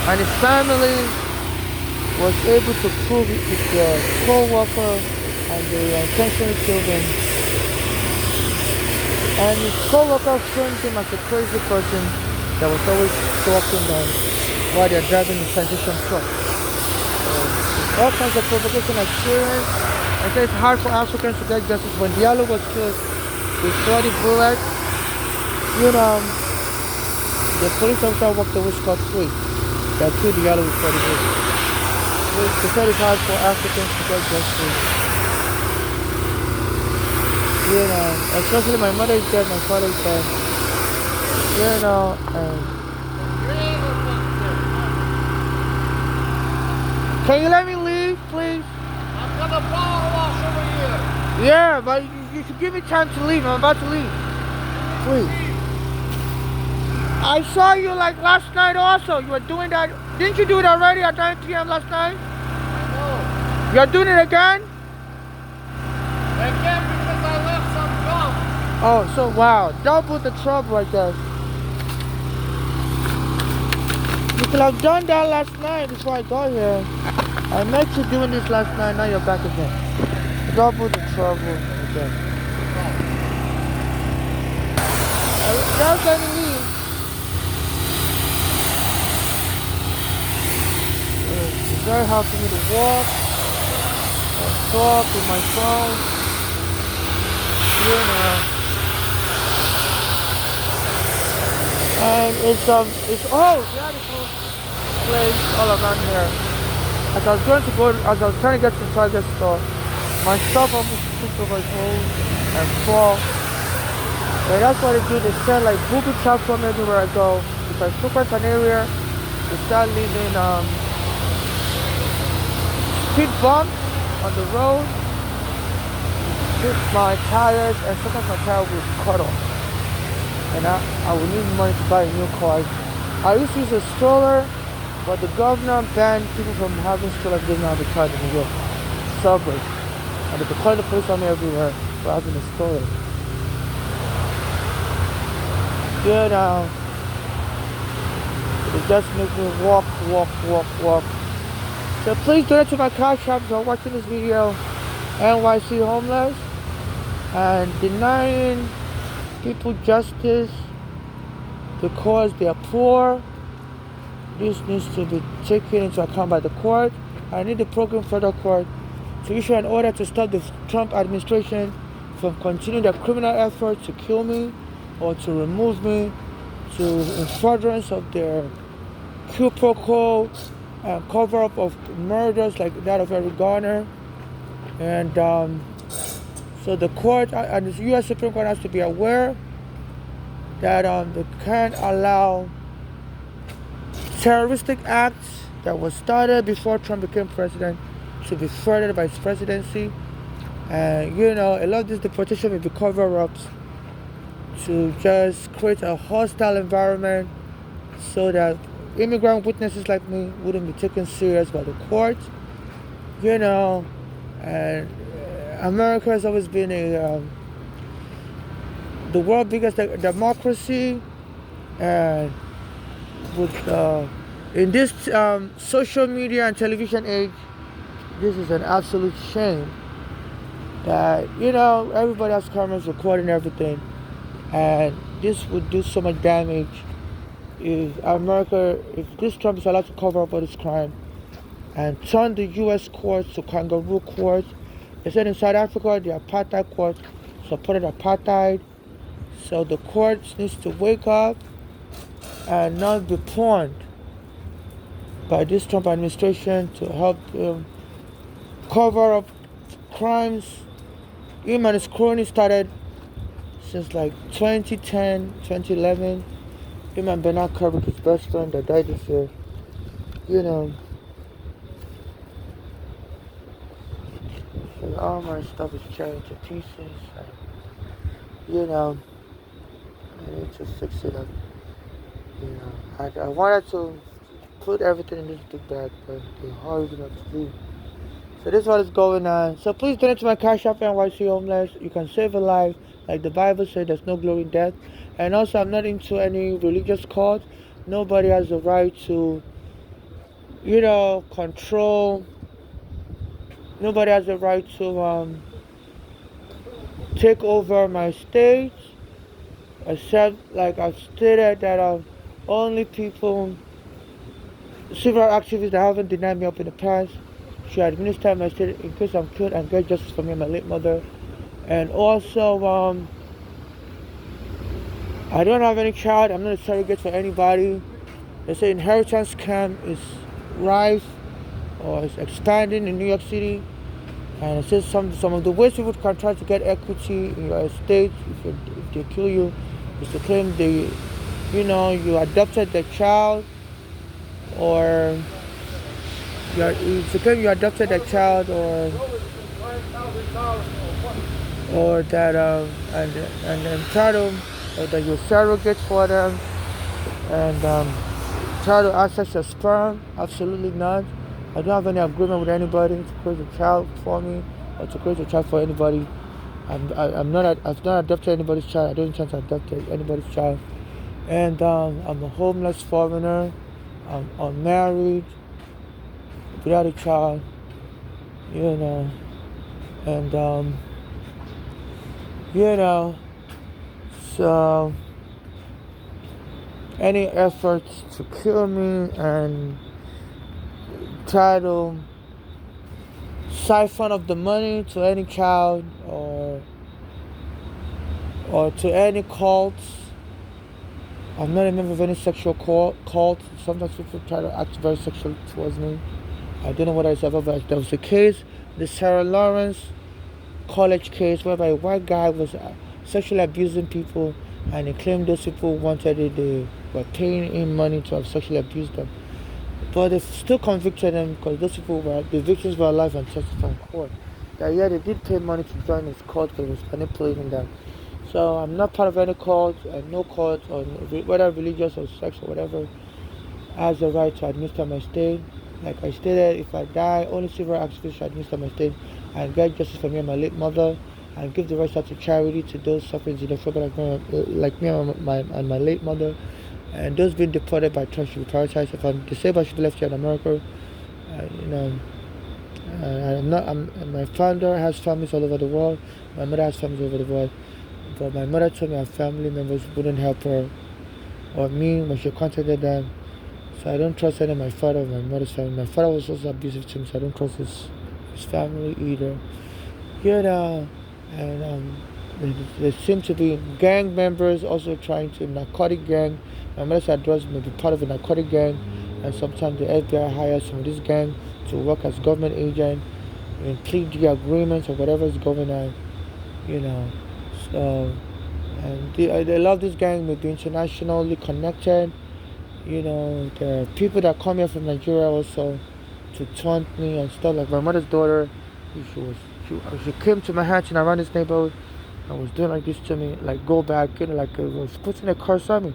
And his family was able to prove it with their co-worker, and they intentionally killed him. And his co-worker framed him as a crazy person that was always stalking them while they're driving the sanitation truck. All kinds of provocation experience. I say it's hard for Africans to get justice. When Diallo was killed with 40 bullets, the police officer walked away scot-free. That killed Diallo with 40 bullets. They said it's hard for Africans to get justice. Especially my mother is dead, my father is dead. Can you let me leave, please? I'm gonna power wash over here. Yeah, but you should give me time to leave. I'm about to leave. Please. I saw you like last night also. You were doing that. Didn't you do it already at 9 p.m. last night? I know. You're doing it again? Again because I left some gum. Oh, so wow. Double the trouble right there. You could have done that last night before I got here. I met you doing this last night, now you're back again. Double the trouble again. Just let me leave. very hard for me to walk or talk with my phone. You know. And it's beautiful place all around here. As I was trying to get to the Target store, my stuff almost tripped over its hole and fall. And that's why they do. They sell like booby traps from everywhere I go. If I frequent an area, they start leaving speed bumps on the road. Hit my tires, and sometimes my tire will cut off. And I will need money to buy a new car. I used to use a stroller, but the governor banned people from having strollers getting out of the car in New York subway. And they call the police on me everywhere for having a stroller. You know, it just makes me walk. So please donate to my cash app if you're watching this video. NYC Homeless, and denying people justice because they are poor. This needs to be taken into account by the court. I need the Program Federal Court to issue an order to stop the Trump administration from continuing their criminal efforts to kill me or to remove me, to in furtherance of their quid pro quo and cover-up of murders like that of Eric Garner. And so the court and the U.S. Supreme Court has to be aware that they can't allow terroristic acts that was started before Trump became president to be furthered by his presidency. And you know, a lot of this deportation will be cover-ups to just create a hostile environment so that immigrant witnesses like me wouldn't be taken serious by the court. You know, and America has always been the world's biggest democracy, and with in this social media and television age, this is an absolute shame that, you know, everybody has cameras recording everything, and this would do so much damage if this Trump is allowed to cover up all this crime and turn the U.S. courts to kangaroo courts. They said in South Africa, the apartheid court supported apartheid. So the courts needs to wake up and not be pawned by this Trump administration to help cover up crimes. Him and his cronies started since like 2010, 2011. Him and Bernard Kerik, his best friend that died this year. You know, and all my stuff is tearing to pieces. And, you know, I need to fix it up. You know, I wanted to put everything in this big bag, but they hurried enough to leave. So this is what is going on. So please donate to my cash app, NYC Homeless. You can save a life. Like the Bible said, there's no glory in death. And also, I'm not into any religious cult. Nobody has the right to, you know, control. Nobody has the right to take over my state. Except, like I've stated, that only people, civil activists that haven't denied me up in the past, should administer my state in case I'm killed and get justice for me and my late mother. And also, I don't have any child. I'm not a surrogate for anybody. They say inheritance scam is rife or is expanding in New York City. And it says some of the ways people can try to get equity in your estate if they kill you is to claim you adopted the child, or to claim you adopted the child, or that and entitled, or that you're surrogate for them, and try to access your sperm. Absolutely not. I don't have any agreement with anybody to create a child for me or to create a child for anybody. I've not adopted anybody's child. I don't intend to adopt anybody's child. And I'm a homeless foreigner. I'm unmarried, without a child. You know, and you know, so any efforts to kill me and try to siphon of the money to any child or to any cults. I'm not a member of any sexual cult. Sometimes people try to act very sexual towards me. I don't know whether it's ever, but there was a case, the Sarah Lawrence college case, whereby a white guy was sexually abusing people, and he claimed those people wanted it, they were paying him money to have sexually abused them. But they still convicted him because those people were, the victims were alive and testified in court. That yeah, they did pay money to join his cult because he was manipulating them. So I'm not part of any cult, no cult, or whether religious or sex or whatever, has the right to administer my estate. Like I stated, if I die, only civil activists should administer my estate and get justice for me and my late mother, and give the rest out to charity to those suffering xenophobia like me and my late mother. And those being deported by Trump should be prioritized. If I'm disabled, I should be left here in America. My father has families all over the world. My mother has families all over the world. But my mother told me her family members wouldn't help her or me when she contacted them. So I don't trust any of my father or my mother's family. My father was also abusive to me, so I don't trust his family either. And there seem to be gang members also trying to narcotic gang. My mother said drugs may be part of a narcotic gang, and sometimes the FBI hires some of this gang to work as government agent and plea deal agreements or whatever is going on, So, and they love this gang may be internationally connected. There are people that come here from Nigeria also to taunt me and stuff. Like my mother's daughter, she came to my house and around this neighborhood and was doing like this to me, like go back, like was putting a curse on me.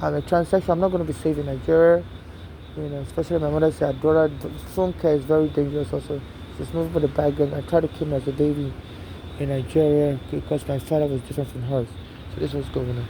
I'm a transsexual. I'm not going to be safe in Nigeria. Especially my mother said, daughter, phone care is very dangerous also. She's moving with a bag and I tried to kill me as a baby in Nigeria because my father was different from hers. So this was going on.